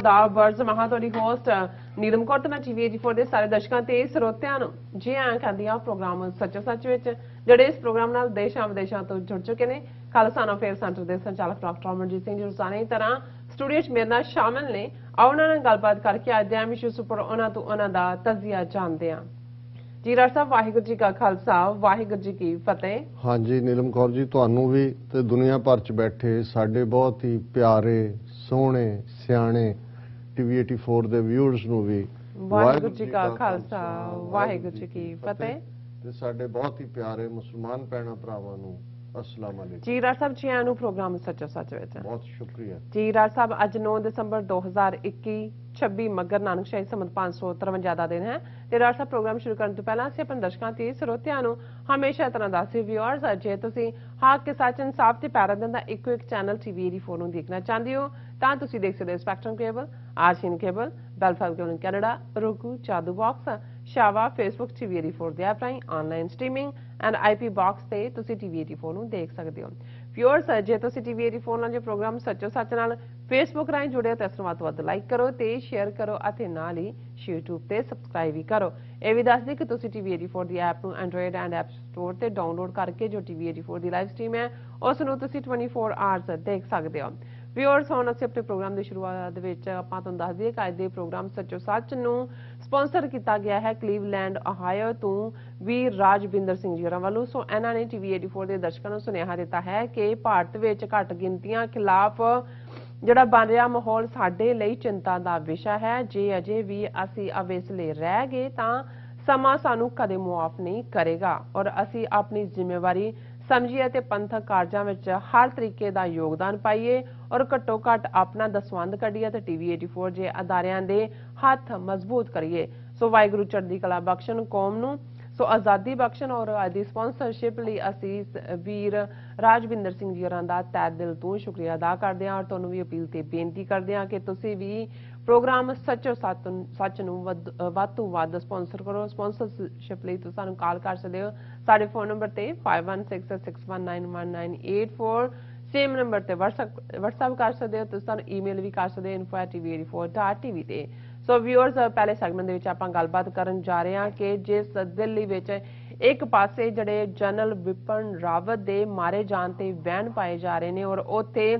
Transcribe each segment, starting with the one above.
आदाब वर्ज महा तुहाडी होस्ट नीलम कौर ते मैं TV84 ਦੇ ਸਾਰੇ ਦਰਸ਼ਕਾਂ ਤੇ ਸਰੋਤਿਆਂ ਨੂੰ ਜੀ ਆਇਆਂ ਕਹਿੰਦੀ ਆ ਪ੍ਰੋਗਰਾਮ ਸੱਚੋ ਸੱਚ ਵਿੱਚ ਜਿਹੜੇ ਇਸ ਪ੍ਰੋਗਰਾਮ ਨਾਲ ਦੇਸ਼ਾਂ ਵਿਦੇਸ਼ਾਂ ਤੋਂ ਜੁੜ ਚੁੱਕੇ ਨੇ ਖਾਲਸਾ ਅਫੇਅਰ ਸੈਂਟਰ ਦੇ ਸੰਚਾਲਕ ਡਾਕਟਰ ਅਮਰਜੀਤ ਸਿੰਘ ਜੀ ਰੋਜ਼ਾਨਾ ਦੀ ਤਰ੍ਹਾਂ ਸਟੂਡੀਓ 'ਚ ਮੇਰੇ ਨਾਲ ਸ਼ਾਮਲ ਨੇ ਉਹਨਾਂ ਨਾਲ ਗੱਲਬਾਤ ਕਰਕੇ ਅੱਜ ਦੇ ਇਸ਼ੂਜ਼ ਉੱਪਰ ਉਹਨਾਂ ਤੋਂ ਉਹਨਾਂ ਦਾ ਤਜਜ਼ੀਆ ਜਾਣਦੇ ਹਾਂ जी राज साहब वाहिगुरू जी का खालसा वाहिगुरू जी की फतेह। हाँ जी नीलम कौर जी तुहानू भी ते दुनिया भर च बैठे साडे बहुत ही प्यारे सोहने सियाणे TV84 दे व्यूअर्स नू भी वाहिगुरू जी का खालसा वाहिगुरू जी की फतेह ते साडे बहुत ही प्यारे मुसलमान भैणां भरावां नू अस्सलाम वालेकुम। जी राज साहब जी आनू प्रोग्राम सच्चो सच विच बहुत शुक्रिया जी राज साहब अज 9 दिसंबर 2021 26 मगर नानक शाही संमत 553 ਦਾ ਦਿਨ ਹੈ ਤੇ ਰਾਜ ਸਾਹਿਬ ਪ੍ਰੋਗਰਾਮ ਸ਼ੁਰੂ ਕਰਨ ਤੋਂ ਪਹਿਲਾਂ ਅਸੀਂ ਆਪਣੇ ਦਰਸ਼ਕਾਂ ਤੇ ਸਰੋਤਿਆਂ ਨੂੰ ਹਮੇਸ਼ਾ ਤਰ੍ਹਾਂ ਦੱਸਦੇ ਵਿਊਅਰਸ ਜੇ ਤੁਸੀਂ ਹੱਕ ਕੇ ਸੱਚ ਇਨਸਾਫ ਤੇ ਪੈਰਾ ਦਿੰਦਾ ਇੱਕੋ ਇੱਕ ਚੈਨਲ TV84 ਨੂੰ ਦੇਖਣਾ ਚਾਹੁੰਦੇ ਹੋ ਤਾਂ ਤੁਸੀਂ ਦੇਖ ਸਕਦੇ ਹੋ ਸਪੈਕਟਰਮ ਕੇਬਲ ਆਰਸੀਐਨ ਕੇਬਲ ਬੈਲਫਾਲ ਕੇਬਲ ਕੈਨੇਡਾ roku ਚਾਦੂ ਬਾਕਸ ਸ਼ਾਵਾ ਫੇਸਬੁੱਕ TV84 ਦੇ ਐਪ ਰਾਹੀਂ online streaming and IP box ਤੇ ਤੁਸੀਂ TV84 ਨੂੰ ਦੇਖ ਸਕਦੇ ਹੋ ਵਿਊਅਰਸ ਜੇ ਤੁਸੀਂ TV84 ਨਾਲ ਜੋ ਪ੍ਰੋਗਰਾਮ ਸੱਚੋ ਸੱਚ ਨਾਲ ਫੇਸਬੁੱਕ ਰਾਹੀਂ ਜੁੜੇ ਹੋ ਤਾਂ ਇਸ ਨੂੰ ਵੱਧ ਤੋਂ ਵੱਧ ਲਾਈਕ ਕਰੋ ਤੇ ਸ਼ੇਅਰ ਕਰੋ ਅਤੇ ਨਾਲ ਹੀ YouTube ਤੇ ਸਬਸਕ੍ਰਾਈਬ ਵੀ ਕਰੋ ਇਹ ਵੀ ਦੱਸ ਦੇ ਕਿ ਤੁਸੀਂ TV84 ਦੀ ਐਪ ਨੂੰ ਐਂਡਰੋਇਡ ਐਂਡ ਐਪ ਸਟੋਰ ਤੇ ਡਾਊਨਲੋਡ ਕਰਕੇ ਜੋ TV84 ਦੀ ਲਾਈਵ ਸਟ੍ਰੀਮ ਹੈ ਉਸ ਨੂੰ ਤੁਸੀਂ 24 ਆਵਰਸ ਦੇਖ ਸਕਦੇ ਹੋ ਵਿਊਅਰਸ ਹੁਣ ਅਸੀਂ ਆਪਣੇ ਪ੍ਰੋਗਰਾਮ ਦੀ ਸ਼ੁਰੂਆਤ ਦੇ ਵਿੱਚ ਆਪਾਂ ਤੁਹਾਨੂੰ ਦੱਸ ਦਈਏ ਕਿ ਅੱਜ ਦੇ ਪ੍ਰੋਗਰਾਮ ਸੱਚੋ ਸੱਚ ਨੂੰ ਸਪਾਂਸਰ ਕੀਤਾ ਗਿਆ ਹੈ ਕਲੀਵਲੈਂਡ ਓਹਾਇਓ ਤੋਂ ਵੀਰ ਰਾਜਵਿੰਦਰ ਸਿੰਘ ਜੀ ਹੋਰਾਂ ਵੱਲੋਂ ਸੋ ਇਹਨਾਂ ਨੇ TV84 ਦੇ ਦਰਸ਼ਕਾਂ ਨੂੰ ਸੁਨੇਹਾ ਦਿੱਤਾ ਹੈ ਕਿ ਭਾਰਤ ਵਿੱਚ ਘੱਟ ਗਿਣਤੀਆਂ ਖਿਲਾਫ ਜਿਹੜਾ ਬਣ ਰਿਹਾ ਮਾਹੌਲ ਸਾਡੇ ਲਈ ਚਿੰਤਾ ਦਾ ਵਿਸ਼ਾ ਹੈ ਜੇ ਅਜੇ ਵੀ ਅਸੀਂ ਅਵੇਸਲੇ ਰਹਿ ਗਏ ਤਾਂ ਸਮਾਂ ਸਾਨੂੰ ਕਦੇ ਮੁਆਫ ਨਹੀਂ ਕਰੇਗਾ ਔਰ ਅਸੀਂ ਆਪਣੀ ਜ਼ਿੰਮੇਵਾਰੀ ਸਮਝੀਏ ਤੇ ਪੰਥਕ ਕਾਰਜਾਂ ਵਿੱਚ ਹਰ ਤਰੀਕੇ ਦਾ ਯੋਗਦਾਨ ਪਾਈਏ ਔਰ ਘੱਟੋ ਘੱਟ ਆਪਣਾ ਦਸਵੰਧ ਕੱਢੀਏ ਤੇ TV84 ਜੇ ਅਦਾਰਿਆਂ ਦੇ ਹੱਥ ਮਜ਼ਬੂਤ ਕਰੀਏ ਸੋ ਵਾਹਿਗੁਰੂ ਚੜ੍ਹਦੀ ਕਲਾ ਬਖਸ਼ਣ ਕੌਮ ਨੂੰ ਸੋ ਆਜ਼ਾਦੀ ਬਖਸ਼ਣ ਔਰ ਦੀ ਸਪਾਂਸਰਸ਼ਿਪ ਲਈ ਅਸੀਂ ਵੀਰ ਰਾਜਵਿੰਦਰ ਸਿੰਘ ਜੀ ਹੋਰਾਂ ਦਾ ਤਹਿ ਦਿਲ ਤੋਂ ਸ਼ੁਕਰੀਆ ਅਦਾ ਕਰਦੇ ਹਾਂ ਔਰ ਤੁਹਾਨੂੰ ਵੀ ਅਪੀਲ ਤੇ ਬੇਨਤੀ ਕਰਦੇ ਹਾਂ ਕਿ ਤੁਸੀਂ ਵੀ ਪ੍ਰੋਗਰਾਮ ਸੱਚੋ ਸੱਚ ਨੂੰ ਵੱਧ ਤੋਂ ਵੱਧ ਸਪਾਂਸਰ ਕਰੋ ਸਪਾਂਸਰਸ਼ਿਪ ਲਈ ਤੁਸੀਂ ਸਾਨੂੰ ਕਾਲ ਕਰ ਸਕਦੇ ਹੋ ਸਾਡੇ ਫੋਨ ਨੰਬਰ ਤੇ 5166191984 ਸੇਮ ਨੰਬਰ ਤੇ WhatsApp ਕਰ ਸਕਦੇ ਹੋ ਤੁਸੀਂ ਸਾਨੂੰ ਈਮੇਲ ਵੀ ਕਰ ਸਕਦੇ ਹੋ info@tv84.tv ਤੇ ਸੋ ਵਿਊਅਰਸ ਪਹਿਲੇ ਸੈਗਮੈਂਟ ਦੇ ਵਿੱਚ ਆਪਾਂ ਗੱਲਬਾਤ ਕਰਨ ਜਾ ਰਹੇ ਹਾਂ ਕਿ ਜਿਸ ਦਿੱਲੀ ਵਿੱਚ ਇੱਕ ਪਾਸੇ ਜਿਹੜੇ ਜਨਰਲ ਵਿਪਨ ਰਾਵਤ ਦੇ ਮਾਰੇ ਜਾਣ ਤੇ ਵੈਨ ਪਾਏ ਜਾ ਰਹੇ ਨੇ ਔਰ ਉੱਥੇ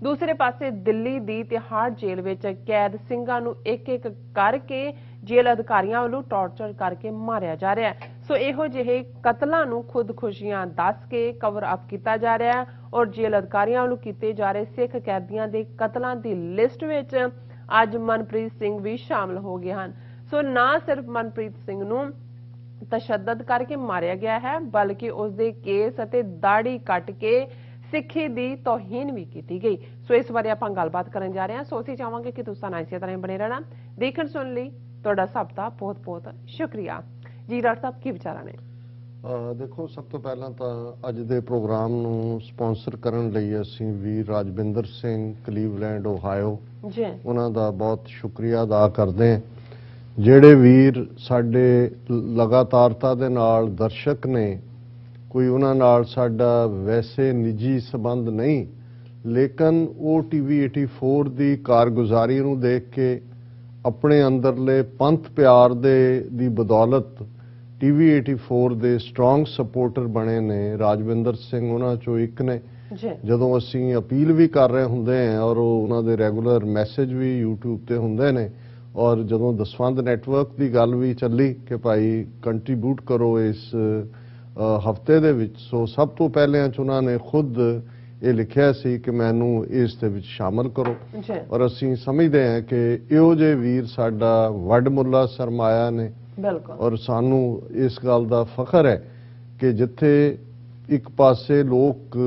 ਦੂਸਰੇ ਪਾਸੇ ਦਿੱਲੀ ਦੀ ਤਿਹਾੜ ਜੇਲ੍ਹ ਵਿੱਚ ਕੈਦ ਸਿੰਘਾਂ ਨੂੰ ਇੱਕ ਇੱਕ ਕਰਕੇ ਜੇਲ੍ਹ ਅਧਿਕਾਰੀਆਂ ਵੱਲੋਂ ਟਾਰਚਰ ਕਰਕੇ ਮਾਰਿਆ ਜਾ ਰਿਹਾ ਹੈ ਸੋ ਇਹੋ ਜਿਹੇ ਕਤਲਾਂ ਨੂੰ ਖੁਦਕੁਸ਼ੀਆਂ ਦੱਸ ਕੇ ਕਵਰ ਅਪ ਕੀਤਾ ਜਾ ਰਿਹਾ ਹੈ ਔਰ ਜੇਲ੍ਹ ਅਧਿਕਾਰੀਆਂ ਵੱਲੋਂ ਕੀਤੇ ਜਾ ਰਹੇ ਸਿੱਖ ਕੈਦੀਆਂ ਦੇ ਕਤਲਾਂ ਦੀ ਲਿਸਟ ਵਿੱਚ ਅੱਜ ਮਨਪ੍ਰੀਤ ਸਿੰਘ ਵੀ ਸ਼ਾਮਲ ਹੋ ਗਏ ਹਨ ਸੋ ਨਾ ਸਿਰਫ ਮਨਪ੍ਰੀਤ ਸਿੰਘ ਨੂੰ ਤਸ਼ੱਦਦ ਕਰਕੇ ਮਾਰਿਆ ਗਿਆ ਹੈ ਬਲਕਿ ਉਸ ਦੇ ਕੇਸ ਅਤੇ ਦਾੜੀ ਕੱਟ ਕੇ ਸਿੱਖੀ ਦੀ ਤੋਹੀਨ ਵੀ ਕੀਤੀ ਗਈ ਸੋ ਇਸ ਬਾਰੇ ਆਪਾਂ ਗੱਲਬਾਤ ਕਰਨ ਜਾ ਰਹੇ ਹਾਂ ਸੋ ਅਸੀਂ ਚਾਹਾਂਗੇ ਕਿ ਤੁਸੀਂ ਇਸੇ ਤਰ੍ਹਾਂ ਬਣੇ ਰਹਿਣਾ ਦੇਖਣ ਸੁਣ ਲਈ ਤੁਹਾਡਾ ਸਭ ਦਾ ਬਹੁਤ ਬਹੁਤ ਸ਼ੁਕਰੀਆ ਜੀ ਰਾਜ ਸਾਹਿਬ ਕੀ ਵਿਚਾਰਾਂ ਨੇ ਦੇਖੋ ਸਭ ਤੋਂ ਪਹਿਲਾਂ ਤਾਂ ਅੱਜ ਦੇ ਪ੍ਰੋਗਰਾਮ ਨੂੰ ਸਪਾਂਸਰ ਕਰਨ ਲਈ ਅਸੀਂ ਵੀਰ ਰਾਜਵਿੰਦਰ ਸਿੰਘ ਕਲੀਵਲੈਂਡ ਓਹਾਇਓ ਜੀ ਉਹਨਾਂ ਦਾ ਬਹੁਤ ਸ਼ੁਕਰੀਆ ਅਦਾ ਕਰਦੇ ਹਾਂ ਜਿਹੜੇ ਵੀਰ ਸਾਡੇ ਲਗਾਤਾਰਤਾ ਦੇ ਨਾਲ ਦਰਸ਼ਕ ਨੇ ਕੋਈ ਉਹਨਾਂ ਨਾਲ ਸਾਡਾ ਵੈਸੇ ਨਿੱਜੀ ਸੰਬੰਧ ਨਹੀਂ ਲੇਕਿਨ ਉਹ TV84 ਦੀ ਕਾਰਗੁਜ਼ਾਰੀ ਨੂੰ ਦੇਖ ਕੇ ਆਪਣੇ ਅੰਦਰਲੇ ਪੰਥ ਪਿਆਰ ਦੀ ਬਦੌਲਤ TV84 ਦੇ ਸਟਰੋਂਗ ਸਪੋਰਟਰ ਬਣੇ ਨੇ ਰਾਜਵਿੰਦਰ ਸਿੰਘ ਉਹਨਾਂ ਚੋਂ ਇੱਕ ਨੇ ਜਦੋਂ ਅਸੀਂ ਅਪੀਲ ਵੀ ਕਰ ਰਹੇ ਹੁੰਦੇ ਹਾਂ ਔਰ ਉਹਨਾਂ ਦੇ ਰੈਗੂਲਰ ਮੈਸੇਜ ਵੀ YouTube ਤੇ ਹੁੰਦੇ ਨੇ ਔਰ ਜਦੋਂ ਦਸਵੰਧ ਨੈਟਵਰਕ ਦੀ ਗੱਲ ਵੀ ਚੱਲੀ ਕਿ ਭਾਈ ਕੰਟਰੀਬਿਊਟ ਕਰੋ ਇਸ ਹਫਤੇ ਦੇ ਵਿੱਚ ਸੋ ਸਭ ਤੋਂ ਪਹਿਲਿਆਂ ਚ ਉਹਨਾਂ ਨੇ ਖੁਦ ਇਹ ਲਿਖਿਆ ਸੀ ਕਿ ਮੈਨੂੰ ਇਸ ਦੇ ਵਿੱਚ ਸ਼ਾਮਲ ਕਰੋ ਔਰ ਅਸੀਂ ਸਮਝਦੇ ਹਾਂ ਕਿ ਇਹੋ ਜਿਹੇ ਵੀਰ ਸਾਡਾ ਵੱਡਮੁੱਲਾ ਸਰਮਾਇਆ ਨੇ ਔਰ ਸਾਨੂੰ ਇਸ ਗੱਲ ਦਾ ਫਖਰ ਹੈ ਕਿ ਜਿੱਥੇ ਇੱਕ ਪਾਸੇ ਲੋਕ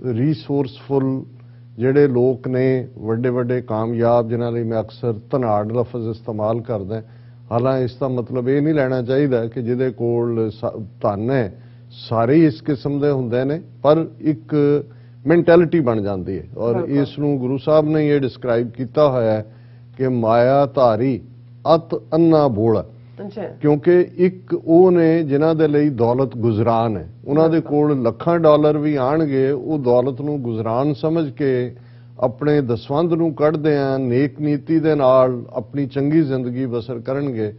ਰਿਸੋਰਸਫੁਲ ਜਿਹੜੇ ਲੋਕ ਨੇ ਵੱਡੇ ਵੱਡੇ ਕਾਮਯਾਬ ਜਿਨ੍ਹਾਂ ਲਈ ਮੈਂ ਅਕਸਰ ਧਨਾੜ ਲਫ਼ਜ਼ ਇਸਤੇਮਾਲ ਕਰਦਾ ਹਾਲਾਂਕਿ ਇਸ ਦਾ ਮਤਲਬ ਇਹ ਨਹੀਂ ਲੈਣਾ ਚਾਹੀਦਾ ਕਿ ਜਿਹਦੇ ਕੋਲ ਧਨ ਹੈ ਸਾਰੇ ਇਸ ਕਿਸਮ ਦੇ ਹੁੰਦੇ ਨੇ ਪਰ ਇੱਕ ਮੈਂਟੈਲਿਟੀ ਬਣ ਜਾਂਦੀ ਹੈ ਔਰ ਇਸ ਨੂੰ ਗੁਰੂ ਸਾਹਿਬ ਨੇ ਇਹ ਡਿਸਕ੍ਰਾਈਬ ਕੀਤਾ ਹੋਇਆ ਹੈ ਕਿ ਮਾਇਆ ਧਾਰੀ ਅਤ ਅੰਨਾ ਬੋਲਾ ਕਿਉਂਕਿ ਇੱਕ ਉਹ ਨੇ ਜਿਨ੍ਹਾਂ ਦੇ ਲਈ ਦੌਲਤ ਗੁਜ਼ਰਾਨ ਹੈ ਉਹਨਾਂ ਦੇ ਕੋਲ ਲੱਖਾਂ ਡਾਲਰ ਵੀ ਆਣਗੇ ਉਹ ਦੌਲਤ ਨੂੰ ਗੁਜ਼ਰਾਨ ਸਮਝ ਕੇ ਆਪਣੇ ਦਸਵੰਧ ਨੂੰ ਕੱਢਦੇ ਆ, ਨੇਕ ਨੀਤੀ ਦੇ ਨਾਲ ਆਪਣੀ ਚੰਗੀ ਜ਼ਿੰਦਗੀ ਬਸਰ ਕਰਨਗੇ।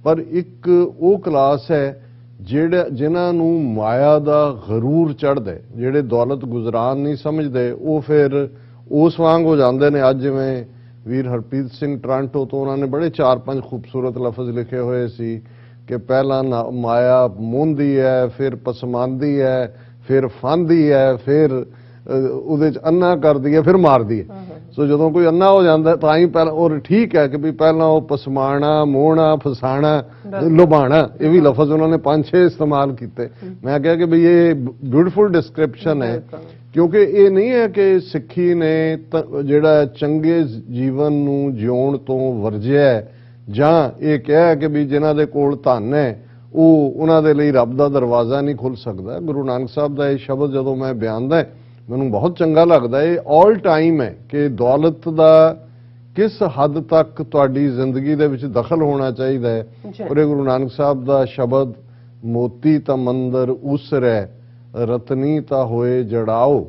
ਪਰ ਇੱਕ ਉਹ ਕਲਾਸ ਹੈ ਜਿਨ੍ਹਾਂ ਨੂੰ ਮਾਇਆ ਦਾ ਗਰੂਰ ਚੜ੍ਹਦਾ, ਜਿਹੜੇ ਦੌਲਤ ਗੁਜ਼ਰਾਨ ਨਹੀਂ ਸਮਝਦੇ, ਉਹ ਫਿਰ ਉਸ ਵਾਂਗ ਹੋ ਜਾਂਦੇ ਨੇ। ਅੱਜ ਜਿਵੇਂ ਵੀਰ ਹਰਪ੍ਰੀਤ ਸਿੰਘ ਟਰਾਂਟੋ ਤੋਂ, ਉਹਨਾਂ ਨੇ ਬੜੇ 4-5 ਖੂਬਸੂਰਤ ਲਫ਼ਜ਼ ਲਿਖੇ ਹੋਏ ਸੀ ਕਿ ਪਹਿਲਾਂ ਮਾਇਆ ਮੋਹੰਦੀ ਹੈ, ਫਿਰ ਪਸਮਾਨਦੀ ਹੈ, ਫਿਰ ਫਾਂਦੀ ਹੈ, ਫਿਰ ਉਹਦੇ ਚ ਅੰਨਾ ਕਰਦੀ ਹੈ, ਫਿਰ ਮਾਰਦੀ ਹੈ। ਸੋ ਜਦੋਂ ਕੋਈ ਅੰਨਾ ਹੋ ਜਾਂਦਾ ਤਾਂ ਹੀ ਪਹਿਲਾਂ, ਔਰ ਠੀਕ ਹੈ ਕਿ ਵੀ ਪਹਿਲਾਂ ਉਹ ਪਸਮਾਣਾ, ਮੋਹਣਾ, ਫਸਾਣਾ, ਲੁਭਾਣਾ, ਇਹ ਵੀ ਲਫ਼ਜ਼ ਉਹਨਾਂ ਨੇ 5-6 ਇਸਤੇਮਾਲ ਕੀਤੇ। ਮੈਂ ਕਿਹਾ ਕਿ ਵੀ ਇਹ ਬਿਊਟੀਫੁਲ ਡਿਸਕ੍ਰਿਪਸ਼ਨ ਹੈ, ਕਿਉਂਕਿ ਇਹ ਨਹੀਂ ਹੈ ਕਿ ਸਿੱਖੀ ਨੇ ਜਿਹੜਾ ਚੰਗੇ ਜੀਵਨ ਨੂੰ ਜਿਉਣ ਤੋਂ ਵਰਜਿਆ, ਜਾਂ ਇਹ ਕਿਹਾ ਕਿ ਵੀ ਜਿਨ੍ਹਾਂ ਦੇ ਕੋਲ ਧਨ ਹੈ ਉਹਨਾਂ ਦੇ ਲਈ ਰੱਬ ਦਾ ਦਰਵਾਜ਼ਾ ਨਹੀਂ ਖੁੱਲ ਸਕਦਾ। ਗੁਰੂ ਨਾਨਕ ਸਾਹਿਬ ਦਾ ਇਹ ਸ਼ਬਦ ਜਦੋਂ ਮੈਂ ਬਿਆਨਦਾ ਮੈਨੂੰ ਬਹੁਤ ਚੰਗਾ ਲੱਗਦਾ। ਇਹ ਆਲ ਟਾਈਮ ਹੈ ਕਿ ਦੌਲਤ ਦਾ ਕਿਸ ਹੱਦ ਤੱਕ ਤੁਹਾਡੀ ਜ਼ਿੰਦਗੀ ਦੇ ਵਿੱਚ ਦਖਲ ਹੋਣਾ ਚਾਹੀਦਾ ਹੈ। ਔਰ ਇਹ ਗੁਰੂ ਨਾਨਕ ਸਾਹਿਬ ਦਾ ਸ਼ਬਦ, ਮੋਤੀ ਤਾਂ ਮੰਦਰ ਉਸਰੈ, ਰਤਨੀ ਤਾਂ ਹੋਏ ਜੜਾਓ,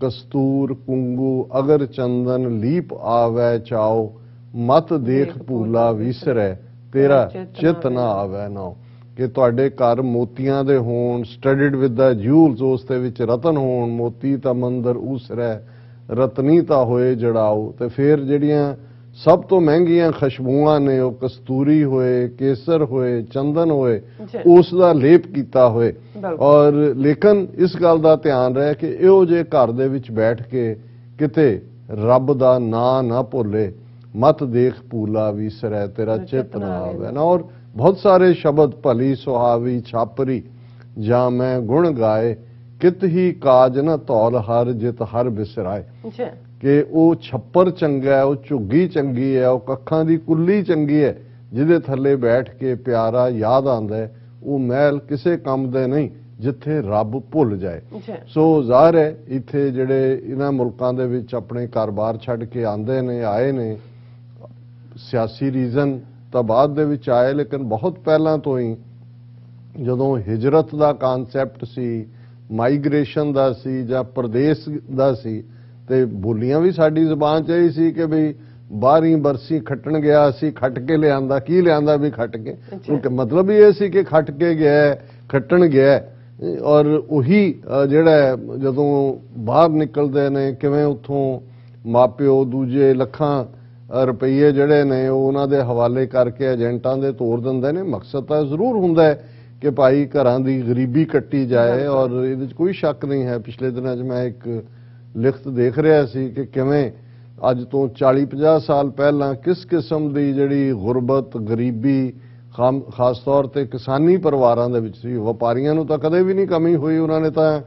ਕਸਤੂਰ ਕੁੰਗੂ ਅਗਰ ਚੰਦਨ ਲੀਪ ਆਵੈ ਚਾਓ, ਮਤ ਦੇਖ ਭੂਲਾ ਵਿਸਰੈ, ਤੇਰਾ ਚਿਤ ਨਾ ਆਵੈ ਨਾਉ। ਕਿ ਤੁਹਾਡੇ ਘਰ ਮੋਤੀਆਂ ਦੇ ਹੋਣ, ਸਟੱਡਡ ਵਿਦ ਦਾ ਜਿਊਲਸ, ਉਸ ਦੇ ਵਿੱਚ ਰਤਨ ਹੋਣ, ਮੋਤੀ ਤਾਂ ਮੰਦਰ ਉਸਰੈ, ਰਤਨੀ ਤਾਂ ਹੋਏ ਜੜਾਓ। ਤੇ ਫਿਰ ਜਿਹੜੀਆਂ ਸਭ ਤੋਂ ਮਹਿੰਗੀਆਂ ਖੁਸ਼ਬੂਆਂ ਨੇ, ਉਹ ਕਸਤੂਰੀ ਹੋਏ, ਕੇਸਰ ਹੋਏ, ਚੰਦਨ ਹੋਏ, ਉਸ ਦਾ ਲੇਪ ਕੀਤਾ ਹੋਏ। ਔਰ ਲੇਕਿਨ ਇਸ ਗੱਲ ਦਾ ਧਿਆਨ ਰਹੇ ਕਿ ਇਹੋ ਜਿਹੇ ਘਰ ਦੇ ਵਿੱਚ ਬੈਠ ਕੇ ਕਿਤੇ ਰੱਬ ਦਾ ਨਾਂ ਨਾ ਭੁੱਲੇ, ਮਤ ਦੇਖ ਭੂਲਾ ਵਿਸਰੈ, ਤੇਰਾ ਚਿਤ ਨਾ ਆਵੇ ਨਾ। ਔਰ ਬਹੁਤ ਸਾਰੇ ਸ਼ਬਦ, ਭਲੀ ਸੁਹਾਵੀ ਛਾਪਰੀ ਜਾਂ ਮੈਂ ਗੁਣ ਗਾਏ, ਕਿਤ ਹੀ ਕਾਜ ਨਾ ਧੌਲ ਹਰ ਜਿਤ ਹਰ ਬਿਸਰਾਏ। ਕਿ ਉਹ ਛੱਪਰ ਚੰਗਾ ਹੈ, ਉਹ ਝੁੱਗੀ ਚੰਗੀ ਹੈ, ਉਹ ਕੱਖਾਂ ਦੀ ਕੁੱਲੀ ਚੰਗੀ ਹੈ, ਜਿਹਦੇ ਥੱਲੇ ਬੈਠ ਕੇ ਪਿਆਰਾ ਯਾਦ ਆਉਂਦਾ ਹੈ। ਉਹ ਮਹਿਲ ਕਿਸੇ ਕੰਮ ਦੇ ਨਹੀਂ ਜਿੱਥੇ ਰੱਬ ਭੁੱਲ ਜਾਏ। ਸੋ ਜ਼ਾਹਰ ਹੈ ਇੱਥੇ ਜਿਹੜੇ ਇਹਨਾਂ ਮੁਲਕਾਂ ਦੇ ਵਿੱਚ ਆਪਣੇ ਘਰ-ਬਾਰ ਛੱਡ ਕੇ ਆਉਂਦੇ ਨੇ, ਆਏ ਨੇ, ਸਿਆਸੀ ਰੀਜ਼ਨ ਤਾਂ ਬਾਅਦ ਦੇ ਵਿੱਚ ਆਏ, ਲੇਕਿਨ ਬਹੁਤ ਪਹਿਲਾਂ ਤੋਂ ਹੀ ਜਦੋਂ ਹਿਜਰਤ ਦਾ ਕਾਨਸੈਪਟ ਸੀ, ਮਾਈਗ੍ਰੇਸ਼ਨ ਦਾ ਸੀ ਜਾਂ ਪ੍ਰਦੇਸ਼ ਦਾ ਸੀ, ਤੇ ਬੋਲੀਆਂ ਵੀ ਸਾਡੀ ਜ਼ੁਬਾਨ 'ਚ ਇਹੀ ਸੀ ਕਿ ਵੀ 12ਵੀਂ ਬਰਸੀ ਖੱਟਣ ਗਿਆ ਸੀ, ਖੱਟ ਕੇ ਲਿਆਂਦਾ, ਕੀ ਲਿਆਂਦਾ ਵੀ ਖੱਟ ਕੇ। ਕਿਉਂਕਿ ਮਤਲਬ ਹੀ ਇਹ ਸੀ ਕਿ ਖੱਟ ਕੇ ਗਿਆ, ਖੱਟਣ ਗਿਆ। ਔਰ ਉਹੀ ਜਿਹੜਾ ਜਦੋਂ ਬਾਹਰ ਨਿਕਲਦੇ ਨੇ, ਕਿਵੇਂ ਉੱਥੋਂ ਮਾਪਿਓ ਦੂਜੇ ਲੱਖਾਂ ਰੁਪਈਏ ਜਿਹੜੇ ਨੇ ਉਹ ਉਹਨਾਂ ਦੇ ਹਵਾਲੇ ਕਰਕੇ ਏਜੰਟਾਂ ਦੇ ਤੋਰ ਦਿੰਦੇ ਨੇ। ਮਕਸਦ ਤਾਂ ਜ਼ਰੂਰ ਹੁੰਦਾ ਹੈ ਕਿ ਭਾਈ ਘਰਾਂ ਦੀ ਗਰੀਬੀ ਕੱਟੀ ਜਾਏ, ਔਰ ਇਹਦੇ 'ਚ ਕੋਈ ਸ਼ੱਕ ਨਹੀਂ ਹੈ। ਪਿਛਲੇ ਦਿਨਾਂ 'ਚ ਮੈਂ ਇੱਕ ਲਿਖਤ ਦੇਖ ਰਿਹਾ ਸੀ ਕਿ ਕਿਵੇਂ ਅੱਜ ਤੋਂ 40-50 ਸਾਲ ਪਹਿਲਾਂ ਕਿਸ ਕਿਸਮ ਦੀ ਜਿਹੜੀ ਗੁਰਬਤ, ਗਰੀਬੀ, ਖਾਸ ਤੌਰ ਤੇ ਕਿਸਾਨੀ ਪਰਿਵਾਰਾਂ ਦੇ ਵਿੱਚ ਸੀ। ਵਪਾਰੀਆਂ ਨੂੰ ਤਾਂ ਕਦੇ ਵੀ ਨਹੀਂ ਕਮੀ ਹੋਈ, ਉਹਨਾਂ ਨੇ ਤਾਂ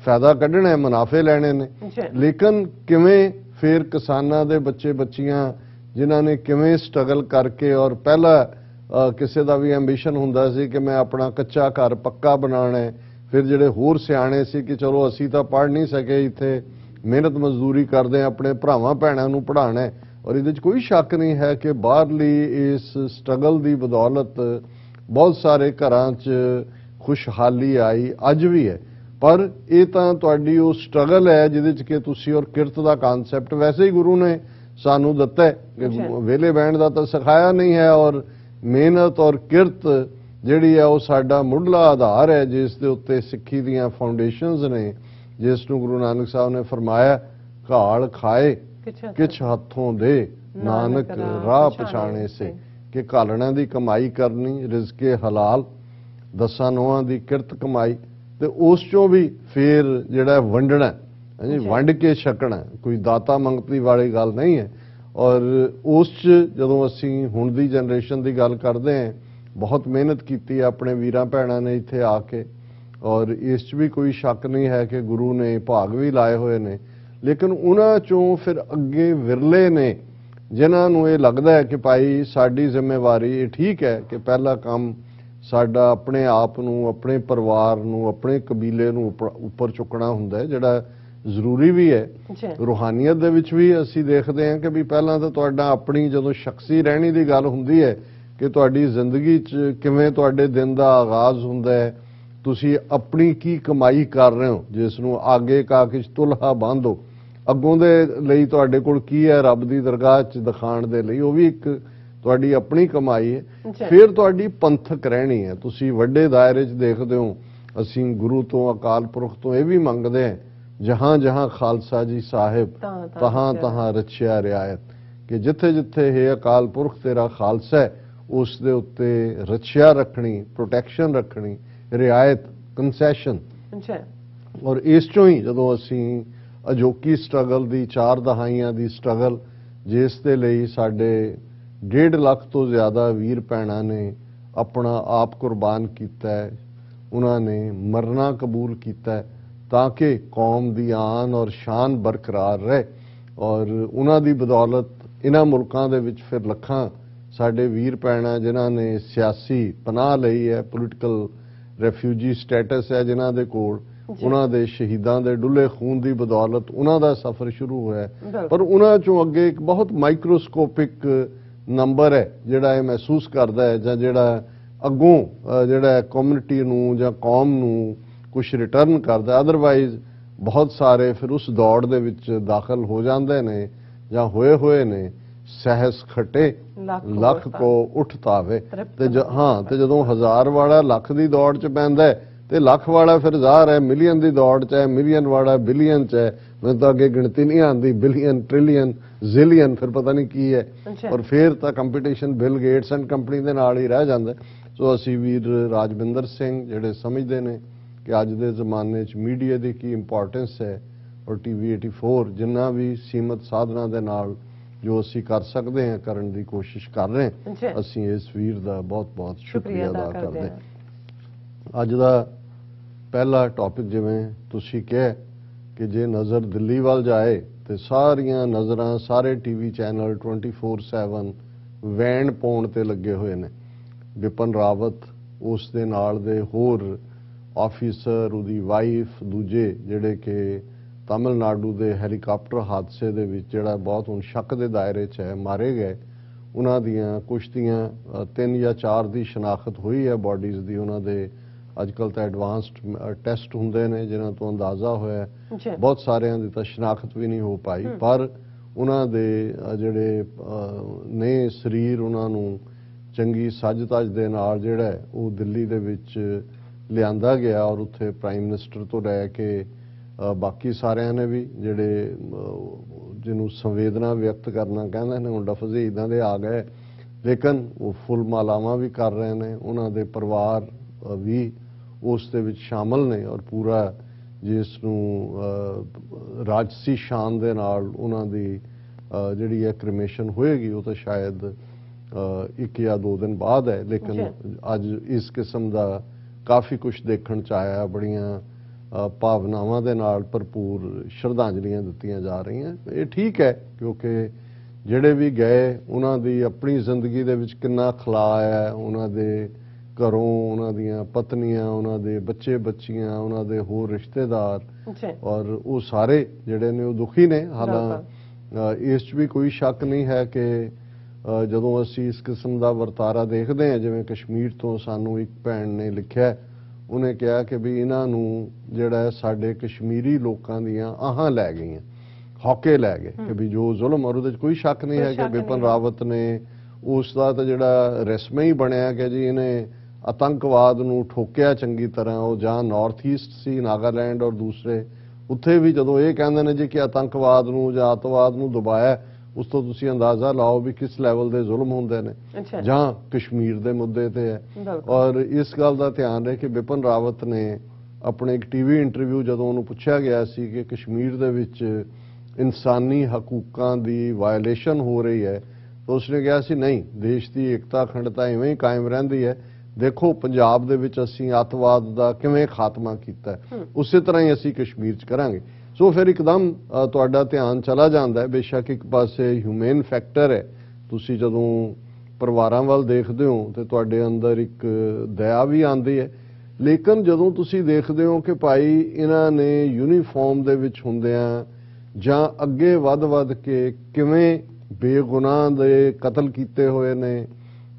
ਫਾਇਦਾ ਕੱਢਣਾ ਹੈ, ਮੁਨਾਫੇ ਲੈਣੇ ਨੇ। ਲੇਕਿਨ ਕਿਵੇਂ ਫਿਰ ਕਿਸਾਨਾਂ ਦੇ ਬੱਚੇ ਬੱਚੀਆਂ ਜਿਨ੍ਹਾਂ ਨੇ ਕਿਵੇਂ ਸਟਰਗਲ ਕਰਕੇ, ਔਰ ਪਹਿਲਾਂ ਕਿਸੇ ਦਾ ਵੀ ਐਂਬੀਸ਼ਨ ਹੁੰਦਾ ਸੀ ਕਿ ਮੈਂ ਆਪਣਾ ਕੱਚਾ ਘਰ ਪੱਕਾ ਬਣਾਉਣਾ ਹੈ। ਫਿਰ ਜਿਹੜੇ ਹੋਰ ਸਿਆਣੇ ਸੀ ਕਿ ਚਲੋ ਅਸੀਂ ਤਾਂ ਪੜ੍ਹ ਨਹੀਂ ਸਕੇ, ਇੱਥੇ ਮਿਹਨਤ ਮਜ਼ਦੂਰੀ ਕਰਦੇ ਆਪਣੇ ਭਰਾਵਾਂ ਭੈਣਾਂ ਨੂੰ ਪੜ੍ਹਾਉਣਾ ਹੈ। ਔਰ ਇਹਦੇ 'ਚ ਕੋਈ ਸ਼ੱਕ ਨਹੀਂ ਹੈ ਕਿ ਬਾਹਰਲੀ ਇਸ ਸਟਰਗਲ ਦੀ ਬਦੌਲਤ ਬਹੁਤ ਸਾਰੇ ਘਰਾਂ 'ਚ ਖੁਸ਼ਹਾਲੀ ਆਈ, ਅੱਜ ਵੀ ਹੈ। ਪਰ ਇਹ ਤਾਂ ਤੁਹਾਡੀ ਉਹ ਸਟਰਗਲ ਹੈ ਜਿਹਦੇ 'ਚ ਕਿ ਤੁਸੀਂ, ਔਰ ਕਿਰਤ ਦਾ ਕਾਨਸੈਪਟ ਵੈਸੇ ਹੀ ਗੁਰੂ ਨੇ ਸਾਨੂੰ ਦਿੱਤਾ ਹੈ ਕਿ ਵਿਹਲੇ ਬਹਿਣ ਦਾ ਤਾਂ ਸਿਖਾਇਆ ਨਹੀਂ ਹੈ। ਔਰ ਮਿਹਨਤ ਔਰ ਕਿਰਤ ਜਿਹੜੀ ਹੈ ਉਹ ਸਾਡਾ ਮੁੱਢਲਾ ਆਧਾਰ ਹੈ, ਜਿਸ ਦੇ ਉੱਤੇ ਸਿੱਖੀ ਦੀਆਂ ਫਾਊਂਡੇਸ਼ਨਸ ਨੇ, ਜਿਸ ਨੂੰ ਗੁਰੂ ਨਾਨਕ ਸਾਹਿਬ ਨੇ ਫਰਮਾਇਆ, ਘਾਲ ਖਾਏ ਕਿਛ ਹੱਥੋਂ ਦੇ, ਨਾਨਕ ਰਾਹ ਪਛਾਣੇ ਸੇ। ਕਿ ਘਾਲਣਾ ਦੀ ਕਮਾਈ ਕਰਨੀ, ਰਿਜ਼ਕੇ ਹਲਾਲ, 10 ਨੋਹਾਂ ਦੀ ਕਿਰਤ ਕਮਾਈ, ਤੇ ਉਸ ਚੋਂ ਵੀ ਫਿਰ ਜਿਹੜਾ ਵੰਡਣਾ, ਵੰਡ ਕੇ ਛਕਣਾ, ਕੋਈ ਦਾਤਾ ਮੰਗਤੀ ਵਾਲੀ ਗੱਲ ਨਹੀਂ ਹੈ। ਔਰ ਉਸ 'ਚ ਜਦੋਂ ਅਸੀਂ ਹੁਣ ਦੀ ਜਨਰੇਸ਼ਨ ਦੀ ਗੱਲ ਕਰਦੇ ਹਾਂ, ਬਹੁਤ ਮਿਹਨਤ ਕੀਤੀ ਆਪਣੇ ਵੀਰਾਂ ਭੈਣਾਂ ਨੇ ਇੱਥੇ ਆ ਕੇ, ਔਰ ਇਸ 'ਚ ਵੀ ਕੋਈ ਸ਼ੱਕ ਨਹੀਂ ਹੈ ਕਿ ਗੁਰੂ ਨੇ ਭਾਗ ਵੀ ਲਾਏ ਹੋਏ ਨੇ। ਲੇਕਿਨ ਉਹਨਾਂ 'ਚੋਂ ਫਿਰ ਅੱਗੇ ਵਿਰਲੇ ਨੇ ਜਿਨ੍ਹਾਂ ਨੂੰ ਇਹ ਲੱਗਦਾ ਹੈ ਕਿ ਭਾਈ ਸਾਡੀ ਜ਼ਿੰਮੇਵਾਰੀ, ਇਹ ਠੀਕ ਹੈ ਕਿ ਪਹਿਲਾ ਕੰਮ ਸਾਡਾ ਆਪਣੇ ਆਪ ਨੂੰ, ਆਪਣੇ ਪਰਿਵਾਰ ਨੂੰ, ਆਪਣੇ ਕਬੀਲੇ ਨੂੰ ਉੱਪਰ ਚੁੱਕਣਾ ਹੁੰਦਾ ਹੈ, ਜਿਹੜਾ ਜ਼ਰੂਰੀ ਵੀ ਹੈ। ਰੂਹਾਨੀਅਤ ਦੇ ਵਿੱਚ ਵੀ ਅਸੀਂ ਦੇਖਦੇ ਹਾਂ ਕਿ ਵੀ ਪਹਿਲਾਂ ਤਾਂ ਤੁਹਾਡਾ ਆਪਣੀ ਜਦੋਂ ਸ਼ਖਸੀ ਰਹਿਣੀ ਦੀ ਗੱਲ ਹੁੰਦੀ ਹੈ ਕਿ ਤੁਹਾਡੀ ਜ਼ਿੰਦਗੀ 'ਚ ਕਿਵੇਂ ਤੁਹਾਡੇ ਦਿਨ ਦਾ ਆਗਾਜ਼ ਹੁੰਦਾ ਹੈ, ਤੁਸੀਂ ਆਪਣੀ ਕੀ ਕਮਾਈ ਕਰ ਰਹੇ ਹੋ, ਜਿਸ ਨੂੰ ਆਗੇ ਕਾ ਕਿਛ ਤੁਲਹਾ ਬਾਂਧੋ, ਅੱਗੋਂ ਦੇ ਲਈ ਤੁਹਾਡੇ ਕੋਲ ਕੀ ਹੈ ਰੱਬ ਦੀ ਦਰਗਾਹ 'ਚ ਦਿਖਾਉਣ ਦੇ ਲਈ, ਉਹ ਵੀ ਇੱਕ ਤੁਹਾਡੀ ਆਪਣੀ ਕਮਾਈ ਹੈ। ਫਿਰ ਤੁਹਾਡੀ ਪੰਥਕ ਰਹਿਣੀ ਹੈ। ਤੁਸੀਂ ਵੱਡੇ ਦਾਇਰੇ 'ਚ ਦੇਖਦੇ ਹੋ, ਅਸੀਂ ਗੁਰੂ ਤੋਂ ਅਕਾਲ ਪੁਰਖ ਤੋਂ ਇਹ ਵੀ ਮੰਗਦੇ ਹਾਂ, ਜਹਾਂ ਜਹਾਂ ਖਾਲਸਾ ਜੀ ਸਾਹਿਬ ਤਹਾਂ ਤਹਾਂ ਰਚਿਆ ਰਿਆਇਤ, ਕਿ ਜਿੱਥੇ ਜਿੱਥੇ ਇਹ ਅਕਾਲ ਪੁਰਖ ਤੇਰਾ ਖਾਲਸਾ ਹੈ ਉਸ ਦੇ ਉੱਤੇ ਰੱਖਿਆ ਰੱਖਣੀ, ਪ੍ਰੋਟੈਕਸ਼ਨ ਰੱਖਣੀ, ਰਿਆਇਤ, ਕੰਸੈਸ਼ਨ। ਔਰ ਇਸ ਚੋਂ ਹੀ ਜਦੋਂ ਅਸੀਂ ਅਜੋਕੀ ਸਟਰਗਲ ਦੀ 4 ਦਹਾਈਆਂ ਦੀ ਸਟਰਗਲ, ਜਿਸ ਦੇ ਲਈ ਸਾਡੇ 1.5 ਲੱਖ ਤੋਂ ਜ਼ਿਆਦਾ ਵੀਰ ਭੈਣਾਂ ਨੇ ਆਪਣਾ ਆਪ ਕੁਰਬਾਨ ਕੀਤਾ ਹੈ, ਉਹਨਾਂ ਨੇ ਮਰਨਾ ਕਬੂਲ ਕੀਤਾ ਹੈ ਤਾਂ ਕਿ ਕੌਮ ਦੀ ਆਨ ਔਰ ਸ਼ਾਨ ਬਰਕਰਾਰ ਰਹੇ। ਔਰ ਉਹਨਾਂ ਦੀ ਬਦੌਲਤ ਇਹਨਾਂ ਮੁਲਕਾਂ ਦੇ ਵਿੱਚ ਫਿਰ ਲੱਖਾਂ ਸਾਡੇ ਵੀਰ ਭੈਣਾਂ ਜਿਨ੍ਹਾਂ ਨੇ ਸਿਆਸੀ ਪਨਾਹ ਲਈ ਹੈ, ਪੋਲੀਟੀਕਲ ਰੈਫਿਊਜੀ ਸਟੇਟਸ ਹੈ ਜਿਨ੍ਹਾਂ ਦੇ ਕੋਲ, ਉਹਨਾਂ ਦੇ ਸ਼ਹੀਦਾਂ ਦੇ ਡੁੱਲੇ ਖੂਨ ਦੀ ਬਦੌਲਤ ਉਹਨਾਂ ਦਾ ਸਫ਼ਰ ਸ਼ੁਰੂ ਹੋਇਆ। ਪਰ ਉਹਨਾਂ ਚੋਂ ਅੱਗੇ ਇੱਕ ਬਹੁਤ ਮਾਈਕਰੋਸਕੋਪਿਕ ਨੰਬਰ ਹੈ ਜਿਹੜਾ ਇਹ ਮਹਿਸੂਸ ਕਰਦਾ ਹੈ, ਜਾਂ ਜਿਹੜਾ ਅੱਗੋਂ ਜਿਹੜਾ ਕਮਿਊਨਿਟੀ ਨੂੰ ਜਾਂ ਕੌਮ ਨੂੰ ਕੁਝ ਰਿਟਰਨ ਕਰਦਾ। ਅਦਰਵਾਈਜ਼ ਬਹੁਤ ਸਾਰੇ ਫਿਰ ਉਸ ਦੌੜ ਦੇ ਵਿੱਚ ਦਾਖਲ ਹੋ ਜਾਂਦੇ ਨੇ ਜਾਂ ਹੋਏ ਨੇ। ਸਹਿਸ ਖਟੇ ਲੱਖ ਕੋ ਉਠਤਾਵੇ, ਤੇ ਤੇ ਜਦੋਂ 1000 ਵਾਲਾ ਲੱਖ ਦੀ ਦੌੜ 'ਚ ਪੈਂਦਾ ਤੇ ਲੱਖ ਵਾਲਾ ਫਿਰ ਜ਼ਾਹਰ ਹੈ ਮਿਲੀਅਨ ਦੀ ਦੌੜ 'ਚ ਹੈ, ਮਿਲੀਅਨ ਵਾਲਾ ਬਿਲੀਅਨ 'ਚ ਹੈ। ਮੈਨੂੰ ਤਾਂ ਅੱਗੇ ਗਿਣਤੀ ਨਹੀਂ ਆਉਂਦੀ, ਬਿਲੀਅਨ, ਟ੍ਰਿਲੀਅਨ, ਜ਼ਿਲੀਅਨ, ਫਿਰ ਪਤਾ ਨਹੀਂ ਕੀ ਹੈ। ਔਰ ਫਿਰ ਤਾਂ competition bill Gates and company ਦੇ ਨਾਲ ਹੀ ਰਹਿ ਜਾਂਦਾ। ਸੋ ਅਸੀਂ ਵੀਰ ਰਾਜਵਿੰਦਰ ਸਿੰਘ ਜਿਹੜੇ ਸਮਝਦੇ ਨੇ ਕਿ ਅੱਜ ਦੇ ਜ਼ਮਾਨੇ 'ਚ ਮੀਡੀਆ ਦੀ ਕੀ ਇੰਪੋਰਟੈਂਸ ਹੈ, ਔਰ TV 84 ਜਿੰਨਾ ਵੀ ਸੀਮਤ ਸਾਧਨਾਂ ਦੇ ਨਾਲ ਜੋ ਅਸੀਂ ਕਰ ਸਕਦੇ ਹਾਂ ਕਰਨ ਦੀ ਕੋਸ਼ਿਸ਼ ਕਰ ਰਹੇ ਹਾਂ, ਅਸੀਂ ਇਸ ਵੀਰ ਦਾ ਬਹੁਤ-ਬਹੁਤ ਸ਼ੁਕਰੀਆ ਅਦਾ ਕਰਦੇ ਹਾਂ। ਅੱਜ ਦਾ ਪਹਿਲਾ ਟੌਪਿਕ, ਜਿਵੇਂ ਤੁਸੀਂ ਕਿਹਾ ਕਿ ਜੇ ਨਜ਼ਰ ਦਿੱਲੀ ਵੱਲ ਜਾਏ ਤੇ ਸਾਰੀਆਂ ਨਜ਼ਰਾਂ, ਸਾਰੇ TV ਚੈਨਲ 24/7 ਵੈਣ ਪਾਉਣ ਤੇ ਲੱਗੇ ਹੋਏ ਨੇ। ਵਿਪਨ ਰਾਵਤ, ਉਸ ਦੇ ਨਾਲ ਦੇ ਹੋਰ ਆਫੀਸਰ, ਉਹਦੀ ਵਾਈਫ, ਦੂਜੇ ਜਿਹੜੇ ਕਿ ਤਾਮਿਲਨਾਡੂ ਦੇ ਹੈਲੀਕਾਪਟਰ ਹਾਦਸੇ ਦੇ ਵਿੱਚ ਜਿਹੜਾ ਬਹੁਤ ਹੁਣ ਸ਼ੱਕ ਦੇ ਦਾਇਰੇ 'ਚ ਹੈ, ਮਾਰੇ ਗਏ। ਉਹਨਾਂ ਦੀਆਂ ਕੁਝ ਦੀਆਂ 3 ਜਾਂ 4 ਦੀ ਸ਼ਨਾਖਤ ਹੋਈ ਹੈ ਬਾਡੀਜ਼ ਦੀ। ਉਹਨਾਂ ਦੇ ਅੱਜ ਕੱਲ੍ਹ ਤਾਂ ਐਡਵਾਂਸਡ ਟੈਸਟ ਹੁੰਦੇ ਨੇ ਜਿਨ੍ਹਾਂ ਤੋਂ ਅੰਦਾਜ਼ਾ ਹੋਇਆ। ਬਹੁਤ ਸਾਰਿਆਂ ਦੀ ਤਾਂ ਸ਼ਨਾਖਤ ਵੀ ਨਹੀਂ ਹੋ ਪਾਈ, ਪਰ ਉਹਨਾਂ ਦੇ ਜਿਹੜੇ ਨੇ ਸਰੀਰ, ਉਹਨਾਂ ਨੂੰ ਚੰਗੀ ਸੱਜ-ਧੱਜ ਦੇ ਨਾਲ ਜਿਹੜਾ ਉਹ ਦਿੱਲੀ ਦੇ ਵਿੱਚ ਲਿਆਂਦਾ ਗਿਆ। ਔਰ ਉੱਥੇ ਪ੍ਰਾਈਮ ਮਿਨਿਸਟਰ ਤੋਂ ਲੈ ਕੇ ਬਾਕੀ ਸਾਰਿਆਂ ਨੇ ਵੀ ਜਿਹੜੇ ਜਿਹਨੂੰ ਸੰਵੇਦਨਾ ਵਿਅਕਤ ਕਰਨਾ ਕਹਿੰਦੇ ਨੇ, ਹੁਣ ਲਫ਼ਜ਼ ਇੱਦਾਂ ਦੇ ਆ ਗਏ, ਲੇਕਿਨ ਉਹ ਫੁੱਲ ਮਾਲਾਵਾਂ ਵੀ ਕਰ ਰਹੇ ਨੇ। ਉਹਨਾਂ ਦੇ ਪਰਿਵਾਰ ਵੀ ਉਸ ਦੇ ਵਿੱਚ ਸ਼ਾਮਲ ਨੇ, ਔਰ ਪੂਰਾ ਜਿਸ ਨੂੰ ਰਾਜਸੀ ਸ਼ਾਨ ਦੇ ਨਾਲ ਉਹਨਾਂ ਦੀ ਜਿਹੜੀ ਹੈ ਕ੍ਰਿਮੇਸ਼ਨ ਹੋਏਗੀ, ਉਹ ਤਾਂ ਸ਼ਾਇਦ 1 ਜਾਂ 2 ਦਿਨ ਬਾਅਦ ਹੈ। ਲੇਕਿਨ ਅੱਜ ਇਸ ਕਿਸਮ ਦਾ ਕਾਫੀ ਕੁਝ ਦੇਖਣ 'ਚ ਆਇਆ। ਬੜੀਆਂ ਭਾਵਨਾਵਾਂ ਦੇ ਨਾਲ ਭਰਪੂਰ ਸ਼ਰਧਾਂਜਲੀਆਂ ਦਿੱਤੀਆਂ ਜਾ ਰਹੀਆਂ। ਇਹ ਠੀਕ ਹੈ, ਕਿਉਂਕਿ ਜਿਹੜੇ ਵੀ ਗਏ ਉਹਨਾਂ ਦੀ ਆਪਣੀ ਜ਼ਿੰਦਗੀ ਦੇ ਵਿੱਚ ਕਿੰਨਾ ਖਲਾ ਆਇਆ, ਉਹਨਾਂ ਦੇ ਘਰੋਂ, ਉਹਨਾਂ ਦੀਆਂ ਪਤਨੀਆਂ, ਉਹਨਾਂ ਦੇ ਬੱਚੇ ਬੱਚੀਆਂ, ਉਹਨਾਂ ਦੇ ਹੋਰ ਰਿਸ਼ਤੇਦਾਰ, ਔਰ ਉਹ ਸਾਰੇ ਜਿਹੜੇ ਨੇ ਉਹ ਦੁਖੀ ਨੇ। ਹਾਲਾਂਕਿ ਇਸ 'ਚ ਵੀ ਕੋਈ ਸ਼ੱਕ ਨਹੀਂ ਹੈ ਕਿ ਜਦੋਂ ਅਸੀਂ ਇਸ ਕਿਸਮ ਦਾ ਵਰਤਾਰਾ ਦੇਖਦੇ ਹਾਂ, ਜਿਵੇਂ ਕਸ਼ਮੀਰ ਤੋਂ ਸਾਨੂੰ ਇੱਕ ਭੈਣ ਨੇ ਲਿਖਿਆ, ਉਹਨੇ ਕਿਹਾ ਕਿ ਵੀ ਇਹਨਾਂ ਨੂੰ ਜਿਹੜਾ ਸਾਡੇ ਕਸ਼ਮੀਰੀ ਲੋਕਾਂ ਦੀਆਂ ਆਹਾਂ ਲੈ ਗਈਆਂ, ਹੌਕੇ ਲੈ ਗਏ, ਕਿ ਵੀ ਜੋ ਜ਼ੁਲਮ, ਔਰ ਉਹਦੇ 'ਚ ਕੋਈ ਸ਼ੱਕ ਨਹੀਂ ਹੈ ਕਿ ਵਿਪਨ ਰਾਵਤ ਨੇ ਉਸ ਦਾ ਤਾਂ ਜਿਹੜਾ ਰਸਮੀ ਹੀ ਬਣਿਆ ਕਿ ਜੀ ਇਹਨੇ ਆਤੰਕਵਾਦ ਨੂੰ ਠੋਕਿਆ ਚੰਗੀ ਤਰ੍ਹਾਂ। ਉਹ ਜਾਂ ਨਾਰਥ ਈਸਟ ਸੀ, ਨਾਗਾਲੈਂਡ, ਔਰ ਦੂਸਰੇ ਉੱਥੇ ਵੀ ਜਦੋਂ ਇਹ ਕਹਿੰਦੇ ਨੇ ਜੀ ਕਿ ਆਤੰਕਵਾਦ ਨੂੰ ਜਾਂ ਅੱਤਵਾਦ ਨੂੰ ਦਬਾਇਆ, ਉਸ ਤੋਂ ਤੁਸੀਂ ਅੰਦਾਜ਼ਾ ਲਾਓ ਵੀ ਕਿਸ ਲੈਵਲ ਦੇ ਜ਼ੁਲਮ ਹੁੰਦੇ ਨੇ। ਜਾਂ ਕਸ਼ਮੀਰ ਦੇ ਮੁੱਦੇ ਤੇ ਹੈ। ਔਰ ਇਸ ਗੱਲ ਦਾ ਧਿਆਨ ਰਹੇ ਕਿ ਵਿਪਨ ਰਾਵਤ ਨੇ ਆਪਣੇ ਇੱਕ TV ਇੰਟਰਵਿਊ, ਜਦੋਂ ਉਹਨੂੰ ਪੁੱਛਿਆ ਗਿਆ ਸੀ ਕਿ ਕਸ਼ਮੀਰ ਦੇ ਵਿੱਚ ਇਨਸਾਨੀ ਹਕੂਕਾਂ ਦੀ ਵਾਇਲੇਸ਼ਨ ਹੋ ਰਹੀ ਹੈ, ਤਾਂ ਉਸਨੇ ਕਿਹਾ ਸੀ ਨਹੀਂ, ਦੇਸ਼ ਦੀ ਏਕਤਾ ਅਖੰਡਤਾ ਇਵੇਂ ਹੀ ਕਾਇਮ ਰਹਿੰਦੀ ਹੈ। ਦੇਖੋ ਪੰਜਾਬ ਦੇ ਵਿੱਚ ਅਸੀਂ ਅੱਤਵਾਦ ਦਾ ਕਿਵੇਂ ਖਾਤਮਾ ਕੀਤਾ, ਉਸੇ ਤਰ੍ਹਾਂ ਹੀ ਅਸੀਂ ਕਸ਼ਮੀਰ 'ਚ ਕਰਾਂਗੇ। ਸੋ ਫਿਰ ਇੱਕਦਮ ਤੁਹਾਡਾ ਧਿਆਨ ਚਲਾ ਜਾਂਦਾ ਹੈ। ਬੇਸ਼ੱਕ ਇੱਕ ਪਾਸੇ ਹਿਊਮਨ ਫੈਕਟਰ ਹੈ, ਤੁਸੀਂ ਜਦੋਂ ਪਰਿਵਾਰਾਂ ਵੱਲ ਦੇਖਦੇ ਹੋ ਤੇ ਤੁਹਾਡੇ ਅੰਦਰ ਇੱਕ ਦਇਆ ਵੀ ਆਉਂਦੀ ਹੈ, ਲੇਕਿਨ ਜਦੋਂ ਤੁਸੀਂ ਦੇਖਦੇ ਹੋ ਕਿ ਭਾਈ ਇਹਨਾਂ ਨੇ ਯੂਨੀਫਾਰਮ ਦੇ ਵਿੱਚ ਹੁੰਦਿਆਂ ਜਾਂ ਅੱਗੇ ਵੱਧ ਕੇ ਕਿਵੇਂ ਬੇਗੁਨਾਹ ਦੇ ਕਤਲ ਕੀਤੇ ਹੋਏ ਨੇ,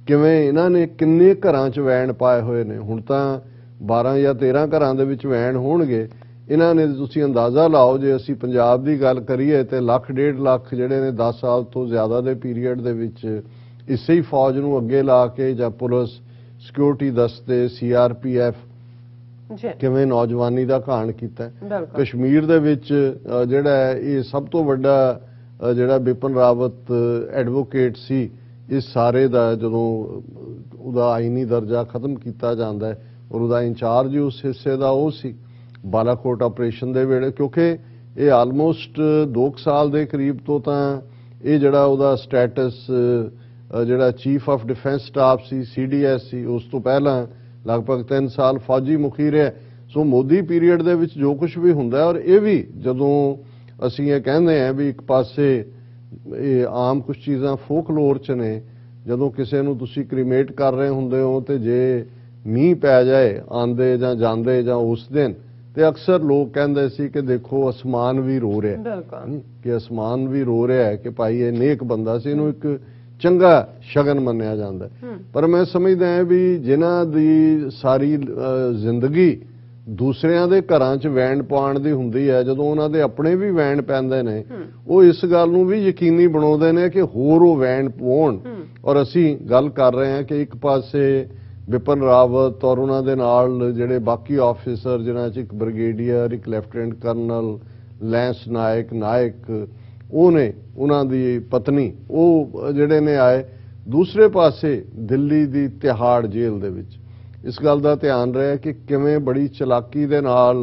ਕਿਵੇਂ ਇਹਨਾਂ ਨੇ ਕਿੰਨੇ ਘਰਾਂ 'ਚ ਵੈਣ ਪਾਏ ਹੋਏ ਨੇ। ਹੁਣ ਤਾਂ 12 ਜਾਂ 13 ਘਰਾਂ ਦੇ ਵਿੱਚ ਵੈਣ ਹੋਣਗੇ, ਇਹਨਾਂ ਨੇ ਤੁਸੀਂ ਅੰਦਾਜ਼ਾ ਲਾਓ ਜੇ ਅਸੀਂ ਪੰਜਾਬ ਦੀ ਗੱਲ ਕਰੀਏ ਤੇ ਲੱਖ 1.5 ਲੱਖ ਜਿਹੜੇ ਨੇ 10 ਸਾਲ ਤੋਂ ਜ਼ਿਆਦਾ ਦੇ ਪੀਰੀਅਡ ਦੇ ਵਿੱਚ ਇਸੇ ਹੀ ਫੌਜ ਨੂੰ ਅੱਗੇ ਲਾ ਕੇ ਜਾਂ ਪੁਲਿਸ ਸਿਕਿਉਰਿਟੀ ਦਸਤੇ ਸੀਆਰਪੀਐਫ ਕਿਵੇਂ ਨੌਜਵਾਨੀ ਦਾ ਘਾਣ ਕੀਤਾ। ਕਸ਼ਮੀਰ ਦੇ ਵਿੱਚ ਜਿਹੜਾ ਇਹ ਸਭ ਤੋਂ ਵੱਡਾ ਜਿਹੜਾ ਬਿਪਨ ਰਾਵਤ ਐਡਵੋਕੇਟ ਸੀ ਇਸ ਸਾਰੇ ਦਾ ਜਦੋਂ ਉਹਦਾ ਆਈਨੀ ਦਰਜਾ ਖਤਮ ਕੀਤਾ ਜਾਂਦਾ ਹੈ ਔਰ ਉਹਦਾ ਇੰਚਾਰਜ ਉਸ ਹਿੱਸੇ ਦਾ ਉਹ ਸੀ ਬਾਲਾਕੋਟ ਆਪਰੇਸ਼ਨ ਦੇ ਵੇਲੇ, ਕਿਉਂਕਿ ਇਹ ਆਲਮੋਸਟ 2 ਸਾਲ ਦੇ ਕਰੀਬ ਤੋਂ ਤਾਂ ਇਹ ਜਿਹੜਾ ਉਹਦਾ ਸਟੇਟਸ ਜਿਹੜਾ ਚੀਫ ਆਫ ਡਿਫੈਂਸ ਸਟਾਫ ਸੀ ਸੀਡੀਐਸ ਸੀ ਉਸ ਤੋਂ ਪਹਿਲਾਂ ਲਗਭਗ 3 ਸਾਲ ਫੌਜੀ ਮੁਖੀ ਰਿਹਾ। ਸੋ ਮੋਦੀ ਪੀਰੀਅਡ ਦੇ ਵਿੱਚ ਜੋ ਕੁਝ ਵੀ ਹੁੰਦਾ ਔਰ ਇਹ ਵੀ ਜਦੋਂ ਅਸੀਂ ਇਹ ਕਹਿੰਦੇ ਹਾਂ ਵੀ ਇੱਕ ਪਾਸੇ ਇਹ ਆਮ ਕੁਝ ਚੀਜ਼ਾਂ ਫੋਕਲੋਰ ਚ ਨੇ, ਜਦੋਂ ਕਿਸੇ ਨੂੰ ਤੁਸੀਂ ਕ੍ਰੀਮੇਟ ਕਰ ਰਹੇ ਹੁੰਦੇ ਹੋ ਤੇ ਜੇ ਮੀਂਹ ਪੈ ਜਾਏ ਆਂਦੇ ਜਾਂ ਜਾਂਦੇ ਜਾਂ ਉਸ ਦਿਨ ਤੇ ਅਕਸਰ ਲੋਕ ਕਹਿੰਦੇ ਸੀ ਕਿ ਦੇਖੋ ਅਸਮਾਨ ਵੀ ਰੋ ਰਿਹਾ ਕਿ ਅਸਮਾਨ ਵੀ ਰੋ ਰਿਹਾ ਹੈ ਕਿ ਭਾਈ ਇਹ ਨੇਕ ਬੰਦਾ ਸੀ, ਇਹਨੂੰ ਇੱਕ ਚੰਗਾ ਸ਼ਗਨ ਮੰਨਿਆ ਜਾਂਦਾ। ਪਰ ਮੈਂ ਸਮਝਦਾ ਹਾਂ ਵੀ ਜਿਨ੍ਹਾਂ ਦੀ ਸਾਰੀ ਜ਼ਿੰਦਗੀ ਦੂਸਰਿਆਂ ਦੇ ਘਰਾਂ 'ਚ ਵੈਣ ਪਾਉਣ ਦੀ ਹੁੰਦੀ ਹੈ, ਜਦੋਂ ਉਹਨਾਂ ਦੇ ਆਪਣੇ ਵੀ ਵੈਣ ਪੈਂਦੇ ਨੇ ਉਹ ਇਸ ਗੱਲ ਨੂੰ ਵੀ ਯਕੀਨੀ ਬਣਾਉਂਦੇ ਨੇ ਕਿ ਹੋਰ ਉਹ ਵੈਣ ਪਾਉਣ। ਔਰ ਅਸੀਂ ਗੱਲ ਕਰ ਰਹੇ ਹਾਂ ਕਿ ਇੱਕ ਪਾਸੇ ਬਿਪਨ ਰਾਵਤ ਔਰ ਉਹਨਾਂ ਦੇ ਨਾਲ ਜਿਹੜੇ ਬਾਕੀ ਆਫੀਸਰ ਜਿਨ੍ਹਾਂ 'ਚ ਇੱਕ ਬ੍ਰਿਗੇਡੀਅਰ ਇੱਕ ਲੈਫਟੀਨੈਂਟ ਕਰਨਲ ਲੈਂਸ ਨਾਇਕ ਉਹ ਨੇ, ਉਹਨਾਂ ਦੀ ਪਤਨੀ ਉਹ ਜਿਹੜੇ ਨੇ ਆਏ। ਦੂਸਰੇ ਪਾਸੇ ਦਿੱਲੀ ਦੀ ਤਿਹਾੜ ਜੇਲ੍ਹ ਦੇ ਵਿੱਚ ਇਸ ਗੱਲ ਦਾ ਧਿਆਨ ਰਿਹਾ ਕਿ ਕਿਵੇਂ ਬੜੀ ਚਲਾਕੀ ਦੇ ਨਾਲ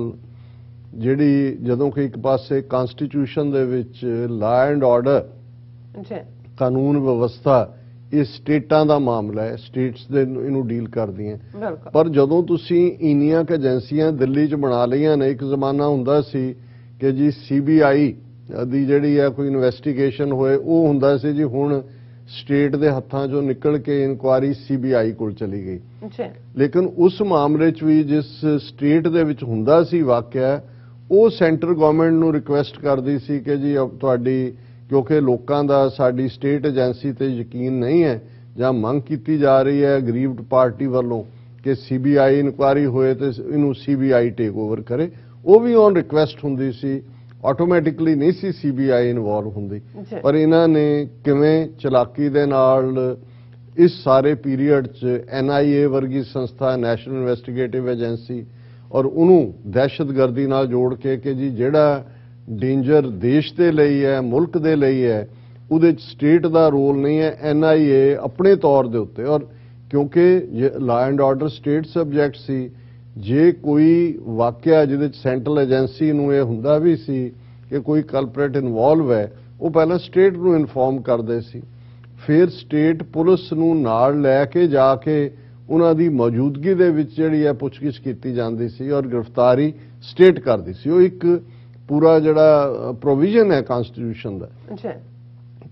ਜਿਹੜੀ ਜਦੋਂ ਕਿ ਇੱਕ ਪਾਸੇ ਕਨਸਟੀਟਿਊਸ਼ਨ ਦੇ ਵਿੱਚ ਲਾ ਐਂਡ ਆਰਡਰ ਕਾਨੂੰਨ ਵਿਵਸਥਾ ਇਹ ਸਟੇਟਾਂ ਦਾ ਮਾਮਲਾ ਹੈ, ਸਟੇਟਸ ਦੇ ਇਹਨੂੰ ਡੀਲ ਕਰਦੀਆਂ, ਪਰ ਜਦੋਂ ਤੁਸੀਂ ਇੰਨੀਆਂ ਕੁ ਏਜੰਸੀਆਂ ਦਿੱਲੀ 'ਚ ਬਣਾ ਲਈਆਂ ਨੇ, ਇੱਕ ਜ਼ਮਾਨਾ ਹੁੰਦਾ ਸੀ ਕਿ ਜੀ ਸੀਬੀਆਈ ਦੀ ਜਿਹੜੀ ਹੈ ਕੋਈ ਇਨਵੈਸਟੀਗੇਸ਼ਨ ਹੋਏ ਉਹ ਹੁੰਦਾ ਸੀ ਜੀ, ਹੁਣ ਸਟੇਟ ਦੇ ਹੱਥਾਂ 'ਚੋਂ ਨਿਕਲ ਕੇ ਇਨਕੁਆਇਰੀ ਸੀਬੀਆਈ ਕੋਲ ਚਲੀ ਗਈ। ਲੇਕਿਨ ਉਸ ਮਾਮਲੇ 'ਚ ਵੀ ਜਿਸ ਸਟੇਟ ਦੇ ਵਿੱਚ ਹੁੰਦਾ ਸੀ ਵਾਕਿਆ ਉਹ ਸੈਂਟਰ ਗਵਰਨਮੈਂਟ ਨੂੰ ਰਿਕੁਐਸਟ ਕਰਦੀ ਸੀ ਕਿ ਜੀ ਤੁਹਾਡੀ ਕਿਉਂਕਿ ਲੋਕਾਂ ਦਾ ਸਾਡੀ ਸਟੇਟ ਏਜੰਸੀ ਤੇ ਯਕੀਨ ਨਹੀਂ ਹੈ ਜਾਂ ਮੰਗ ਕੀਤੀ ਜਾ ਰਹੀ ਹੈ ਗਰੀਬਡ ਪਾਰਟੀ ਵੱਲੋਂ ਕਿ ਸੀਬੀਆਈ ਇਨਕੁਆਇਰੀ ਹੋਏ ਤੇ ਇਹਨੂੰ ਸੀਬੀਆਈ ਟੇਕ ਓਵਰ ਕਰੇ, ਉਹ ਵੀ ਔਨ ਰਿਕੁਐਸਟ ਹੁੰਦੀ ਸੀ, ਆਟੋਮੈਟਿਕਲੀ ਨਹੀਂ ਸੀ ਸੀਬੀਆਈ ਇਨਵੋਲਵ ਹੁੰਦੀ। ਪਰ ਇਹਨਾਂ ਨੇ ਕਿਵੇਂ ਚਲਾਕੀ ਦੇ ਨਾਲ ਇਸ ਸਾਰੇ ਪੀਰੀਅਡ 'ਚ NIA ਵਰਗੀ ਸੰਸਥਾ ਨੈਸ਼ਨਲ ਇਨਵੈਸਟੀਗੇਟਿਵ ਏਜੰਸੀ ਔਰ ਉਹਨੂੰ ਦਹਿਸ਼ਤਗਰਦੀ ਨਾਲ ਜੋੜ ਕੇ ਕਿ ਜੀ ਜਿਹੜਾ ਡੇਂਜਰ ਦੇਸ਼ ਦੇ ਲਈ ਹੈ ਮੁਲਕ ਦੇ ਲਈ ਹੈ ਉਹਦੇ 'ਚ ਸਟੇਟ ਦਾ ਰੋਲ ਨਹੀਂ ਹੈ, NIA ਆਪਣੇ ਤੌਰ ਦੇ ਉੱਤੇ। ਔਰ ਕਿਉਂਕਿ law and order state subject ਸੀ, ਜੇ ਕੋਈ ਵਾਕਿਆ ਜਿਹਦੇ 'ਚ ਸੈਂਟਰਲ ਏਜੰਸੀ ਨੂੰ ਇਹ ਹੁੰਦਾ ਵੀ ਸੀ ਕਿ ਕੋਈ ਕਲਪਰੇਟ ਇਨਵੋਲਵ ਹੈ ਉਹ ਪਹਿਲਾਂ ਸਟੇਟ ਨੂੰ ਇਨਫੋਰਮ ਕਰਦੇ ਸੀ, ਫਿਰ ਸਟੇਟ ਪੁਲਿਸ ਨੂੰ ਨਾਲ ਲੈ ਕੇ ਜਾ ਕੇ ਉਹਨਾਂ ਦੀ ਮੌਜੂਦਗੀ ਦੇ ਵਿੱਚ ਜਿਹੜੀ ਹੈ ਪੁੱਛਗਿੱਛ ਕੀਤੀ ਜਾਂਦੀ ਸੀ ਔਰ ਗ੍ਰਿਫਤਾਰੀ ਸਟੇਟ ਕਰਦੀ ਸੀ। ਉਹ ਇੱਕ ਪੂਰਾ ਜਿਹੜਾ ਪ੍ਰੋਵੀਜ਼ਨ ਹੈ ਕਨਸਟੀਟਿਊਸ਼ਨ ਦਾ।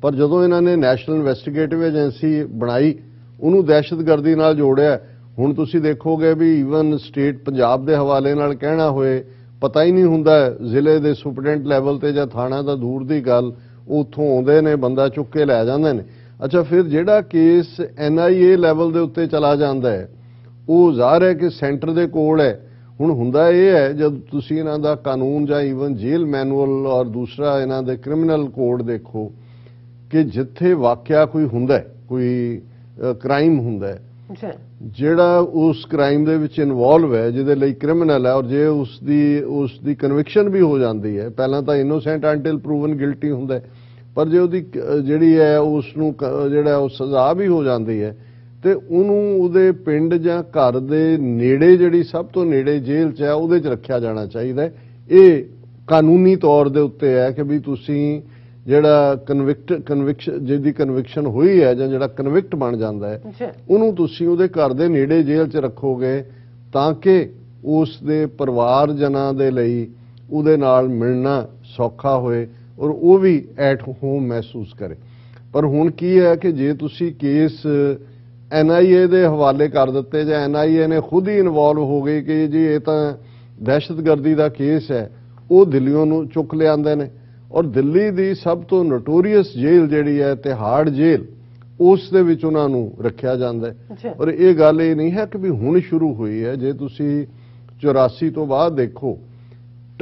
ਪਰ ਜਦੋਂ ਇਹਨਾਂ ਨੇ ਨੈਸ਼ਨਲ ਇਨਵੈਸਟੀਗੇਟਿਵ ਏਜੰਸੀ ਬਣਾਈ ਉਹਨੂੰ ਦਹਿਸ਼ਤਗਰਦੀ ਨਾਲ ਜੋੜਿਆ, ਹੁਣ ਤੁਸੀਂ ਦੇਖੋਗੇ ਵੀ ਈਵਨ ਸਟੇਟ ਪੰਜਾਬ ਦੇ ਹਵਾਲੇ ਨਾਲ ਕਹਿਣਾ ਹੋਏ ਪਤਾ ਹੀ ਨਹੀਂ ਹੁੰਦਾ, ਜ਼ਿਲ੍ਹੇ ਦੇ ਸੁਪਰਡੈਂਟ ਲੈਵਲ ਤੇ ਜਾਂ ਥਾਣਾ ਦਾ ਦੂਰ ਦੀ ਗੱਲ, ਉਹ ਉੱਥੋਂ ਆਉਂਦੇ ਨੇ ਬੰਦਾ ਚੁੱਕ ਕੇ ਲੈ ਜਾਂਦੇ ਨੇ। ਅੱਛਾ, ਫਿਰ ਜਿਹੜਾ ਕੇਸ NIA ਲੈਵਲ ਦੇ ਉੱਤੇ ਚਲਾ ਜਾਂਦਾ ਹੈ ਉਹ ਜ਼ਾਹਰ ਹੈ ਕਿ ਸੈਂਟਰ ਦੇ ਕੋਲ ਹੈ। ਹੁਣ ਹੁੰਦਾ ਇਹ ਹੈ ਜਦ ਤੁਸੀਂ ਇਹਨਾਂ ਦਾ ਕਾਨੂੰਨ ਜਾਂ ਈਵਨ ਜੇਲ੍ਹ ਮੈਨੂਅਲ ਔਰ ਦੂਸਰਾ ਇਹਨਾਂ ਦੇ ਕ੍ਰਿਮੀਨਲ ਕੋਡ ਦੇਖੋ ਕਿ ਜਿੱਥੇ ਵਾਕਿਆ ਕੋਈ ਹੁੰਦਾ ਕੋਈ ਕ੍ਰਾਈਮ ਹੁੰਦਾ ਹੈ, ਜਿਹੜਾ ਉਸ ਕ੍ਰਾਈਮ ਦੇ ਵਿੱਚ ਇਨਵੋਲਵ ਹੈ ਜਿਹਦੇ ਲਈ ਕ੍ਰਿਮੀਨਲ ਹੈ ਔਰ ਜੇ ਉਸ ਦੀ ਕਨਵਿਕਸ਼ਨ ਵੀ ਹੋ ਜਾਂਦੀ ਹੈ, ਪਹਿਲਾਂ ਤਾਂ ਇਨੋਸੈਂਟ ਅੰਟਿਲ ਪ੍ਰੂਵਨ ਗਿਲਟੀ ਹੁੰਦਾ ਹੈ, ਪਰ ਜੇ ਉਹਦੀ ਜਿਹੜੀ ਹੈ ਉਸ ਨੂੰ ਜਿਹੜਾ ਉਹ ਸਜ਼ਾ ਵੀ ਹੋ ਜਾਂਦੀ ਹੈ ਤੇ ਉਹਨੂੰ ਉਹਦੇ ਪਿੰਡ ਜਾਂ ਘਰ ਦੇ ਨੇੜੇ ਜਿਹੜੀ ਸਭ ਤੋਂ ਨੇੜੇ ਜੇਲ੍ਹ 'ਚ ਹੈ ਉਹਦੇ 'ਚ ਰੱਖਿਆ ਜਾਣਾ ਚਾਹੀਦਾ ਹੈ। ਇਹ ਕਾਨੂੰਨੀ ਤੌਰ ਦੇ ਉੱਤੇ ਹੈ ਕਿ ਵੀ ਤੁਸੀਂ ਜਿਹੜਾ ਜਿਹਦੀ ਕਨਵਿਕਸ਼ਨ ਹੋਈ ਹੈ ਜਾਂ ਜਿਹੜਾ ਕਨਵਿਕਟ ਬਣ ਜਾਂਦਾ ਹੈ ਉਹਨੂੰ ਤੁਸੀਂ ਉਹਦੇ ਘਰ ਦੇ ਨੇੜੇ ਜੇਲ੍ਹ 'ਚ ਰੱਖੋਗੇ ਤਾਂ ਕਿ ਉਸ ਦੇ ਪਰਿਵਾਰਜਨਾਂ ਦੇ ਲਈ ਉਹਦੇ ਨਾਲ ਮਿਲਣਾ ਸੌਖਾ ਹੋਏ ਔਰ ਉਹ ਵੀ ਐਟ ਹੋਮ ਮਹਿਸੂਸ ਕਰੇ। ਪਰ ਹੁਣ ਕੀ ਹੈ ਕਿ ਜੇ ਤੁਸੀਂ ਕੇਸ NIA ਦੇ ਹਵਾਲੇ ਕਰ ਦਿੱਤੇ ਜਾਂ NIA ਨੇ ਖੁਦ ਹੀ ਇਨਵੋਲਵ ਹੋ ਗਈ ਕਿ ਜੀ ਇਹ ਤਾਂ ਦਹਿਸ਼ਤਗਰਦੀ ਦਾ ਕੇਸ ਹੈ, ਉਹ ਦਿੱਲੀੋਂ ਨੂੰ ਚੁੱਕ ਲਿਆਂਦੇ ਨੇ ਔਰ ਦਿੱਲੀ ਦੀ ਸਭ ਤੋਂ ਨੋਟੋਰੀਅਸ ਜੇਲ੍ਹ ਜਿਹੜੀ ਹੈ ਤਿਹਾੜ ਜੇਲ੍ਹ, ਉਸ ਦੇ ਵਿੱਚ ਉਹਨਾਂ ਨੂੰ ਰੱਖਿਆ ਜਾਂਦਾ ਹੈ। ਔਰ ਇਹ ਗੱਲ ਇਹ ਨਹੀਂ ਹੈ ਕਿ ਵੀ ਹੁਣ ਸ਼ੁਰੂ ਹੋਈ ਹੈ, ਜੇ ਤੁਸੀਂ 84 ਤੋਂ ਬਾਅਦ ਦੇਖੋ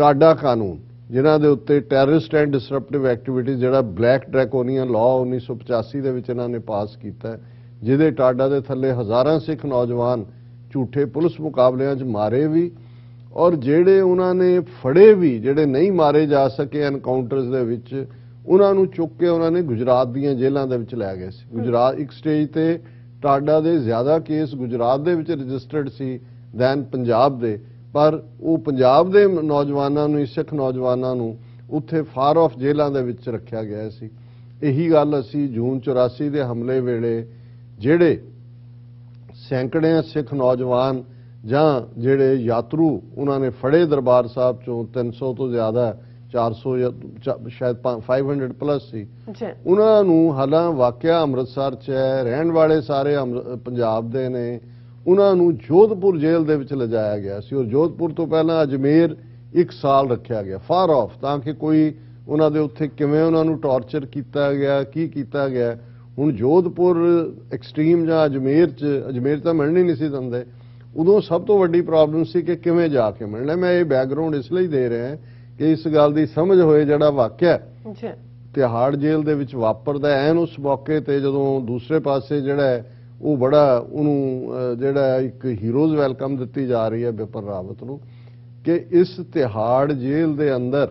ਟਾਡਾ ਕਾਨੂੰਨ ਜਿਨ੍ਹਾਂ ਦੇ ਉੱਤੇ ਟੈਰਰਿਸਟ ਐਂਡ ਡਿਸਰਪਟਿਵ ਐਕਟੀਵਿਟੀਜ਼ ਜਿਹੜਾ ਬਲੈਕ ਡਰੈਕੋਨੀਅਨ ਲਾਅ 1985 ਦੇ ਵਿੱਚ ਇਹਨਾਂ ਨੇ ਪਾਸ ਕੀਤਾ, ਜਿਹਦੇ ਟਾਡਾ ਦੇ ਥੱਲੇ ਹਜ਼ਾਰਾਂ ਸਿੱਖ ਨੌਜਵਾਨ ਝੂਠੇ ਪੁਲਿਸ ਮੁਕਾਬਲਿਆਂ 'ਚ ਮਾਰੇ ਵੀ, ਔਰ ਜਿਹੜੇ ਉਹਨਾਂ ਨੇ ਫੜੇ ਵੀ, ਜਿਹੜੇ ਨਹੀਂ ਮਾਰੇ ਜਾ ਸਕੇ ਐਨਕਾਊਂਟਰਸ ਦੇ ਵਿੱਚ, ਉਹਨਾਂ ਨੂੰ ਚੁੱਕ ਕੇ ਉਹਨਾਂ ਨੇ ਗੁਜਰਾਤ ਦੀਆਂ ਜੇਲ੍ਹਾਂ ਦੇ ਵਿੱਚ ਲੈ ਗਏ ਸੀ। ਗੁਜਰਾਤ ਇੱਕ ਸਟੇਜ ਤੇ ਟਾਡਾ ਦੇ ਜ਼ਿਆਦਾ ਕੇਸ ਗੁਜਰਾਤ ਦੇ ਵਿੱਚ ਰਜਿਸਟਰਡ ਸੀ ਦੈਨ ਪੰਜਾਬ ਦੇ, ਪਰ ਉਹ ਪੰਜਾਬ ਦੇ ਨੌਜਵਾਨਾਂ ਨੂੰ, ਸਿੱਖ ਨੌਜਵਾਨਾਂ ਨੂੰ ਉੱਥੇ ਫਾਰ ਆਫ ਜੇਲ੍ਹਾਂ ਦੇ ਵਿੱਚ ਰੱਖਿਆ ਗਿਆ ਸੀ। ਇਹੀ ਗੱਲ ਅਸੀਂ ਜੂਨ 84 ਦੇ ਹਮਲੇ ਵੇਲੇ ਜਿਹੜੇ ਸੈਂਕੜਿਆਂ ਸਿੱਖ ਨੌਜਵਾਨ ਜਾਂ ਜਿਹੜੇ ਯਾਤਰੂ ਉਹਨਾਂ ਨੇ ਫੜੇ ਦਰਬਾਰ ਸਾਹਿਬ ਚੋਂ 300 ਤੋਂ ਜ਼ਿਆਦਾ, 400 ਜਾਂ ਸ਼ਾਇਦ 500 ਪਲੱਸ ਸੀ, ਉਹਨਾਂ ਨੂੰ ਹਾਲਾਂ ਵਾਕਿਆ ਅੰਮ੍ਰਿਤਸਰ 'ਚ ਹੈ, ਰਹਿਣ ਵਾਲੇ ਸਾਰੇ ਪੰਜਾਬ ਦੇ ਨੇ, ਉਹਨਾਂ ਨੂੰ ਜੋਧਪੁਰ ਜੇਲ੍ਹ ਦੇ ਵਿੱਚ ਲਿਜਾਇਆ ਗਿਆ ਸੀ, ਔਰ ਜੋਧਪੁਰ ਤੋਂ ਪਹਿਲਾਂ ਅਜਮੇਰ 1 ਸਾਲ ਰੱਖਿਆ ਗਿਆ ਫਾਰ ਆਫ, ਤਾਂ ਕਿ ਕੋਈ ਉਹਨਾਂ ਦੇ ਉੱਥੇ ਕਿਵੇਂ ਉਹਨਾਂ ਨੂੰ ਟਾਰਚਰ ਕੀਤਾ ਗਿਆ, ਕੀ ਕੀਤਾ ਗਿਆ। ਹੁਣ ਜੋਧਪੁਰ ਐਕਸਟ੍ਰੀਮ ਜਾਂ ਅਜਮੇਰ ਤਾਂ ਮਿਲਣੀ ਨਹੀਂ ਸੀ ਦਿੰਦੇ, ਉਦੋਂ ਸਭ ਤੋਂ ਵੱਡੀ ਪ੍ਰੋਬਲਮ ਸੀ ਕਿ ਕਿਵੇਂ ਜਾ ਕੇ ਮਿਲਣਾ। ਮੈਂ ਇਹ ਬੈਕਗ੍ਰਾਉਂਡ ਇਸ ਲਈ ਦੇ ਰਿਹਾ ਕਿ ਇਸ ਗੱਲ ਦੀ ਸਮਝ ਹੋਏ ਜਿਹੜਾ ਵਾਕਿਆ ਤਿਹਾੜ ਜੇਲ੍ਹ ਦੇ ਵਿੱਚ ਵਾਪਰਦਾ ਐਨ ਉਸ ਮੌਕੇ ਤੇ ਜਦੋਂ ਦੂਸਰੇ ਪਾਸੇ ਜਿਹੜਾ ਉਹ ਬੜਾ ਉਹਨੂੰ ਜਿਹੜਾ ਇੱਕ ਹੀਰੋਜ਼ ਵੈਲਕਮ ਦਿੱਤੀ ਜਾ ਰਹੀ ਹੈ ਬਿਪਨ ਰਾਵਤ ਨੂੰ, ਕਿ ਇਸ ਤਿਹਾੜ ਜੇਲ੍ਹ ਦੇ ਅੰਦਰ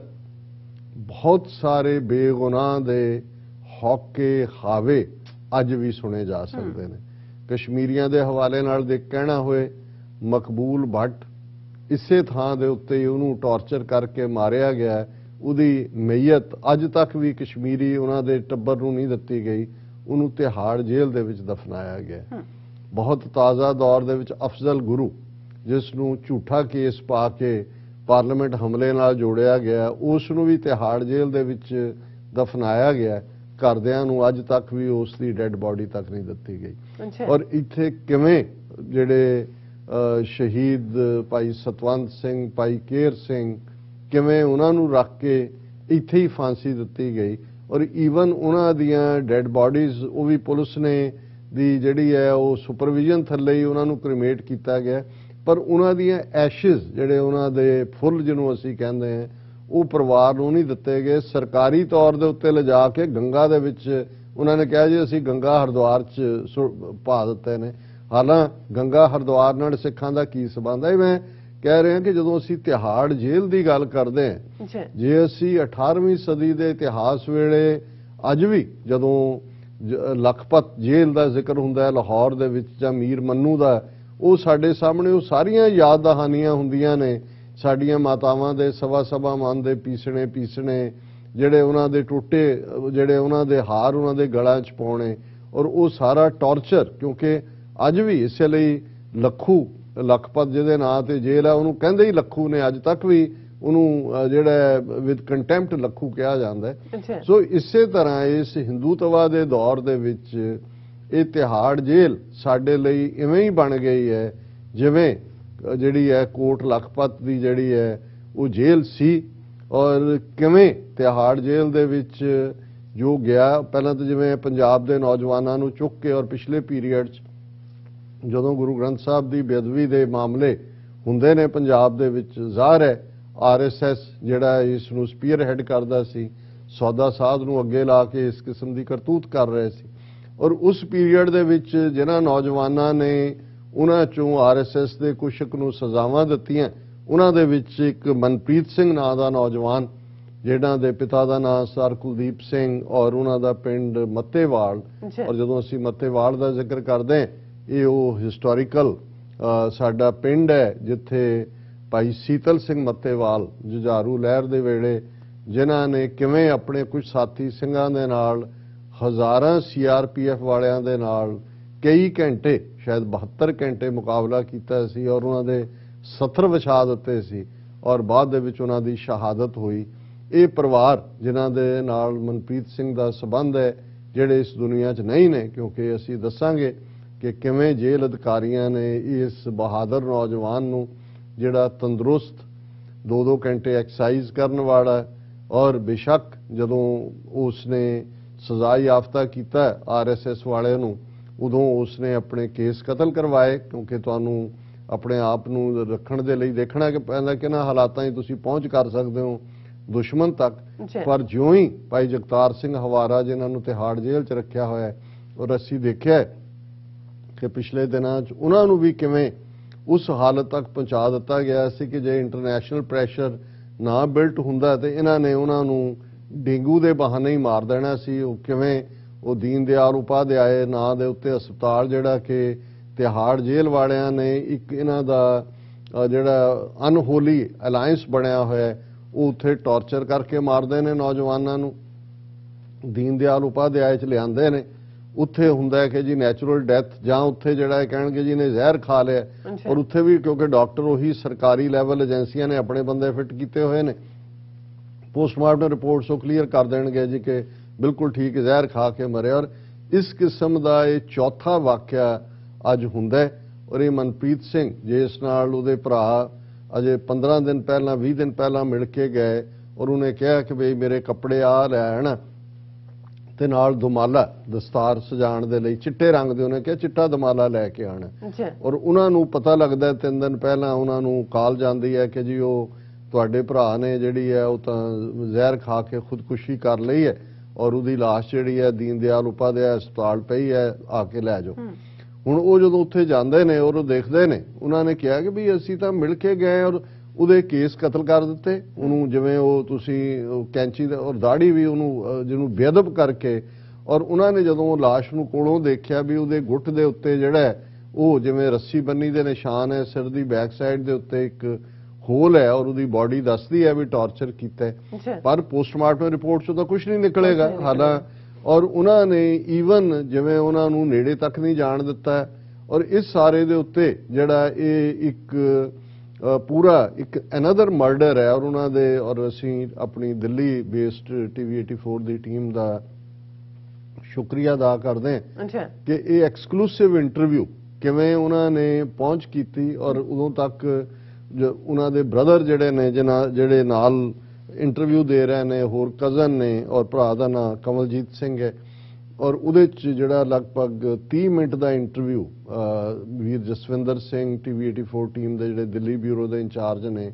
ਬਹੁਤ ਸਾਰੇ ਬੇਗੁਨਾਹ ਦੇ ਹੌਕੇ ਹਾਵੇ ਅੱਜ ਵੀ ਸੁਣੇ ਜਾ ਸਕਦੇ ਨੇ। ਕਸ਼ਮੀਰੀਆਂ ਦੇ ਹਵਾਲੇ ਨਾਲ ਦੇ ਕਹਿਣਾ ਹੋਏ, ਮਕਬੂਲ ਭੱਟ ਇਸੇ ਥਾਂ ਦੇ ਉੱਤੇ ਉਹਨੂੰ ਟਾਰਚਰ ਕਰਕੇ ਮਾਰਿਆ ਗਿਆ, ਉਹਦੀ ਮਈਅਤ ਅੱਜ ਤੱਕ ਵੀ ਕਸ਼ਮੀਰੀ ਉਹਨਾਂ ਦੇ ਟੱਬਰ ਨੂੰ ਨਹੀਂ ਦਿੱਤੀ ਗਈ, ਉਹਨੂੰ ਤਿਹਾੜ ਜੇਲ੍ਹ ਦੇ ਵਿੱਚ ਦਫਨਾਇਆ ਗਿਆ। ਬਹੁਤ ਤਾਜ਼ਾ ਦੌਰ ਦੇ ਵਿੱਚ ਅਫਜ਼ਲ ਗੁਰੂ, ਜਿਸ ਨੂੰ ਝੂਠਾ ਕੇਸ ਪਾ ਕੇ ਪਾਰਲੀਮੈਂਟ ਹਮਲੇ ਨਾਲ ਜੋੜਿਆ ਗਿਆ, ਉਸ ਨੂੰ ਵੀ ਤਿਹਾੜ ਜੇਲ੍ਹ ਦੇ ਵਿੱਚ ਦਫਨਾਇਆ ਗਿਆ। ਘਰਦਿਆਂ ਨੂੰ ਅੱਜ ਤੱਕ ਵੀ ਉਸ ਦੀ ਡੈੱਡ ਬਾਡੀ ਤੱਕ ਨਹੀਂ ਦਿੱਤੀ ਗਈ। ਔਰ ਇੱਥੇ ਕਿਵੇਂ ਜਿਹੜੇ ਸ਼ਹੀਦ ਭਾਈ ਸਤਵੰਤ ਸਿੰਘ, ਭਾਈ ਕੇਰ ਸਿੰਘ, ਕਿਵੇਂ ਉਹਨਾਂ ਨੂੰ ਰੱਖ ਕੇ ਇੱਥੇ ਹੀ ਫਾਂਸੀ ਦਿੱਤੀ ਗਈ, ਔਰ ਈਵਨ ਉਹਨਾਂ ਦੀਆਂ ਡੈੱਡ ਬਾਡੀਜ਼ ਉਹ ਵੀ ਪੁਲਿਸ ਨੇ ਦੀ ਜਿਹੜੀ ਹੈ ਉਹ ਸੁਪਰਵਿਜ਼ਨ ਥੱਲੇ ਹੀ ਉਹਨਾਂ ਨੂੰ ਕ੍ਰੀਮੇਟ ਕੀਤਾ ਗਿਆ, ਪਰ ਉਹਨਾਂ ਦੀਆਂ ਐਸ਼ਿਜ਼ ਜਿਹੜੇ ਉਹਨਾਂ ਦੇ ਫੁੱਲ ਜਿਹਨੂੰ ਅਸੀਂ ਕਹਿੰਦੇ ਹਾਂ ਉਹ ਪਰਿਵਾਰ ਨੂੰ ਨਹੀਂ ਦਿੱਤੇ ਗਏ। ਸਰਕਾਰੀ ਤੌਰ ਦੇ ਉੱਤੇ ਲਿਜਾ ਕੇ ਗੰਗਾ ਦੇ ਵਿੱਚ ਉਹਨਾਂ ਨੇ ਕਿਹਾ ਜੀ ਅਸੀਂ ਗੰਗਾ ਹਰਿਦੁਆਰ 'ਚ ਪਾ ਦਿੱਤੇ ਨੇ। ਹਾਲਾਂ ਗੰਗਾ ਹਰਿਦੁਆਰ ਨਾਲ ਸਿੱਖਾਂ ਦਾ ਕੀ ਸੰਬੰਧ ਹੈ? ਮੈਂ ਕਹਿ ਰਿਹਾ ਕਿ ਜਦੋਂ ਅਸੀਂ ਤਿਹਾੜ ਜੇਲ੍ਹ ਦੀ ਗੱਲ ਕਰਦੇ ਹਾਂ, ਜੇ ਅਸੀਂ 18ਵੀਂ ਸਦੀ ਦੇ ਇਤਿਹਾਸ ਵੇਲੇ ਅੱਜ ਵੀ ਜਦੋਂ ਲਖਪਤ ਜੇਲ੍ਹ ਦਾ ਜ਼ਿਕਰ ਹੁੰਦਾ ਹੈ ਲਾਹੌਰ ਦੇ ਵਿੱਚ, ਜਾਂ ਮੀਰ ਮੰਨੂ ਦਾ, ਉਹ ਸਾਡੇ ਸਾਹਮਣੇ ਉਹ ਸਾਰੀਆਂ ਯਾਦ ਦਹਾਨੀਆਂ ਹੁੰਦੀਆਂ ਨੇ ਸਾਡੀਆਂ ਮਾਤਾਵਾਂ ਦੇ ਸਵਾ ਮਨ ਦੇ ਪੀਸਣੇ ਜਿਹੜੇ ਉਹਨਾਂ ਦੇ ਟੁੱਟੇ, ਜਿਹੜੇ ਉਹਨਾਂ ਦੇ ਹਾਰ ਉਹਨਾਂ ਦੇ ਗਲਾਂ 'ਚ ਪਾਉਣੇ, ਔਰ ਉਹ ਸਾਰਾ ਟਾਰਚਰ। ਕਿਉਂਕਿ ਅੱਜ ਵੀ ਇਸੇ ਲਈ ਲਖਪਤ ਜਿਹਦੇ ਨਾਂ ਤੇ ਜੇਲ੍ਹ ਹੈ ਉਹਨੂੰ ਕਹਿੰਦੇ ਹੀ ਲੱਖੂ ਨੇ, ਅੱਜ ਤੱਕ ਵੀ ਉਹਨੂੰ ਜਿਹੜਾ ਵਿਦ ਕੰਟੈਂਪਟ ਲੱਖੂ ਕਿਹਾ ਜਾਂਦਾ ਹੈ। ਸੋ ਇਸੇ ਤਰ੍ਹਾਂ ਇਸ ਹਿੰਦੂਤਵਾ ਦੇ ਦੌਰ ਦੇ ਵਿੱਚ ਇਹ ਤਿਹਾੜ ਜੇਲ੍ਹ ਸਾਡੇ ਲਈ ਇਵੇਂ ਹੀ ਬਣ ਗਈ ਹੈ ਜਿਵੇਂ ਜਿਹੜੀ ਹੈ ਕੋਟ ਲਖਪਤ ਦੀ ਜਿਹੜੀ ਹੈ ਉਹ ਜੇਲ੍ਹ ਸੀ। ਔਰ ਕਿਵੇਂ ਤਿਹਾੜ ਜੇਲ੍ਹ ਦੇ ਵਿੱਚ ਜੋ ਗਿਆ, ਪਹਿਲਾਂ ਤਾਂ ਜਿਵੇਂ ਪੰਜਾਬ ਦੇ ਨੌਜਵਾਨਾਂ ਨੂੰ ਚੁੱਕ ਕੇ, ਔਰ ਪਿਛਲੇ ਪੀਰੀਅਡ 'ਚ ਜਦੋਂ ਗੁਰੂ ਗ੍ਰੰਥ ਸਾਹਿਬ ਦੀ ਬੇਅਦਬੀ ਦੇ ਮਾਮਲੇ ਹੁੰਦੇ ਨੇ ਪੰਜਾਬ ਦੇ ਵਿੱਚ, ਜ਼ਾਹਰ ਹੈ RSS ਜਿਹੜਾ ਇਸ ਨੂੰ ਸਪੀਅਰ ਹੈਡ ਕਰਦਾ ਸੀ, ਸੌਦਾ ਸਾਧ ਨੂੰ ਅੱਗੇ ਲਾ ਕੇ ਇਸ ਕਿਸਮ ਦੀ ਕਰਤੂਤ ਕਰ ਰਹੇ ਸੀ। ਔਰ ਉਸ ਪੀਰੀਅਡ ਦੇ ਵਿੱਚ ਜਿਨ੍ਹਾਂ ਨੌਜਵਾਨਾਂ ਨੇ ਉਹਨਾਂ ਚੋਂ RSS ਦੇ ਕੁਛ ਨੂੰ ਸਜ਼ਾਵਾਂ ਦਿੱਤੀਆਂ, ਉਹਨਾਂ ਦੇ ਵਿੱਚ ਇੱਕ ਮਨਪ੍ਰੀਤ ਸਿੰਘ ਨਾਂ ਦਾ ਨੌਜਵਾਨ, ਜਿਹਨਾਂ ਦੇ ਪਿਤਾ ਦਾ ਨਾਂ ਸਰ ਕੁਲਦੀਪ ਸਿੰਘ ਔਰ ਉਹਨਾਂ ਦਾ ਪਿੰਡ ਮੱਤੇਵਾਲ। ਔਰ ਜਦੋਂ ਅਸੀਂ ਮੱਤੇਵਾਲ ਦਾ ਜ਼ਿਕਰ ਕਰਦੇ ਹਾਂ, ਇਹ ਉਹ ਹਿਸਟੋਰੀਕਲ ਸਾਡਾ ਪਿੰਡ ਹੈ ਜਿੱਥੇ ਭਾਈ ਸੀਤਲ ਸਿੰਘ ਮੱਤੇਵਾਲ ਜੁਝਾਰੂ ਲਹਿਰ ਦੇ ਵੇਲੇ ਜਿਨ੍ਹਾਂ ਨੇ ਕਿਵੇਂ ਆਪਣੇ ਕੁਝ ਸਾਥੀ ਸਿੰਘਾਂ ਦੇ ਨਾਲ, ਹਜ਼ਾਰਾਂ CRPF ਵਾਲਿਆਂ ਦੇ ਨਾਲ ਕਈ ਘੰਟੇ, ਸ਼ਾਇਦ 72 ਘੰਟੇ ਮੁਕਾਬਲਾ ਕੀਤਾ ਸੀ, ਔਰ ਉਹਨਾਂ ਦੇ 70 ਵਿਛਾ ਦਿੱਤੇ ਸੀ, ਔਰ ਬਾਅਦ ਦੇ ਵਿੱਚ ਉਹਨਾਂ ਦੀ ਸ਼ਹਾਦਤ ਹੋਈ। ਇਹ ਪਰਿਵਾਰ ਜਿਨ੍ਹਾਂ ਦੇ ਨਾਲ ਮਨਪ੍ਰੀਤ ਸਿੰਘ ਦਾ ਸਬੰਧ ਹੈ, ਜਿਹੜੇ ਇਸ ਦੁਨੀਆ 'ਚ ਨਹੀਂ ਨੇ, ਕਿਉਂਕਿ ਅਸੀਂ ਦੱਸਾਂਗੇ ਕਿ ਕਿਵੇਂ ਜੇਲ੍ਹ ਅਧਿਕਾਰੀਆਂ ਨੇ ਇਸ ਬਹਾਦਰ ਨੌਜਵਾਨ ਨੂੰ, ਜਿਹੜਾ ਤੰਦਰੁਸਤ 2-2 ਘੰਟੇ ਐਕਸਰਸਾਈਜ਼ ਕਰਨ ਵਾਲਾ, ਔਰ ਬੇਸ਼ੱਕ ਜਦੋਂ ਉਸਨੇ ਸਜ਼ਾ ਯਾਫਤਾ ਕੀਤਾ RSS ਵਾਲੇ ਨੂੰ, ਉਦੋਂ ਉਸਨੇ ਆਪਣੇ ਕੇਸ ਕਤਲ ਕਰਵਾਏ, ਕਿਉਂਕਿ ਤੁਹਾਨੂੰ ਆਪਣੇ ਆਪ ਨੂੰ ਰੱਖਣ ਦੇ ਲਈ ਦੇਖਣਾ ਕਿ ਪੈਂਦਾ ਕਿ ਨਾ ਹਾਲਾਤਾਂ 'ਚ ਤੁਸੀਂ ਪਹੁੰਚ ਕਰ ਸਕਦੇ ਹੋ ਦੁਸ਼ਮਣ ਤੱਕ। ਪਰ ਜਿਉਂ ਹੀ ਭਾਈ ਜਗਤਾਰ ਸਿੰਘ ਹਵਾਰਾ ਜਿਨ੍ਹਾਂ ਨੂੰ ਤਿਹਾੜ ਜੇਲ੍ਹ 'ਚ ਰੱਖਿਆ ਹੋਇਆ ਹੈ, ਔਰ ਅਸੀਂ ਦੇਖਿਆ ਕਿ ਪਿਛਲੇ ਦਿਨਾਂ 'ਚ ਉਹਨਾਂ ਨੂੰ ਵੀ ਕਿਵੇਂ ਉਸ ਹਾਲਤ ਤੱਕ ਪਹੁੰਚਾ ਦਿੱਤਾ ਗਿਆ ਸੀ ਕਿ ਜੇ ਇੰਟਰਨੈਸ਼ਨਲ ਪ੍ਰੈਸ਼ਰ ਨਾ ਬਿਲਟ ਹੁੰਦਾ ਤੇ ਇਹਨਾਂ ਨੇ ਉਹਨਾਂ ਨੂੰ ਡੇਂਗੂ ਦੇ ਬਹਾਨੇ ਹੀ ਮਾਰ ਦੇਣਾ ਸੀ। ਉਹ ਕਿਵੇਂ ਉਹ ਦੀਨ ਦਿਆਲ ਉਪਾਧਿਆਏ ਨਾਂ ਦੇ ਉੱਤੇ ਹਸਪਤਾਲ ਜਿਹੜਾ ਕਿ ਤਿਹਾੜ ਜੇਲ੍ਹ ਵਾਲਿਆਂ ਨੇ ਇੱਕ ਇਹਨਾਂ ਦਾ ਜਿਹੜਾ ਅਨਹੋਲੀ ਅਲਾਈਅੰਸ ਬਣਿਆ ਹੋਇਆ ਉਹ ਉੱਥੇ ਟੌਰਚਰ ਕਰਕੇ ਮਾਰਦੇ ਨੇ ਨੌਜਵਾਨਾਂ ਨੂੰ, ਦੀਨ ਦਿਆਲ ਉਪਾਧਿਆਏ 'ਚ ਲਿਆਂਦੇ ਨੇ। ਉੱਥੇ ਹੁੰਦਾ ਹੈ ਕਿ ਜੀ ਨੈਚੁਰਲ ਡੈਥ, ਜਾਂ ਉੱਥੇ ਜਿਹੜਾ ਕਹਿਣਗੇ ਜੀ ਨੇ ਜ਼ਹਿਰ ਖਾ ਲਿਆ, ਔਰ ਉੱਥੇ ਵੀ ਕਿਉਂਕਿ ਡਾਕਟਰ ਉਹੀ ਸਰਕਾਰੀ ਲੈਵਲ ਏਜੰਸੀਆਂ ਨੇ ਆਪਣੇ ਬੰਦੇ ਫਿੱਟ ਕੀਤੇ ਹੋਏ ਨੇ, ਪੋਸਟਮਾਰਟਮ ਰਿਪੋਰਟਸ ਉਹ ਕਲੀਅਰ ਕਰ ਦੇਣਗੇ ਜੀ ਕਿ ਬਿਲਕੁਲ ਠੀਕ ਜ਼ਹਿਰ ਖਾ ਕੇ ਮਰਿਆ। ਔਰ ਇਸ ਕਿਸਮ ਦਾ ਇਹ ਚੌਥਾ ਵਾਕਿਆ ਅੱਜ ਹੁੰਦਾ ਹੈ। ਔਰ ਇਹ ਮਨਪ੍ਰੀਤ ਸਿੰਘ ਜਿਸ ਨਾਲ ਉਹਦੇ ਭਰਾ ਅਜੇ 15 ਦਿਨ ਪਹਿਲਾਂ 20 ਦਿਨ ਪਹਿਲਾਂ ਮਿਲ ਕੇ ਗਏ, ਔਰ ਉਹਨੇ ਕਿਹਾ ਕਿ ਬਈ ਮੇਰੇ ਕੱਪੜੇ ਆ ਲੈਣ ਤੇ ਨਾਲ ਦੁਮਾਲਾ ਦਸਤਾਰ ਸਜਾਉਣ ਦੇ ਲਈ ਚਿੱਟੇ ਰੰਗ ਦੇ, ਉਹਨੇ ਕਿਹਾ ਚਿੱਟਾ ਦੁਮਾਲਾ ਲੈ ਕੇ ਆਣਾ। ਔਰ ਉਹਨਾਂ ਨੂੰ ਪਤਾ ਲੱਗਦਾ 3 ਦਿਨ ਪਹਿਲਾਂ ਉਹਨਾਂ ਨੂੰ ਕਾਲ ਜਾਂਦੀ ਹੈ ਕਿ ਜੀ ਉਹ ਤੁਹਾਡੇ ਭਰਾ ਨੇ ਜਿਹੜੀ ਹੈ ਉਹ ਤਾਂ ਜ਼ਹਿਰ ਖਾ ਕੇ ਖੁਦਕੁਸ਼ੀ ਕਰ ਲਈ ਹੈ, ਔਰ ਉਹਦੀ ਲਾਸ਼ ਜਿਹੜੀ ਹੈ ਦੀਨ ਦਿਆਲ ਉਪਾਧਿਆਏ ਹਸਪਤਾਲ ਪਈ ਹੈ, ਆ ਕੇ ਲੈ ਜਾਓ। ਹੁਣ ਉਹ ਜਦੋਂ ਉੱਥੇ ਜਾਂਦੇ ਨੇ ਔਰ ਉਹ ਦੇਖਦੇ ਨੇ, ਉਹਨਾਂ ਨੇ ਕਿਹਾ ਕਿ ਵੀ ਅਸੀਂ ਤਾਂ ਮਿਲ ਕੇ ਗਏ ਔਰ ਉਹਦੇ ਕੇਸ ਕਤਲ ਕਰ ਦਿੱਤੇ, ਉਹਨੂੰ ਜਿਵੇਂ ਉਹ ਤੁਸੀਂ ਕੈਂਚੀ ਦਾ ਔਰ ਦਾੜੀ ਵੀ ਉਹਨੂੰ ਜਿਹਨੂੰ ਬੇਅਦਬ ਕਰਕੇ। ਔਰ ਉਹਨਾਂ ਨੇ ਜਦੋਂ ਲਾਸ਼ ਨੂੰ ਕੋਲੋਂ ਦੇਖਿਆ ਵੀ ਉਹਦੇ ਗੁੱਟ ਦੇ ਉੱਤੇ ਜਿਹੜਾ ਉਹ ਜਿਵੇਂ ਰੱਸੀ ਬੰਨੀ ਦੇ ਨਿਸ਼ਾਨ ਹੈ, ਸਿਰ ਦੀ ਬੈਕ ਸਾਈਡ ਦੇ ਉੱਤੇ ਇੱਕ ਹੋਲ ਹੈ, ਔਰ ਉਹਦੀ ਬਾਡੀ ਦੱਸਦੀ ਹੈ ਵੀ ਟੌਰਚਰ ਕੀਤਾ। ਪਰ ਪੋਸਟਮਾਰਟਮ ਰਿਪੋਰਟ 'ਚੋਂ ਤਾਂ ਕੁਝ ਨਹੀਂ ਨਿਕਲੇਗਾ ਹਾਲਾਂ। ਔਰ ਉਹਨਾਂ ਨੇ ਈਵਨ ਜਿਵੇਂ ਉਹਨਾਂ ਨੂੰ ਨੇੜੇ ਤੱਕ ਨਹੀਂ ਜਾਣ ਦਿੱਤਾ। ਔਰ ਇਸ ਸਾਰੇ ਦੇ ਉੱਤੇ ਜਿਹੜਾ ਇਹ ਇੱਕ ਪੂਰਾ ਇੱਕ ਅਨਦਰ ਮਰਡਰ ਹੈ। ਔਰ ਉਹਨਾਂ ਦੇ ਔਰ ਅਸੀਂ ਆਪਣੀ ਦਿੱਲੀ ਬੇਸਡ TV 84 ਦੀ ਟੀਮ ਦਾ ਸ਼ੁਕਰੀਆ ਅਦਾ ਕਰਦੇ ਹਾਂ ਕਿ ਇਹ ਐਕਸਕਲੂਸਿਵ ਇੰਟਰਵਿਊ ਕਿਵੇਂ ਉਹਨਾਂ ਨੇ ਪਹੁੰਚ ਕੀਤੀ। ਔਰ ਉਦੋਂ ਤੱਕ ਉਹਨਾਂ ਦੇ ਬ੍ਰਦਰ ਜਿਹੜੇ ਨੇ ਜਿਹੜੇ ਨਾਲ ਇੰਟਰਵਿਊ ਦੇ ਰਹੇ ਨੇ, ਹੋਰ ਕਜ਼ਨ ਨੇ, ਔਰ ਭਰਾ ਦਾ ਨਾਂ ਕਮਲਜੀਤ ਸਿੰਘ ਹੈ। ਔਰ ਉਹਦੇ 'ਚ ਜਿਹੜਾ ਲਗਭਗ 30 ਮਿੰਟ ਦਾ ਇੰਟਰਵਿਊ ਵੀਰ ਜਸਵਿੰਦਰ ਸਿੰਘ TV 84 ਟੀਮ ਦੇ ਜਿਹੜੇ ਦਿੱਲੀ ਬਿਊਰੋ ਦੇ ਇੰਚਾਰਜ ਨੇ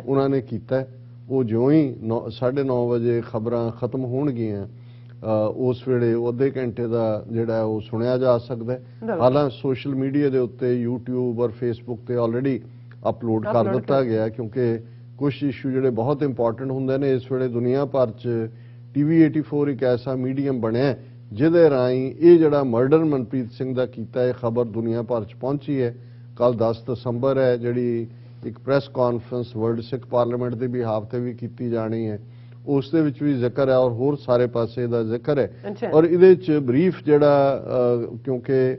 ਉਹਨਾਂ ਨੇ ਕੀਤਾ। ਉਹ ਜਿਉਂ ਹੀ 9:30 ਵਜੇ ਖਬਰਾਂ ਖਤਮ ਹੋਣਗੀਆਂ ਉਸ ਵੇਲੇ ਉਹ ਅੱਧੇ ਘੰਟੇ ਦਾ ਜਿਹੜਾ ਉਹ ਸੁਣਿਆ ਜਾ ਸਕਦਾ ਹੈ। ਹਾਲਾਂਕਿ ਸੋਸ਼ਲ ਮੀਡੀਆ ਦੇ ਉੱਤੇ YouTube ਔਰ Facebook ਤੇ ਆਲਰੇਡੀ ਅਪਲੋਡ ਕਰ ਦਿੱਤਾ ਗਿਆ, ਕਿਉਂਕਿ ਕੁਝ ਇਸ਼ੂ ਜਿਹੜੇ ਬਹੁਤ ਇੰਪੋਰਟੈਂਟ ਹੁੰਦੇ ਨੇ ਇਸ ਵੇਲੇ ਦੁਨੀਆ ਭਰ 'ਚ TV 84 ਇੱਕ ਐਸਾ ਮੀਡੀਅਮ ਬਣਿਆ ਜਿਹਦੇ ਰਾਹੀਂ ਇਹ ਜਿਹੜਾ ਮਰਡਰ ਮਨਪ੍ਰੀਤ ਸਿੰਘ ਦਾ ਕੀਤਾ ਇਹ ਖਬਰ ਦੁਨੀਆ ਭਰ 'ਚ ਪਹੁੰਚੀ ਹੈ। ਕੱਲ 10 ਦਸੰਬਰ ਹੈ, ਜਿਹੜੀ ਇੱਕ ਪ੍ਰੈਸ ਕਾਨਫਰੰਸ ਵਰਲਡ ਸਿੱਖ ਪਾਰਲੀਮੈਂਟ ਦੇ ਬਿਹਾਫ ਤੇ ਵੀ ਕੀਤੀ ਜਾਣੀ ਹੈ, ਉਸ ਦੇ ਵਿੱਚ ਵੀ ਜ਼ਿਕਰ ਹੈ ਔਰ ਹੋਰ ਸਾਰੇ ਪਾਸੇ ਦਾ ਜ਼ਿਕਰ ਹੈ। ਔਰ ਇਹਦੇ 'ਚ ਬਰੀਫ ਜਿਹੜਾ ਕਿਉਂਕਿ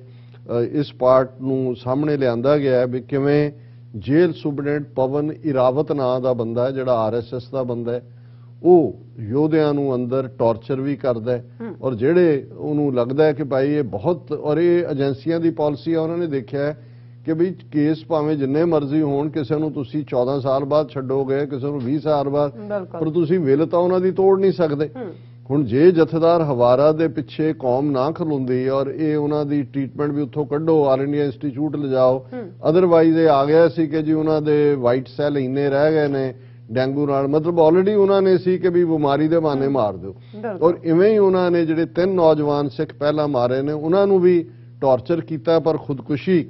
ਇਸ ਪਾਰਟ ਨੂੰ ਸਾਹਮਣੇ ਲਿਆਂਦਾ ਗਿਆ ਹੈ ਵੀ ਕਿਵੇਂ ਜੇਲ੍ਹ ਸੁਪਰਡੈਂਟ ਪਵਨ ਇਰਾਵਤ ਨਾਂ ਦਾ ਬੰਦਾ ਜਿਹੜਾ RSS ਦਾ ਬੰਦਾ ਹੈ, ਉਹ ਯੋਧਿਆਂ ਨੂੰ ਅੰਦਰ ਟੌਰਚਰ ਵੀ ਕਰਦਾ ਹੈ। ਔਰ ਜਿਹੜੇ ਉਹਨੂੰ ਲੱਗਦਾ ਹੈ ਕਿ ਭਾਈ ਇਹ ਬਹੁਤ, ਔਰ ਇਹ ਏਜੰਸੀਆਂ ਦੀ ਪਾਲਿਸੀ ਆ, ਉਹਨਾਂ ਨੇ ਦੇਖਿਆ ਕਿ ਵੀ ਕੇਸ ਭਾਵੇਂ ਜਿੰਨੇ ਮਰਜ਼ੀ ਹੋਣ, ਕਿਸੇ ਨੂੰ ਤੁਸੀਂ 14 ਸਾਲ ਬਾਅਦ ਛੱਡੋਗੇ, ਕਿਸੇ ਨੂੰ 20 ਸਾਲ ਬਾਅਦ, ਪਰ ਤੁਸੀਂ ਵਿਲ ਤਾਂ ਉਹਨਾਂ ਦੀ ਤੋੜ ਨਹੀਂ ਸਕਦੇ। ਹੁਣ ਜੇ ਜਥੇਦਾਰ ਹਵਾਰਾ ਦੇ ਪਿੱਛੇ ਕੌਮ ਨਾ ਖਲੋਂਦੀ ਔਰ ਇਹ ਉਹਨਾਂ ਦੀ ਟ੍ਰੀਟਮੈਂਟ ਵੀ ਉੱਥੋਂ ਕੱਢੋ, ਆਲ ਇੰਡੀਆ ਇੰਸਟੀਚਿਊਟ ਲਿਜਾਓ, ਅਦਰਵਾਈਜ਼ ਇਹ ਆ ਗਿਆ ਸੀ ਕਿ ਜੀ ਉਹਨਾਂ ਦੇ ਵਾਈਟ ਸੈੱਲ ਇੰਨੇ ਰਹਿ ਗਏ ਨੇ ਡੇਂਗੂ ਨਾਲ, ਮਤਲਬ ਆਲਰੇਡੀ ਉਹਨਾਂ ਨੇ ਸੀ ਕਿ ਵੀ ਬਿਮਾਰੀ ਦੇ ਬਹਾਨੇ ਮਾਰ ਦਿਓ। ਔਰ ਇਵੇਂ ਹੀ ਉਹਨਾਂ ਨੇ ਜਿਹੜੇ 3 ਨੌਜਵਾਨ ਸਿੱਖ ਪਹਿਲਾਂ ਮਾਰੇ ਨੇ ਉਹਨਾਂ ਨੂੰ ਵੀ ਟੌਰਚਰ ਕੀਤਾ, ਪਰ ਖੁਦਕੁਸ਼ੀ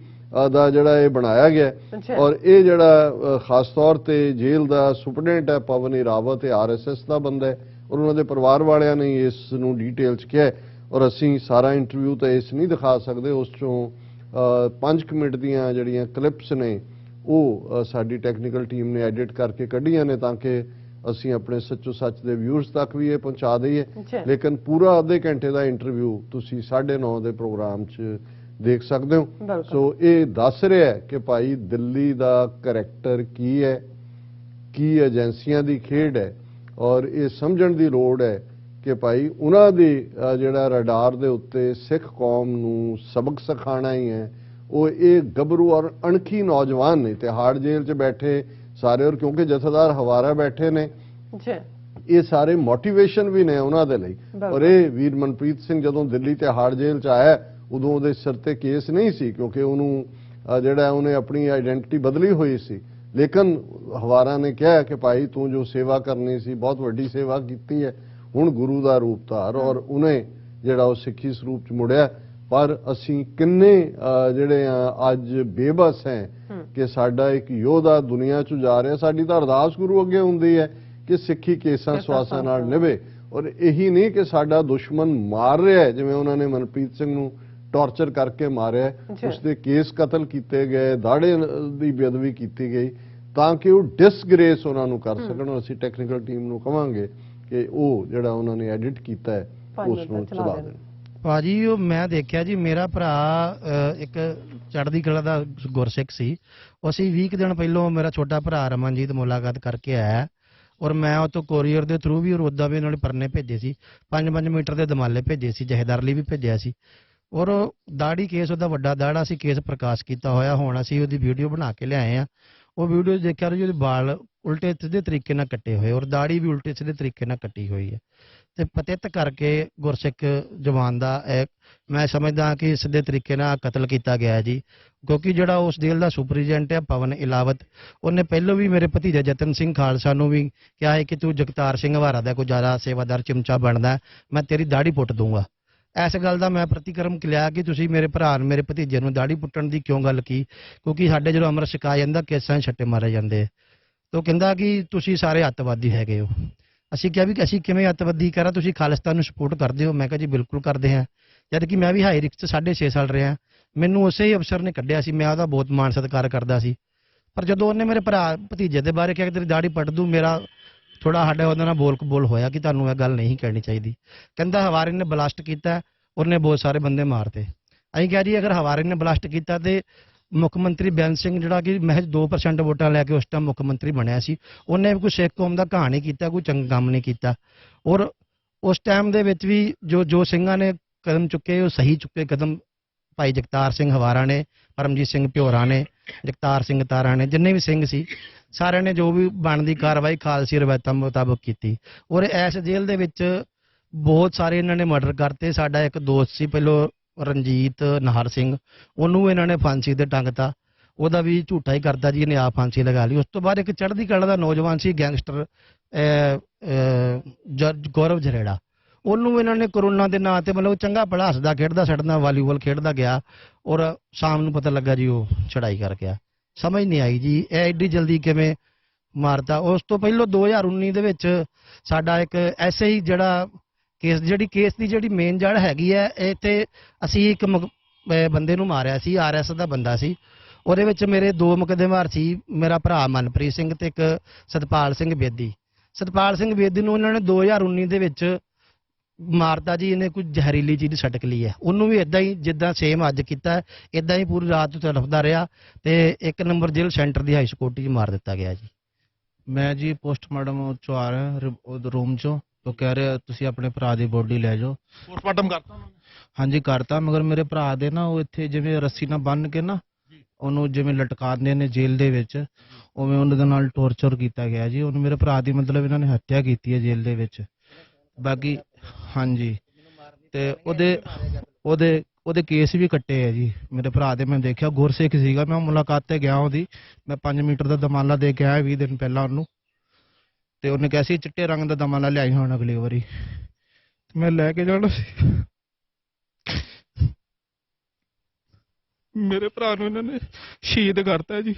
ਦਾ ਜਿਹੜਾ ਇਹ ਬਣਾਇਆ ਗਿਆ। ਔਰ ਇਹ ਜਿਹੜਾ ਖਾਸ ਤੌਰ ਤੇ ਜੇਲ੍ਹ ਦਾ ਸੁਪਰਡੈਂਟ ਹੈ ਪਵਨ ਇਰਾਵਤ, ਇਹ RSS ਦਾ ਬੰਦਾ ਹੈ। ਔਰ ਉਹਨਾਂ ਦੇ ਪਰਿਵਾਰ ਵਾਲਿਆਂ ਨੇ ਇਸ ਨੂੰ ਡੀਟੇਲ 'ਚ ਕਿਹਾ। ਔਰ ਅਸੀਂ ਸਾਰਾ ਇੰਟਰਵਿਊ ਤਾਂ ਇਸ ਨਹੀਂ ਦਿਖਾ ਸਕਦੇ, ਉਸ 'ਚੋਂ 5 ਮਿੰਟ ਦੀਆਂ ਜਿਹੜੀਆਂ ਕਲਿੱਪਸ ਨੇ ਉਹ ਸਾਡੀ ਟੈਕਨੀਕਲ ਟੀਮ ਨੇ ਐਡਿਟ ਕਰਕੇ ਕੱਢੀਆਂ ਨੇ ਤਾਂ ਕਿ ਅਸੀਂ ਆਪਣੇ ਸੱਚੋ ਸੱਚ ਦੇ ਵਿਊਅਰਸ ਤੱਕ ਵੀ ਇਹ ਪਹੁੰਚਾ ਦਈਏ। ਲੇਕਿਨ ਪੂਰਾ ਅੱਧੇ ਘੰਟੇ ਦਾ ਇੰਟਰਵਿਊ ਤੁਸੀਂ 9:30 ਦੇ ਪ੍ਰੋਗਰਾਮ 'ਚ ਦੇਖ ਸਕਦੇ ਹੋ। ਸੋ ਇਹ ਦੱਸ ਰਿਹਾ ਹੈ ਕਿ ਭਾਈ ਦਿੱਲੀ ਦਾ ਕਰੈਕਟਰ ਕੀ ਹੈ, ਕੀ ਏਜੰਸੀਆਂ ਦੀ ਖੇਡ ਹੈ, ਔਰ ਇਹ ਸਮਝਣ ਦੀ ਲੋੜ ਹੈ ਕਿ ਭਾਈ ਉਹਨਾਂ ਦੀ ਜਿਹੜਾ ਰਡਾਰ ਦੇ ਉੱਤੇ ਸਿੱਖ ਕੌਮ ਨੂੰ ਸਬਕ ਸਿਖਾਉਣਾ ਹੀ ਹੈ। ਉਹ ਇਹ ਗੱਭਰੂ ਔਰ ਅਣਖੀ ਨੌਜਵਾਨ ਨੇ ਤਿਹਾੜ ਜੇਲ੍ਹ 'ਚ ਬੈਠੇ ਸਾਰੇ, ਔਰ ਕਿਉਂਕਿ ਜਥੇਦਾਰ ਹਵਾਰਾ ਬੈਠੇ ਨੇ, ਇਹ ਸਾਰੇ ਮੋਟੀਵੇਸ਼ਨ ਵੀ ਨੇ ਉਹਨਾਂ ਦੇ ਲਈ। ਔਰ ਇਹ ਵੀਰ ਮਨਪ੍ਰੀਤ ਸਿੰਘ ਜਦੋਂ ਦਿੱਲੀ ਤਿਹਾੜ ਜੇਲ੍ਹ 'ਚ ਆਇਆ ਉਦੋਂ ਉਹਦੇ ਸਿਰ ਤੇ ਕੇਸ ਨਹੀਂ ਸੀ, ਕਿਉਂਕਿ ਉਹਨੂੰ ਜਿਹੜਾ ਉਹਨੇ ਆਪਣੀ ਆਈਡੈਂਟੀਟੀ ਬਦਲੀ ਹੋਈ ਸੀ, ਲੇਕਿਨ ਹਵਾਰਾ ਨੇ ਕਿਹਾ ਕਿ ਭਾਈ ਤੂੰ ਜੋ ਸੇਵਾ ਕਰਨੀ ਸੀ ਬਹੁਤ ਵੱਡੀ ਸੇਵਾ ਕੀਤੀ ਹੈ, ਹੁਣ ਗੁਰੂ ਦਾ ਰੂਪ ਧਾਰ, ਔਰ ਉਹਨੇ ਜਿਹੜਾ ਉਹ ਸਿੱਖੀ ਸਰੂਪ ਚ ਮੁੜਿਆ। ਪਰ ਅਸੀਂ ਕਿੰਨੇ ਜਿਹੜੇ ਆ ਅੱਜ ਬੇਬਸ ਹੈ ਕਿ ਸਾਡਾ ਇੱਕ ਯੋਧਾ ਦੁਨੀਆ ਚ ਜਾ ਰਿਹਾ। ਸਾਡੀ ਤਾਂ ਅਰਦਾਸ ਗੁਰੂ ਅੱਗੇ ਹੁੰਦੀ ਹੈ ਕਿ ਸਿੱਖੀ ਕੇਸਾਂ ਸਵਾਸਾਂ ਨਾਲ ਨਿਭੇ, ਔਰ ਇਹੀ ਨਹੀਂ ਕਿ ਸਾਡਾ ਦੁਸ਼ਮਣ ਮਾਰ ਰਿਹਾ ਹੈ, ਜਿਵੇਂ ਉਹਨਾਂ ਨੇ ਮਨਪ੍ਰੀਤ ਸਿੰਘ ਨੂੰ ਟੌਰਚਰ ਕਰਕੇ ਮਾਰਿਆ, ਉਸਦੇ ਕੇਸ ਕਤਲ ਕੀਤੇ ਗਏ, ਦਾੜੇ ਦੀ ਬੇਅਦਬੀ ਕੀਤੀ ਗਈ ਤਾਂ ਕਿ ਉਹ ਡਿਸਗ੍ਰੇਸ ਉਹਨਾਂ ਨੂੰ ਕਰ ਸਕਣ। ਅਸੀਂ ਟੈਕਨੀਕਲ ਟੀਮ ਨੂੰ ਕਵਾਂਗੇ ਕਿ ਉਹ ਜਿਹੜਾ ਉਹਨਾਂ ਨੇ ਐਡਿਟ ਕੀਤਾ ਹੈ ਉਸ ਨੂੰ ਚਲਾ ਦੇਣ। ਭਾਜੀ ਉਹ ਮੈਂ ਦੇਖਿਆ ਜੀ, ਮੇਰਾ ਭਰਾ ਇੱਕ ਚੜ੍ਹਦੀ ਕਲਾ ਦਾ ਗੁਰਸਿੱਖ ਸੀ। ਅਸੀਂ 20 ਕੁ ਦਿਨ ਪਹਿਲੋਂ ਮੇਰਾ ਛੋਟਾ ਭਰਾ ਰਮਨਜੀਤ ਮੁਲਾਕਾਤ ਕਰਕੇ ਆਇਆ, ਔਰ ਮੈਂ ਉਹ ਤੋਂ ਕੋਰੀਅਰ ਦੇ ਥਰੂ ਵੀ ਉੱਦਾਂ ਵੀ ਉਹਨਾਂ ਨੇ ਪਰਨੇ ਭੇਜੇ ਸੀ, 5-5 ਮੀਟਰ ਦੇ ਦਮਾਲੇ ਭੇਜੇ ਸੀ, ਜਹੇਦਾਰ ਲਈ ਵੀ ਭੇਜਿਆ ਸੀ। ਔਰ ਦਾੜੀ ਕੇਸ ਉਹਦਾ ਵੱਡਾ ਦਾੜਾ ਸੀ, ਕੇਸ ਪ੍ਰਕਾਸ਼ ਕੀਤਾ ਹੋਇਆ। ਹੁਣ ਅਸੀਂ ਉਹਦੀ ਵੀਡੀਓ ਬਣਾ ਕੇ ਲਿਆਏ ਆ। ਉਹ ਵੀਡੀਓ ਦੇਖਿਆ ਜੀ, ਉਹਦੇ ਵਾਲ ਉਲਟੇ ਸਿੱਧੇ ਤਰੀਕੇ ਨਾਲ ਕੱਟੇ ਹੋਏ, ਔਰ ਦਾੜੀ ਵੀ ਉਲਟੇ ਸਿੱਧੇ ਤਰੀਕੇ ਨਾਲ ਕੱਟੀ ਹੋਈ ਹੈ। ਤੇ ਪਤਿਤ ਕਰਕੇ ਗੁਰਸਿੱਖ ਜਵਾਨ ਦਾ ਮੈਂ ਸਮਝਦਾ ਕਿ ਸਿੱਧੇ ਤਰੀਕੇ ਨਾਲ ਕਤਲ ਕੀਤਾ ਗਿਆ ਜੀ, ਕਿਉਂਕਿ ਜਿਹੜਾ ਉਸ ਜੇਲ੍ਹ ਦਾ ਸੁਪਰੀਡੈਂਟ ਹੈ ਪਵਨ ਇਲਾਵਤ, ਉਹਨੇ ਪਹਿਲੋਂ ਵੀ ਮੇਰੇ ਭਤੀਜਾ ਜਤਨ ਸਿੰਘ ਖਾਲਸਾ ਨੂੰ ਵੀ ਕਿਹਾ ਹੈ ਕਿ ਤੂੰ ਜਗਤਾਰ ਸਿੰਘ ਹਵਾਰਾ ਦਾ ਕੋਈ ਜ਼ਿਆਦਾ ਸੇਵਾਦਾਰ ਚਮਚਾ ਬਣਦਾ, ਮੈਂ ਤੇਰੀ ਦਾੜੀ ਪੁੱਟ ਦੂੰਗਾ। ਇਸ ਗੱਲ ਦਾ ਮੈਂ ਪ੍ਰਤੀਕਰਮ ਲਿਆ ਕਿ ਤੁਸੀਂ ਮੇਰੇ ਭਰਾ ਨੂੰ, ਮੇਰੇ ਭਤੀਜੇ ਨੂੰ ਦਾੜੀ ਪੁੱਟਣ ਦੀ ਕਿਉਂ ਗੱਲ ਕੀ, ਕਿਉਂਕਿ ਸਾਡੇ ਜਦੋਂ ਅੰਮ੍ਰਿਤ ਛਕਾਇਆ ਜਾਂਦਾ ਕੇਸਾਂ 'ਚ ਛੱਟੇ ਮਾਰੇ ਜਾਂਦੇ। ਤੇ ਉਹ ਕਹਿੰਦਾ ਕਿ ਤੁਸੀਂ ਸਾਰੇ ਅੱਤਵਾਦੀ ਹੈਗੇ ਹੋ। ਅਸੀਂ ਕਿਹਾ ਵੀ ਅਸੀਂ ਕਿਵੇਂ ਅੱਤਵਾਦੀ ਕਰਾਂ, ਤੁਸੀਂ ਖਾਲਿਸਤਾਨ ਨੂੰ ਸਪੋਰਟ ਕਰਦੇ ਹੋ। ਮੈਂ ਕਿਹਾ ਜੀ ਬਿਲਕੁਲ ਕਰਦੇ ਹਾਂ, ਜਦ ਕਿ ਮੈਂ ਵੀ ਹਾਈ ਰਿਕਸ 'ਚ 6.5 ਸਾਲ ਰਿਹਾ। ਮੈਨੂੰ ਉਸੇ ਹੀ ਅਫਸਰ ਨੇ ਕੱਢਿਆ ਸੀ, ਮੈਂ ਉਹਦਾ ਬਹੁਤ ਮਾਣ ਸਤਿਕਾਰ ਕਰਦਾ ਸੀ। ਪਰ ਜਦੋਂ ਉਹਨੇ ਮੇਰੇ ਭਰਾ ਭਤੀਜੇ ਦੇ ਬਾਰੇ ਕਿਹਾ ਕਿ ਤੇਰੀ ਦਾੜੀ ਪੱਟ ਦੂੰ, ਮੇਰਾ ਥੋੜਾ ਸਾਡਾ ਉਹਦੇ ਨਾਲ ਬੋਲ ਹੋਇਆ ਕਿ ਤੁਹਾਨੂੰ ਇਹ ਗੱਲ ਨਹੀਂ ਕਹਿਣੀ ਚਾਹੀਦੀ। ਕਹਿੰਦਾ ਹਵਾਰੇ ਨੇ ਬਲਾਸਟ ਕੀਤਾ, ਉਹਨੇ ਬਹੁਤ ਸਾਰੇ ਬੰਦੇ ਮਾਰਤੇ। ਅਸੀਂ ਕਿਹਾ ਜੀ ਅਗਰ ਹਵਾਰੇ ਨੇ ਬਲਾਸਟ ਕੀਤਾ ਤੇ ਮੁੱਖ ਮੰਤਰੀ ਬੇਅੰਤ ਸਿੰਘ ਜਿਹੜਾ ਕਿ ਮਹਿਜ਼ 2% ਵੋਟਾਂ ਲੈ ਕੇ ਉਸ ਟਾਈਮ ਮੁੱਖ ਮੰਤਰੀ ਬਣਿਆ ਸੀ, ਉਹਨੇ ਵੀ ਕੋਈ ਸਿੱਖ ਕੌਮ ਦਾ ਘਾਣ ਨਹੀਂ ਕੀਤਾ, ਕੋਈ ਚੰਗਾ ਕੰਮ ਨਹੀਂ ਕੀਤਾ। ਔਰ ਉਸ ਟਾਈਮ ਦੇ ਵਿੱਚ ਵੀ ਜੋ ਸਿੰਘਾਂ ਨੇ ਕਦਮ ਚੁੱਕੇ ਉਹ ਸਹੀ ਚੁੱਕੇ ਕਦਮ। ਭਾਈ ਜਗਤਾਰ ਸਿੰਘ ਹਵਾਰਾ ਨੇ, ਪਰਮਜੀਤ ਸਿੰਘ ਭਿਓਰਾ ਨੇ, ਜਗਤਾਰ ਸਿੰਘ ਤਾਰਾ ਨੇ, ਜਿੰਨੇ ਵੀ ਸਿੰਘ ਸੀ ਸਾਰਿਆਂ ਨੇ ਜੋ ਵੀ ਬਣਦੀ ਕਾਰਵਾਈ ਖਾਲਸੀ ਰਵਾਇਤਾਂ ਮੁਤਾਬਕ ਕੀਤੀ। ਔਰ ਇਸ ਜੇਲ੍ਹ ਦੇ ਵਿੱਚ ਬਹੁਤ ਸਾਰੇ ਇਹਨਾਂ ਨੇ ਮਰਡਰ ਕਰਤੇ। ਸਾਡਾ ਇੱਕ ਦੋਸਤ ਸੀ ਪਹਿਲੋਂ ਰਣਜੀਤ ਨਾਹਰ ਸਿੰਘ, ਉਹਨੂੰ ਇਹਨਾਂ ਨੇ ਫਾਂਸੀ ਤੇ ਟੰਗਤਾ, ਉਹਦਾ ਵੀ ਝੂਠਾ ਹੀ ਕਰਦਾ ਜੀ, ਇਹਨੇ ਆਪ ਫਾਂਸੀ ਲਗਾ ਲਈ। ਉਸ ਤੋਂ ਬਾਅਦ ਇੱਕ ਚੜ੍ਹਦੀ ਕਲਾ ਦਾ ਨੌਜਵਾਨ ਸੀ ਗੈਂਗਸਟਰ ਗੌਰਵ ਜਰੇੜਾ, ਉਹਨੂੰ ਇਹਨਾਂ ਨੇ ਕਰੋਨਾ ਦੇ ਨਾਂ ਤੇ ਮਤਲਬ ਚੰਗਾ ਭਲਾ ਹੱਸਦਾ ਖੇਡਦਾ ਛੱਡਦਾ ਵਾਲੀਬਾਲ ਖੇਡਦਾ ਗਿਆ, ਔਰ ਸ਼ਾਮ ਨੂੰ ਪਤਾ ਲੱਗਾ ਜੀ ਉਹ ਛੜਾਈ ਕਰ ਗਿਆ। ਸਮਝ ਨਹੀਂ ਆਈ ਜੀ ਇਹ ਐਡੀ ਜਲਦੀ ਕਿਵੇਂ ਮਾਰਤਾ। ਉਸ ਤੋਂ ਪਹਿਲਾਂ 2019 ਦੇ ਵਿੱਚ ਸਾਡਾ ਇੱਕ ਐਸੇ ਹੀ ਜਿਹੜਾ ਕੇਸ ਦੀ ਜਿਹੜੀ ਮੇਨ ਜੜ ਹੈਗੀ ਹੈ, ਇੱਥੇ ਅਸੀਂ ਇੱਕ ਬੰਦੇ ਨੂੰ ਮਾਰਿਆ ਸੀ, RS ਦਾ ਬੰਦਾ ਸੀ। ਉਹਦੇ ਵਿੱਚ ਮੇਰੇ 2 ਮੁਕੱਦਮੇਦਾਰ ਸੀ, ਮੇਰਾ ਭਰਾ ਮਨਪ੍ਰੀਤ ਸਿੰਘ ਤੇ ਇੱਕ ਸਤਪਾਲ ਸਿੰਘ ਬੇਦੀ। ਸਤਪਾਲ ਸਿੰਘ ਬੇਦੀ ਨੂੰ ਇਹਨਾਂ ਨੇ 2019 ਦੇ ਵਿੱਚ ਮਾਰਤਾ ਜੀ। ਇਹਨੇ ਕੋਈ ਜ਼ਹਿਰੀਲੀ ਚੀਜ਼ ਛਟਕ ਲਈ ਹੈ, ਉਹਨੂੰ ਵੀ ਇਦਾਂ ਹੀ ਜਿੱਦਾਂ ਸੇਮ ਅੱਜ ਕੀਤਾ, ਇਦਾਂ ਹੀ ਪੂਰੀ ਰਾਤ ਤੜਫਦਾ ਰਿਹਾ ਤੇ 1 ਨੰਬਰ ਜੇਲ੍ਹ ਸੈਂਟਰ ਦੀ ਹਾਈ ਸਿਕਿਉਰਿਟੀ 'ਚ ਮਾਰ ਦਿੱਤਾ ਗਿਆ ਜੀ। ਮੈਂ ਜੀ ਪੋਸਟਮਾਰਟਮ ਚੋਂ ਆ ਰਿਹਾ ਰੂਮ ਚੋਂ, तो कह रहे तुसी अपने भरा दी बॉडी लै जाओ। पोस्टमार्टम करता? हाँ जी करता, मगर मेरे भरा दे ना वो इत्थे जिवें रस्सी नाल बन के ना ਉਹਨੂੰ ਜਿਵੇਂ ਲਟਕਾਉਂਦੇ ਨੇ ਜੇਲ੍ਹ ਦੇ ਵਿੱਚ, ਉਵੇਂ ਉਹਨਾਂ ਦੇ ਨਾਲ ਟੌਰਚਰ ਕੀਤਾ ਗਿਆ ਜੀ। ਉਹਨੂੰ ਮੇਰੇ ਭਰਾ ਦੀ ਮਤਲਬ ਇਹਨਾਂ ਨੇ ਹੱਤਿਆ ਕੀਤੀ ਹੈ ਜੇਲ੍ਹ ਦੇ ਵਿੱਚ। ਬਾਕੀ ਹਾਂਜੀ ਤੇ ਉਹਦੇ ਕੇਸ ਵੀ ਕੱਟੇ ਹੈ ਜੀ ਮੇਰੇ ਭਰਾ ਦੇ। ਮੈਂ ਦੇਖਿਆ ਗੁਰਸਿੱਖ ਸੀਗਾ, ਮੈਂ ਮੁਲਾਕਾਤ ਤੇ ਗਿਆ ਉਹਦੀ, ਮੈਂ 5 ਮੀਟਰ ਦਾ ਦਮਾਲਾ ਦੇ ਕੇ ਆਇਆ 20 ਦਿਨ ਪਹਿਲਾਂ ਉਹਨੂੰ, ਤੇ ਉਹਨੇ ਕਿਹਾ ਸੀ ਚਿੱਟੇ ਰੰਗ ਦਾ ਦਮਾਲਾ ਲਿਆਈ ਹੁਣ ਅਗਲੀ ਵਾਰੀ। ਮੈਂ ਲੈ ਕੇ ਜਾਣਾ ਸੀ। ਮੇਰੇ ਭਰਾ ਨੂੰ ਇਹਨਾਂ ਨੇ ਸ਼ਹੀਦ ਕਰਤਾ ਜੀ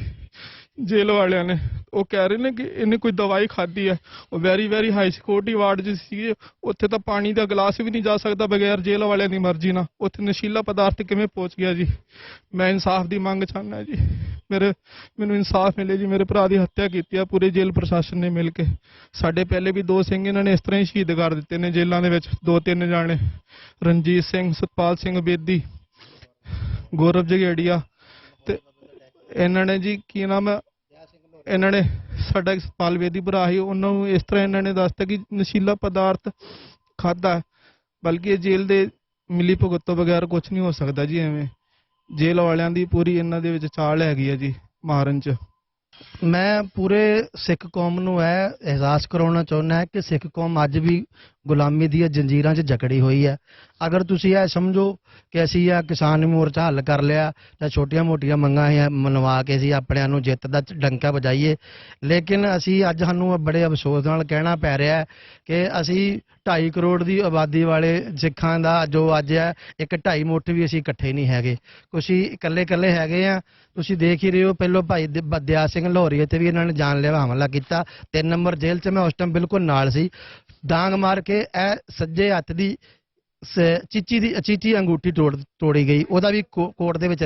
ਜੇਲ੍ਹ ਵਾਲਿਆਂ ਨੇ। ਉਹ ਕਹਿ ਰਹੇ ਨੇ ਕਿ ਇਹਨੇ ਕੋਈ ਦਵਾਈ ਖਾਧੀ ਹੈ। ਉਹ ਵੈਰੀ ਹਾਈ ਸਿਕਿਉਰਿਟੀ ਵਾਰਡ 'ਚ ਸੀਗੇ, ਉੱਥੇ ਤਾਂ ਪਾਣੀ ਦਾ ਗਲਾਸ ਵੀ ਨਹੀਂ ਜਾ ਸਕਦਾ ਬਗੈਰ ਜੇਲ੍ਹ ਵਾਲਿਆਂ ਦੀ ਮਰਜ਼ੀ ਨਾਲ। ਉੱਥੇ ਨਸ਼ੀਲਾ ਪਦਾਰਥ ਕਿਵੇਂ ਪਹੁੰਚ ਗਿਆ ਜੀ। ਮੈਂ ਇਨਸਾਫ ਦੀ ਮੰਗ ਚਾਹੁੰਦਾ ਜੀ, ਮੈਨੂੰ ਇਨਸਾਫ ਮਿਲੇ ਜੀ। ਮੇਰੇ ਭਰਾ ਦੀ ਹੱਤਿਆ ਕੀਤੀ ਆ ਪੂਰੇ ਜੇਲ੍ਹ ਪ੍ਰਸ਼ਾਸਨ ਨੇ ਮਿਲ ਕੇ। ਸਾਡੇ ਪਹਿਲੇ ਵੀ 2 ਸਿੰਘ ਇਹਨਾਂ ਨੇ ਇਸ ਤਰ੍ਹਾਂ ਹੀ ਸ਼ਹੀਦ ਕਰ ਦਿੱਤੇ ਨੇ ਜੇਲ੍ਹਾਂ ਦੇ ਵਿੱਚ, 2-3 ਜਾਣੇ, ਰਣਜੀਤ ਸਿੰਘ, ਸਤਪਾਲ ਸਿੰਘ ਬੇਦੀ, ਗੌਰਵ ਜਗੇੜੀਆ। ਤੇ ਇਹਨਾਂ ਨੇ ਜੀ ਕੀ ਨਾਮ ਹੈ, ਇਹਨਾਂ ਨੇ ਸਾਡਾ ਇੱਕ ਸਤਪਾਲ ਬੇਦੀ ਭਰਾ ਸੀ, ਉਹਨਾਂ ਨੂੰ ਇਸ ਤਰ੍ਹਾਂ ਇਹਨਾਂ ਨੇ ਦੱਸਤਾ ਕਿ ਨਸ਼ੀਲਾ ਪਦਾਰਥ ਖਾਧਾ। ਬਲਕਿ ਇਹ ਜੇਲ੍ਹ ਦੇ ਮਿਲੀ ਭੁਗਤ ਤੋਂ ਬਗੈਰ ਕੁਝ ਨਹੀਂ ਹੋ ਸਕਦਾ ਜੀ। ਐਵੇਂ ਜੇਲ੍ਹ ਵਾਲਿਆਂ ਦੀ ਪੂਰੀ ਇਹਨਾਂ ਦੇ ਵਿੱਚ ਚਾਲ ਹੈਗੀ ਹੈ ਜੀ ਮਾਰਨ 'ਚ। ਮੈਂ ਪੂਰੇ ਸਿੱਖ ਕੌਮ ਨੂੰ ਇਹ ਅਹਿਸਾਸ ਕਰਾਉਣਾ ਚਾਹੁੰਦਾ ਕਿ ਸਿੱਖ ਕੌਮ ਅੱਜ ਵੀ ਗੁਲਾਮੀ ਦੀਆਂ ਜੰਜੀਰਾਂ 'ਚ ਜਕੜੀ ਹੋਈ ਹੈ। ਅਗਰ ਤੁਸੀਂ ਇਹ ਸਮਝੋ ਕਿ ਅਸੀਂ ਆ ਕਿਸਾਨ ਮੋਰਚਾ ਹੱਲ ਕਰ ਲਿਆ ਤਾਂ ਛੋਟੀਆਂ-ਮੋਟੀਆਂ ਮੰਗਾਂ ਇਹ ਮਨਵਾ ਕੇ ਅਸੀਂ ਆਪਣਿਆਂ ਨੂੰ ਜਿੱਤ ਦਾ ਡੰਕਾ ਵਜਾਈਏ, ਲੇਕਿਨ ਅਸੀਂ ਅੱਜ ਸਾਨੂੰ ਬੜੇ ਅਫਸੋਸ ਨਾਲ ਕਹਿਣਾ ਪੈ ਰਿਹਾ ਹੈ ਕਿ ਅਸੀਂ 2.5 ਕਰੋੜ ਦੀ ਆਬਾਦੀ ਵਾਲੇ ਸਿੱਖਾਂ ਦਾ ਜੋ ਅੱਜ ਹੈ 1.5 ਮੁੱਠ ਵੀ ਅਸੀਂ ਇਕੱਠੇ ਨਹੀਂ ਹੈਗੇ, ਅਸੀਂ ਇਕੱਲੇ ਹੈਗੇ ਆ। ਤੁਸੀਂ ਦੇਖ ਹੀ ਰਹੇ ਹੋ, ਪਹਿਲੋਂ ਭਾਈ ਦਿਆ ਸਿੰਘ ਲਾਹੌਰੀਏ ਤੇ ਵੀ ਇਹਨਾਂ ਨੇ ਜਾਨਲੇਵਾ ਹਮਲਾ ਕੀਤਾ। 3 ਨੰਬਰ ਜੇਲ੍ਹ 'ਚ ਮੈਂ ਉਸ ਟਾਈਮ ਬਿਲਕੁਲ ਨਾਲ ਸੀ। ਡਾਂਗ ਮਾਰ ਕੇ ਇਹ ਸੱਜੇ ਹੱਥ ਦੀ ਚੀਚੀ ਅੰਗੂਠੀ ਤੋੜੀ ਗਈ, ਉਹਦਾ ਵੀ ਕੋਰਟ ਦੇ ਵਿੱਚ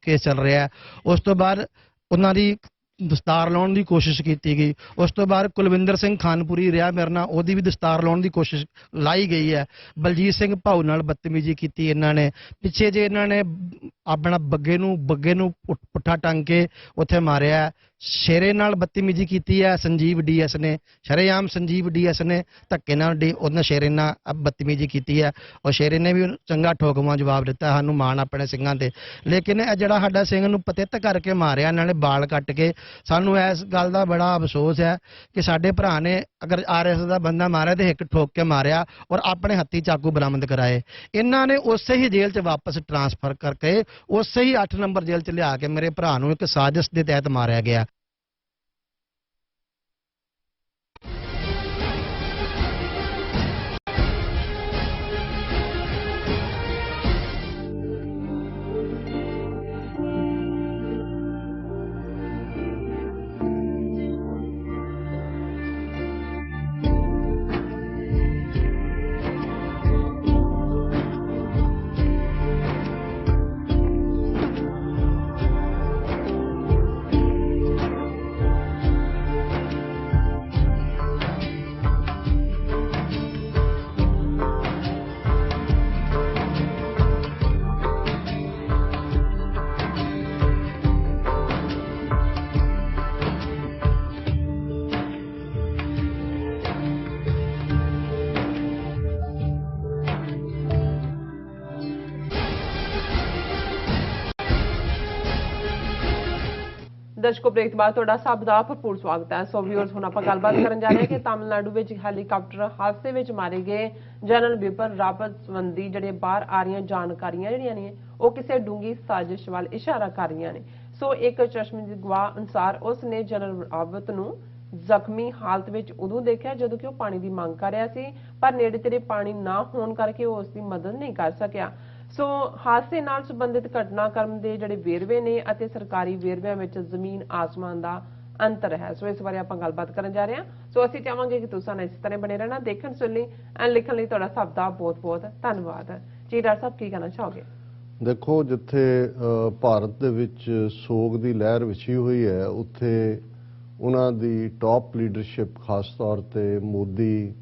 ਕੇਸ ਚੱਲ ਰਿਹਾ ਹੈ। ਉਸ ਤੋਂ ਬਾਅਦ ਉਹਨਾਂ ਦੀ ਦਸਤਾਰ ਲਾਉਣ ਦੀ ਕੋਸ਼ਿਸ਼ ਕੀਤੀ ਗਈ। ਉਸ ਤੋਂ ਬਾਅਦ ਕੁਲਵਿੰਦਰ ਸਿੰਘ ਖਾਨਪੁਰੀ ਰਿਹਾ ਮੇਰੇ ਨਾਲ, ਉਹਦੀ ਵੀ ਦਸਤਾਰ ਲਾਉਣ ਦੀ ਕੋਸ਼ਿਸ਼ ਲਾਈ ਗਈ ਹੈ। ਬਲਜੀਤ ਸਿੰਘ ਭਾਊ ਨਾਲ ਬਦਤਮੀਜ਼ੀ ਕੀਤੀ ਇਹਨਾਂ ਨੇ। ਪਿੱਛੇ ਜੇ ਇਹਨਾਂ ਨੇ ਆਪਣਾ ਬੱਗੇ ਨੂੰ ਪੁੱਠਾ ਟੰਗ ਕੇ ਉੱਥੇ ਮਾਰਿਆ। ਸ਼ੇਰੇ ਨਾਲ ਬਦਤਮੀਜ਼ੀ ਕੀਤੀ ਹੈ ਸੰਜੀਵ ਡੀਐਸ ਨੇ, ਸ਼ਰੇਆਮ ਸੰਜੀਵ ਡੀਐਸ ਨੇ ਧੱਕੇ ਨਾਲ ਉਹਨੇ ਸ਼ੇਰੇ ਨਾਲ ਬਦਤਮੀਜ਼ੀ ਕੀਤੀ ਹੈ, ਔਰ ਸ਼ੇਰੇ ਨੇ ਵੀ ਚੰਗਾ ਠੋਕਵਾਂ ਜਵਾਬ ਦਿੱਤਾ। ਸਾਨੂੰ ਮਾਣ ਆਪਣੇ ਸਿੰਘਾਂ ਤੇ। ਲੇਕਿਨ ਇਹ ਜਿਹੜਾ ਸਾਡਾ ਸਿੰਘ ਨੂੰ ਪਤਿਤ ਕਰਕੇ ਮਾਰਿਆ ਇਹਨਾਂ ਨੇ, ਬਾਲ ਕੱਟ ਕੇ, ਸਾਨੂੰ ਇਸ ਗੱਲ ਦਾ ਬੜਾ ਅਫਸੋਸ ਹੈ ਕਿ ਸਾਡੇ ਭਰਾ ਨੇ ਅਗਰ ਆਰਐਸ ਦਾ ਬੰਦਾ ਮਾਰਿਆ ਤੇ ਇੱਕ ਠੋਕ ਕੇ ਮਾਰਿਆ ਔਰ ਆਪਣੇ ਹੱਥੀ ਚਾਕੂ ਬਰਾਮਦ ਕਰਾਏ। ਇਹਨਾਂ ਨੇ ਉਸੇ ਹੀ ਜੇਲ੍ਹ 'ਚ ਵਾਪਸ ਟ੍ਰਾਂਸਫਰ ਕਰਕੇ ਉਸੇ ਹੀ 8 ਨੰਬਰ ਜੇਲ੍ਹ 'ਚ ਲਿਆ ਕੇ ਮੇਰੇ ਭਰਾ ਨੂੰ ਇੱਕ ਸਾਜ਼ਿਸ਼ ਦੇ ਤਹਿਤ ਮਾਰਿਆ ਗਿਆ। ਦਰਸ਼ਕੋ, ਬ੍ਰੇਕ ਤੋਂ ਬਾਅਦ ਤੁਹਾਡਾ ਸਭ ਦਾ ਭਰਪੂਰ ਸਵਾਗਤ ਹੈ। ਸੋ ਵਿਊਅਰਸ, ਹੁਣ ਆਪਾਂ ਗੱਲਬਾਤ ਕਰਨ ਜਾ ਰਹੇ ਹਾਂ ਕਿ ਤਾਮਿਲਨਾਡੂ ਵਿੱਚ ਹੈਲੀਕਾਪਟਰ ਹਾਦਸੇ ਵਿੱਚ ਮਾਰੇ ਗਏ ਜਨਰਲ ਬਿਪਨ ਰਾਵਤ ਸੰਬੰਧੀ ਜਿਹੜੇ ਬਾਹਰ ਆ ਰਹੀਆਂ ਜਾਣਕਾਰੀਆਂ ਜਿਹੜੀਆਂ ਨੇ ਉਹ ਕਿਸੇ ਡੂੰਗੀ ਸਾਜ਼ਿਸ਼ ਵੱਲ ਇਸ਼ਾਰਾ ਕਰ ਰਹੀਆਂ ਨੇ। ਸੋ ਇੱਕ ਚਸ਼ਮਦੀਦ ਗਵਾਹ ਅਨੁਸਾਰ ਉਸ ਨੇ ਜਨਰਲ ਰਾਵਤ ਨੂੰ ਜ਼ਖਮੀ ਹਾਲਤ ਵਿੱਚ ਉਦੋਂ ਦੇਖਿਆ ਜਦੋਂ ਕਿ ਉਹ ਪਾਣੀ ਦੀ ਮੰਗ ਕਰ ਰਿਹਾ ਸੀ, ਪਰ ਨੇੜੇ ਤੇੜੇ ਪਾਣੀ ਨਾ ਹੋਣ ਕਰਕੇ ਉਹ ਉਸ ਦੀ ਮਦਦ ਨਹੀਂ ਕਰ ਸਕਿਆ। ਸੋ ਹਾਦਸੇ ਨਾਲ ਸੰਬੰਧਿਤ ਘਟਨਾਕ੍ਰਮ ਦੇ ਜਿਹੜੇ ਵੇਰਵੇ ਨੇ ਅਤੇ ਸਰਕਾਰੀ ਵੇਰਵਿਆਂ ਵਿੱਚ ਜ਼ਮੀਨ ਆਸਮਾਨ ਦਾ ਅੰਤਰ ਹੈ। ਸੋ ਇਸ ਬਾਰੇ ਆਪਾਂ ਗੱਲਬਾਤ ਕਰਨ ਜਾ ਰਹੇ ਹਾਂ। ਸੋ ਅਸੀਂ ਚਾਹਾਂਗੇ ਕਿ ਤੁਸੀਂ ਇਸੇ ਤਰ੍ਹਾਂ ਬਣੇ ਰਹਿਣਾ, ਦੇਖਣ ਸੁਣਨ ਲਈ ਐਂਡ ਲਿਖਣ ਲਈ ਤੁਹਾਡਾ ਸਭ ਦਾ ਬਹੁਤ-ਬਹੁਤ ਧੰਨਵਾਦ। ਜੀ ਡਾਕਟਰ ਸਾਹਿਬ, ਕੀ ਕਹਿਣਾ ਚਾਹੋਗੇ? ਦੇਖੋ, ਜਿੱਥੇ ਭਾਰਤ ਦੇ ਵਿੱਚ ਸੋਗ ਦੀ ਲਹਿਰ ਵਿਛੀ ਹੋਈ ਹੈ, ਉੱਥੇ ਉਹਨਾਂ ਦੀ ਟੌਪ ਲੀਡਰਸ਼ਿਪ, ਖਾਸ ਤੌਰ ਤੇ ਮੋਦੀ,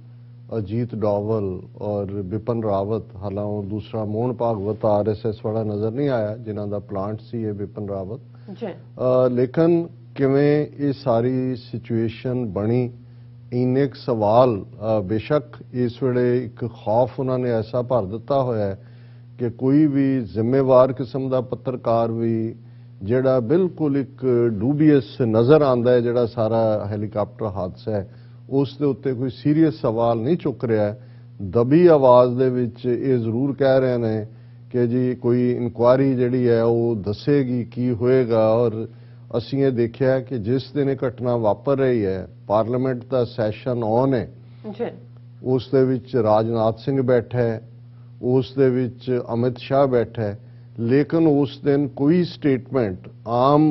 अजीत डोवल और बिपिन रावत, हालांकि दूसरा मोहन भागवत आरएसएस वाला नज़र नहीं आया जिन्हों का प्लांट सी है बिपिन रावत, लेकिन किवें ये सारी सिचुएशन बनी, इन्ने सवाल बेशक इस वेले एक खौफ उन्होंने ऐसा भर दिता होया है कि कोई भी जिम्मेवार किस्म का पत्रकार भी जिहड़ा बिल्कुल एक डूबियस नज़र आंदा है, जिहड़ा सारा हैलीकाप्टर हादसा है उस दे उत्ते कोई सीरीयस सवाल नहीं चुक रहा है। दबी आवाज़ दे विच ये जरूर कह रहे हैं कि जी कोई इंक्वायरी जिहड़ी है वो दसेगी की होएगा, और असीं ये देखिया कि जिस दिन घटना वापर रही है, पार्लीमेंट का सैशन ऑन है, उस दे विच राजनाथ सिंह बैठा है, उस दे विच अमित शाह बैठा है, लेकिन उस दिन कोई स्टेटमेंट आम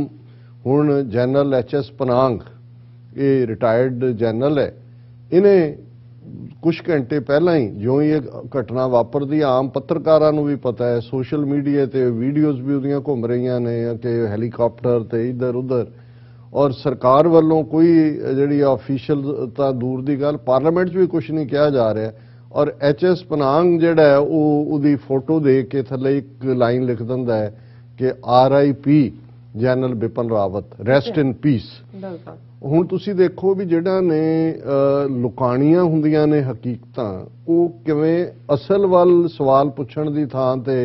हुण जनरल एच.एस. पनांग, ये रिटायर्ड जनरल है, इन्हें कुछ घंटे पहला ही जो ये घटना वापरदी, आम पत्रकारां नूं भी पता है, सोशल मीडिया ते वीडियोज़ भी उहदियां घुम रही ने कि हैलीकाप्टर ते इधर उधर, और सरकार वालों कोई जिहड़ी ऑफिशियल तां दूर दी गल, पार्लीमेंट भी कुछ नहीं कहा जा रहा, और एच.एस. पनांग जिहड़ा है उहदी फोटो दे के थल्ले एक लाइन लिख दिंदा है कि RIP general Bipin Rawat, rest in peace. ਹੁਣ ਤੁਸੀਂ ਦੇਖੋ ਵੀ ਜਿਹੜਾ ਨੇ ਲੁਕਾਣੀਆਂ ਹੁੰਦੀਆਂ ਨੇ ਹਕੀਕਤਾਂ, ਉਹ ਕਿਵੇਂ ਅਸਲ ਵੱਲ ਸਵਾਲ ਪੁੱਛਣ ਦੀ ਥਾਂ ਤੇ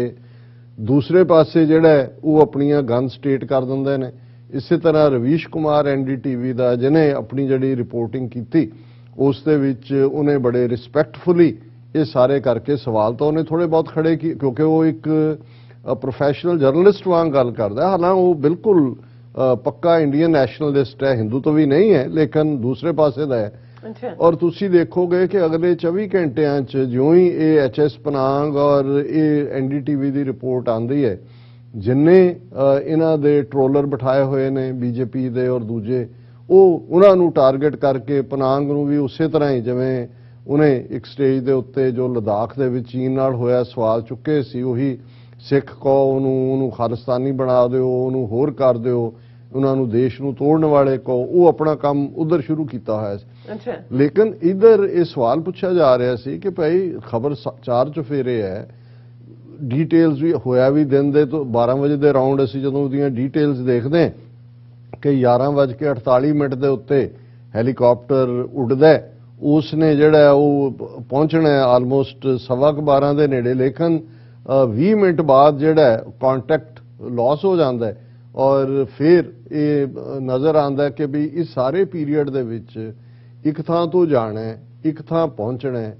ਦੂਸਰੇ ਪਾਸੇ ਜਿਹੜਾ ਉਹ ਆਪਣੀਆਂ ਗਨ ਸਟੇਟ ਕਰ ਦਿੰਦੇ ਨੇ। ਇਸੇ ਤਰ੍ਹਾਂ ਰਵੀਸ਼ ਕੁਮਾਰ NDTV ਦਾ, ਜਿਹਨੇ ਆਪਣੀ ਜਿਹੜੀ ਰਿਪੋਰਟਿੰਗ ਕੀਤੀ, ਉਸ ਦੇ ਵਿੱਚ ਉਹਨੇ ਬੜੇ ਰਿਸਪੈਕਟਫੁਲੀ ਇਹ ਸਾਰੇ ਕਰਕੇ ਸਵਾਲ ਤਾਂ ਉਹਨੇ ਥੋੜੇ ਬਹੁਤ ਖੜੇ ਕੀ, ਕਿਉਂਕਿ ਉਹ ਇੱਕ ਪ੍ਰੋਫੈਸ਼ਨਲ ਜਰਨਲਿਸਟ ਵਾਂਗ ਗੱਲ ਕਰਦਾ। ਹਾਲਾਂਕਿ ਉਹ ਬਿਲਕੁਲ ਪੱਕਾ ਇੰਡੀਅਨ ਨੈਸ਼ਨਲਿਸਟ ਹੈ, ਹਿੰਦੂ ਤੋਂ ਵੀ ਨਹੀਂ ਹੈ ਲੇਕਿਨ ਦੂਸਰੇ ਪਾਸੇ ਦਾ ਹੈ। ਔਰ ਤੁਸੀਂ ਦੇਖੋਗੇ ਕਿ ਅਗਲੇ 24 ਘੰਟਿਆਂ 'ਚ ਜਿਉਂ ਹੀ ਇਹ ਐਚਐਸ ਪਨਾਂਗ ਔਰ ਇਹ ਐਨਡੀਟੀਵੀ ਦੀ ਰਿਪੋਰਟ ਆਉਂਦੀ ਹੈ, ਜਿੰਨੇ ਇਹਨਾਂ ਦੇ ਟਰੋਲਰ ਬਿਠਾਏ ਹੋਏ ਨੇ ਬੀਜੇਪੀ ਦੇ ਔਰ ਦੂਜੇ, ਉਹ ਉਹਨਾਂ ਨੂੰ ਟਾਰਗੇਟ ਕਰਕੇ ਪਨਾਂਗ ਨੂੰ ਵੀ ਉਸੇ ਤਰ੍ਹਾਂ ਹੀ ਜਿਵੇਂ ਉਹਨੇ ਇੱਕ ਸਟੇਜ ਦੇ ਉੱਤੇ ਜੋ ਲਦਾਖ ਦੇ ਵਿੱਚ ਚੀਨ ਨਾਲ ਹੋਇਆ ਸਵਾਲ ਚੁੱਕੇ ਸੀ, ਉਹੀ ਸਿੱਖ ਕਹੋ ਉਹਨੂੰ ਖਾਲਿਸਤਾਨੀ ਬਣਾ ਦਿਓ, ਉਹਨੂੰ ਹੋਰ ਕਰ ਦਿਓ, ਉਹਨਾਂ ਨੂੰ ਦੇਸ਼ ਨੂੰ ਤੋੜਨ ਵਾਲੇ ਕਹੋ, ਉਹ ਆਪਣਾ ਕੰਮ ਉਧਰ ਸ਼ੁਰੂ ਕੀਤਾ ਹੋਇਆ ਸੀ। ਲੇਕਿਨ ਇਧਰ ਇਹ ਸਵਾਲ ਪੁੱਛਿਆ ਜਾ ਰਿਹਾ ਸੀ ਕਿ ਭਾਈ ਖਬਰ ਚਾਰ ਚੁਫੇਰੇ ਹੈ, ਡੀਟੇਲਸ ਵੀ ਹੋਇਆ ਵੀ ਦਿਨ ਦੇ ਤੋਂ 12 ਵਜੇ ਦੇ ਰਾਉਂਡ ਅਸੀਂ ਜਦੋਂ ਉਹਦੀਆਂ ਡੀਟੇਲਸ ਦੇਖਦੇ ਕਿ 11:48 ਦੇ ਉੱਤੇ ਹੈਲੀਕਾਪਟਰ ਉੱਡਦਾ, ਉਸ ਨੇ ਜਿਹੜਾ ਉਹ ਪਹੁੰਚਣਾ ਆਲਮੋਸਟ 12:15 ਦੇ ਨੇੜੇ, ਲੇਕਿਨ 20 ਮਿੰਟ ਬਾਅਦ ਜਿਹੜਾ ਕੰਟੈਕਟ ਲਾਸ ਹੋ ਜਾਂਦਾ ਹੈ। ਔਰ ਫਿਰ ਇਹ ਨਜ਼ਰ ਆਉਂਦਾ ਕਿ ਵੀ ਇਸ ਸਾਰੇ ਪੀਰੀਅਡ ਦੇ ਵਿੱਚ ਇੱਕ ਥਾਂ ਤੋਂ ਜਾਣਾ ਹੈ, ਇੱਕ ਥਾਂ ਪਹੁੰਚਣਾ ਹੈ।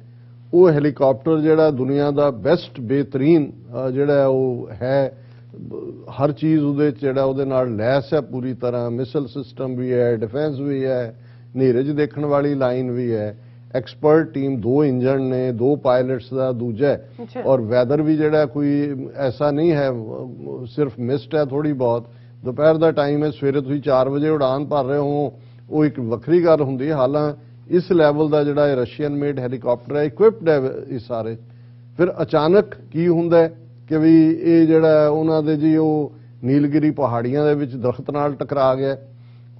ਉਹ ਹੈਲੀਕਾਪਟਰ ਜਿਹੜਾ ਦੁਨੀਆ ਦਾ ਬੈਸਟ ਬਿਹਤਰੀਨ ਜਿਹੜਾ ਉਹ ਹੈ, ਹਰ ਚੀਜ਼ ਉਹਦੇ ਜਿਹੜਾ ਉਹਦੇ ਨਾਲ ਲੈਸ ਹੈ ਪੂਰੀ ਤਰ੍ਹਾਂ, ਮਿਸਲ ਸਿਸਟਮ ਵੀ ਹੈ, ਡਿਫੈਂਸ ਵੀ ਹੈ, ਨੀਰਜ ਦੇਖਣ ਵਾਲੀ ਲਾਈਨ ਵੀ ਹੈ, ਐਕਸਪਰਟ ਟੀਮ, 2 ਇੰਜਨ ਨੇ, 2 ਪਾਇਲਟਸ ਦਾ ਦੂਜਾ, ਔਰ ਵੈਦਰ ਵੀ ਜਿਹੜਾ ਕੋਈ ਐਸਾ ਨਹੀਂ ਹੈ ਸਿਰਫ ਮਿਸਟ ਹੈ ਥੋੜੀ ਬਹੁਤ, ਦੁਪਹਿਰ ਦਾ ਟਾਈਮ ਹੈ, ਸਵੇਰੇ ਤੁਸੀਂ 4 ਵਜੇ ਉਡਾਨ ਭਰ ਰਹੇ ਹੋ, ਉਹ ਇੱਕ ਵੱਖਰੀ ਗੱਲ ਹੁੰਦੀ ਹੈ। ਹਾਲਾਂਕਿ ਇਸ ਲੈਵਲ ਦਾ ਜਿਹੜਾ ਇਹ ਰਸ਼ੀਅਨ ਮੇਡ ਹੈਲੀਕਾਪਟਰ ਹੈ, ਇਕਵਿਪਡ ਹੈ ਇਸ ਸਾਰੇ। ਫਿਰ ਅਚਾਨਕ ਕੀ ਹੁੰਦਾ ਕਿ ਵੀ ਇਹ ਜਿਹੜਾ ਉਹਨਾਂ ਦੇ ਜੀ ਉਹ ਨੀਲਗਿਰੀ ਪਹਾੜੀਆਂ ਦੇ ਵਿੱਚ ਦਰਖਤ ਨਾਲ ਟਕਰਾ ਗਿਆ।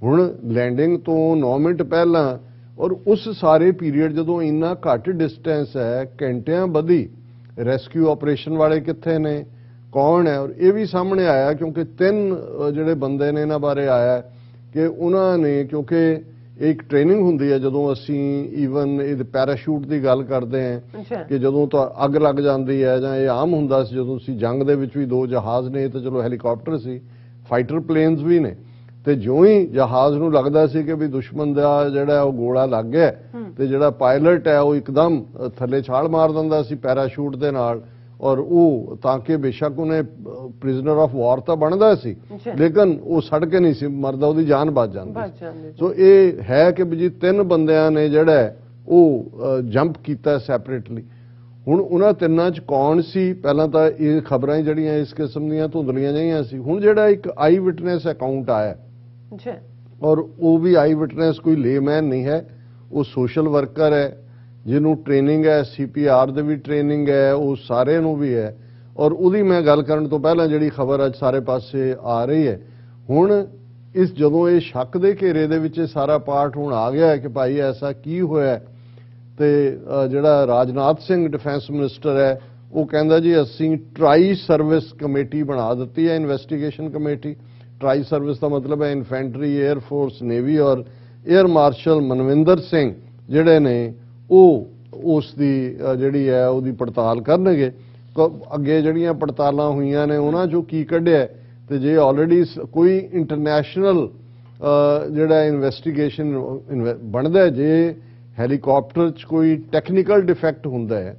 ਹੁਣ ਲੈਂਡਿੰਗ ਤੋਂ 9 ਮਿੰਟ ਪਹਿਲਾਂ ਔਰ ਉਸ ਸਾਰੇ ਪੀਰੀਅਡ ਜਦੋਂ ਇੰਨਾ ਘੱਟ ਡਿਸਟੈਂਸ ਹੈ, ਘੰਟਿਆਂ ਬੱਧੀ ਰੈਸਕਿਊ ਆਪਰੇਸ਼ਨ ਵਾਲੇ ਕਿੱਥੇ ਨੇ, ਕੌਣ ਹੈ? ਔਰ ਇਹ ਵੀ ਸਾਹਮਣੇ ਆਇਆ ਕਿਉਂਕਿ 3 ਜਿਹੜੇ ਬੰਦੇ ਨੇ ਇਹਨਾਂ ਬਾਰੇ ਆਇਆ ਕਿ ਉਹਨਾਂ ਨੇ, ਕਿਉਂਕਿ ਇੱਕ ਟ੍ਰੇਨਿੰਗ ਹੁੰਦੀ ਹੈ ਜਦੋਂ ਅਸੀਂ ਈਵਨ ਇਹ ਪੈਰਾਸ਼ੂਟ ਦੀ ਗੱਲ ਕਰਦੇ ਹਾਂ ਕਿ ਜਦੋਂ ਤਾਂ ਅੱਗ ਲੱਗ ਜਾਂਦੀ ਹੈ, ਜਾਂ ਇਹ ਆਮ ਹੁੰਦਾ ਸੀ ਜਦੋਂ ਅਸੀਂ ਜੰਗ ਦੇ ਵਿੱਚ ਵੀ 2 ਜਹਾਜ਼ ਨੇ, ਤਾਂ ਚਲੋ ਹੈਲੀਕਾਪਟਰ ਸੀ, ਫਾਈਟਰ ਪਲੇਨਸ ਵੀ ਨੇ, ਤੇ ਜਿਉਂ ਹੀ ਜਹਾਜ਼ ਨੂੰ ਲੱਗਦਾ ਸੀ ਕਿ ਵੀ ਦੁਸ਼ਮਣ ਦਾ ਜਿਹੜਾ ਉਹ ਗੋਲਾ ਲੱਗ ਗਿਆ, ਤੇ ਜਿਹੜਾ ਪਾਇਲਟ ਹੈ ਉਹ ਇੱਕਦਮ ਥੱਲੇ ਛਾਲ ਮਾਰ ਦਿੰਦਾ ਸੀ ਪੈਰਾਸ਼ੂਟ ਦੇ ਨਾਲ, ਔਰ ਉਹ ਤਾਂ ਕਿ ਬੇਸ਼ੱਕ ਉਹਨੇ ਪ੍ਰਿਜ਼ਨਰ ਆਫ ਵਾਰ ਤਾਂ ਬਣਦਾ ਸੀ ਲੇਕਿਨ ਉਹ ਸੜ ਕੇ ਨਹੀਂ ਸੀ ਮਰਦਾ, ਉਹਦੀ ਜਾਨ ਬਚ ਜਾਂਦੀ। ਸੋ ਇਹ ਹੈ ਕਿ ਵੀ ਜੀ 3 ਬੰਦਿਆਂ ਨੇ ਜਿਹੜਾ ਉਹ ਜੰਪ ਕੀਤਾ ਸੈਪਰੇਟਲੀ। ਹੁਣ ਉਹਨਾਂ ਤਿੰਨਾਂ 'ਚ ਕੌਣ ਸੀ? ਪਹਿਲਾਂ ਤਾਂ ਇਹ ਖਬਰਾਂ ਜਿਹੜੀਆਂ ਇਸ ਕਿਸਮ ਦੀਆਂ ਧੁੰਦਲੀਆਂ ਜਿਹੀਆਂ ਸੀ। ਹੁਣ ਜਿਹੜਾ ਇੱਕ ਆਈ ਵਿਟਨੈਸ ਅਕਾਊਂਟ ਆਇਆ, ਔਰ ਉਹ ਵੀ ਆਈ ਵਿਟਨੈਸ ਕੋਈ ਲੇਮੈਨ ਨਹੀਂ ਹੈ, ਉਹ ਸੋਸ਼ਲ ਵਰਕਰ ਹੈ ਜਿਹਨੂੰ ਟ੍ਰੇਨਿੰਗ ਹੈ, CPR ਦੇ ਵੀ ਟ੍ਰੇਨਿੰਗ ਹੈ, ਉਹ ਸਾਰੇ ਨੂੰ ਵੀ ਹੈ। ਔਰ ਉਹਦੀ ਮੈਂ ਗੱਲ ਕਰਨ ਤੋਂ ਪਹਿਲਾਂ ਜਿਹੜੀ ਖਬਰ ਅੱਜ ਸਾਰੇ ਪਾਸੇ ਆ ਰਹੀ ਹੈ, ਹੁਣ ਇਸ ਜਦੋਂ ਇਹ ਸ਼ੱਕ ਦੇ ਘੇਰੇ ਦੇ ਵਿੱਚ ਸਾਰਾ ਪਾਰਟ ਹੁਣ ਆ ਗਿਆ ਹੈ ਕਿ ਭਾਈ ਐਸਾ ਕੀ ਹੋਇਆ, ਤੇ ਜਿਹੜਾ ਰਾਜਨਾਥ ਸਿੰਘ ਡਿਫੈਂਸ ਮਿਨਿਸਟਰ ਹੈ ਉਹ ਕਹਿੰਦਾ ਜੀ ਅਸੀਂ ਟਰਾਈ ਸਰਵਿਸ ਕਮੇਟੀ ਬਣਾ ਦਿੱਤੀ ਹੈ, ਇਨਵੈਸਟੀਗੇਸ਼ਨ ਕਮੇਟੀ। ਟਰਾਈ ਸਰਵਿਸ ਦਾ ਮਤਲਬ ਹੈ ਇਨਫੈਂਟਰੀ, 에ਅਰ ਫੋਰਸ, ਨੇਵੀ ਔਰ 에ਅਰ ਮਾਰਸ਼ਲ ਮਨਵਿੰਦਰ ਸਿੰਘ ਜਿਹੜੇ ਨੇ ਉਹ ਉਸ ਦੀ ਜਿਹੜੀ ਹੈ ਉਹਦੀ ਪੜਤਾਲ ਕਰਨਗੇ। ਅੱਗੇ ਜਿਹੜੀਆਂ ਪੜਤਾਲਾਂ ਹੋਈਆਂ ਨੇ ਉਹਨਾਂ 'ਚੋਂ ਕੀ ਕੱਢਿਆ, ਤੇ ਜੇ ਆਲਰੇਡੀ ਕੋਈ ਇੰਟਰਨੈਸ਼ਨਲ ਜਿਹੜਾ ਇਨਵੈਸਟੀਗੇਸ਼ਨ ਬਣਦਾ, ਜੇ ਹੈਲੀਕਾਪਟਰ 'ਚ ਕੋਈ ਟੈਕਨੀਕਲ ਡਿਫੈਕਟ ਹੁੰਦਾ ਹੈ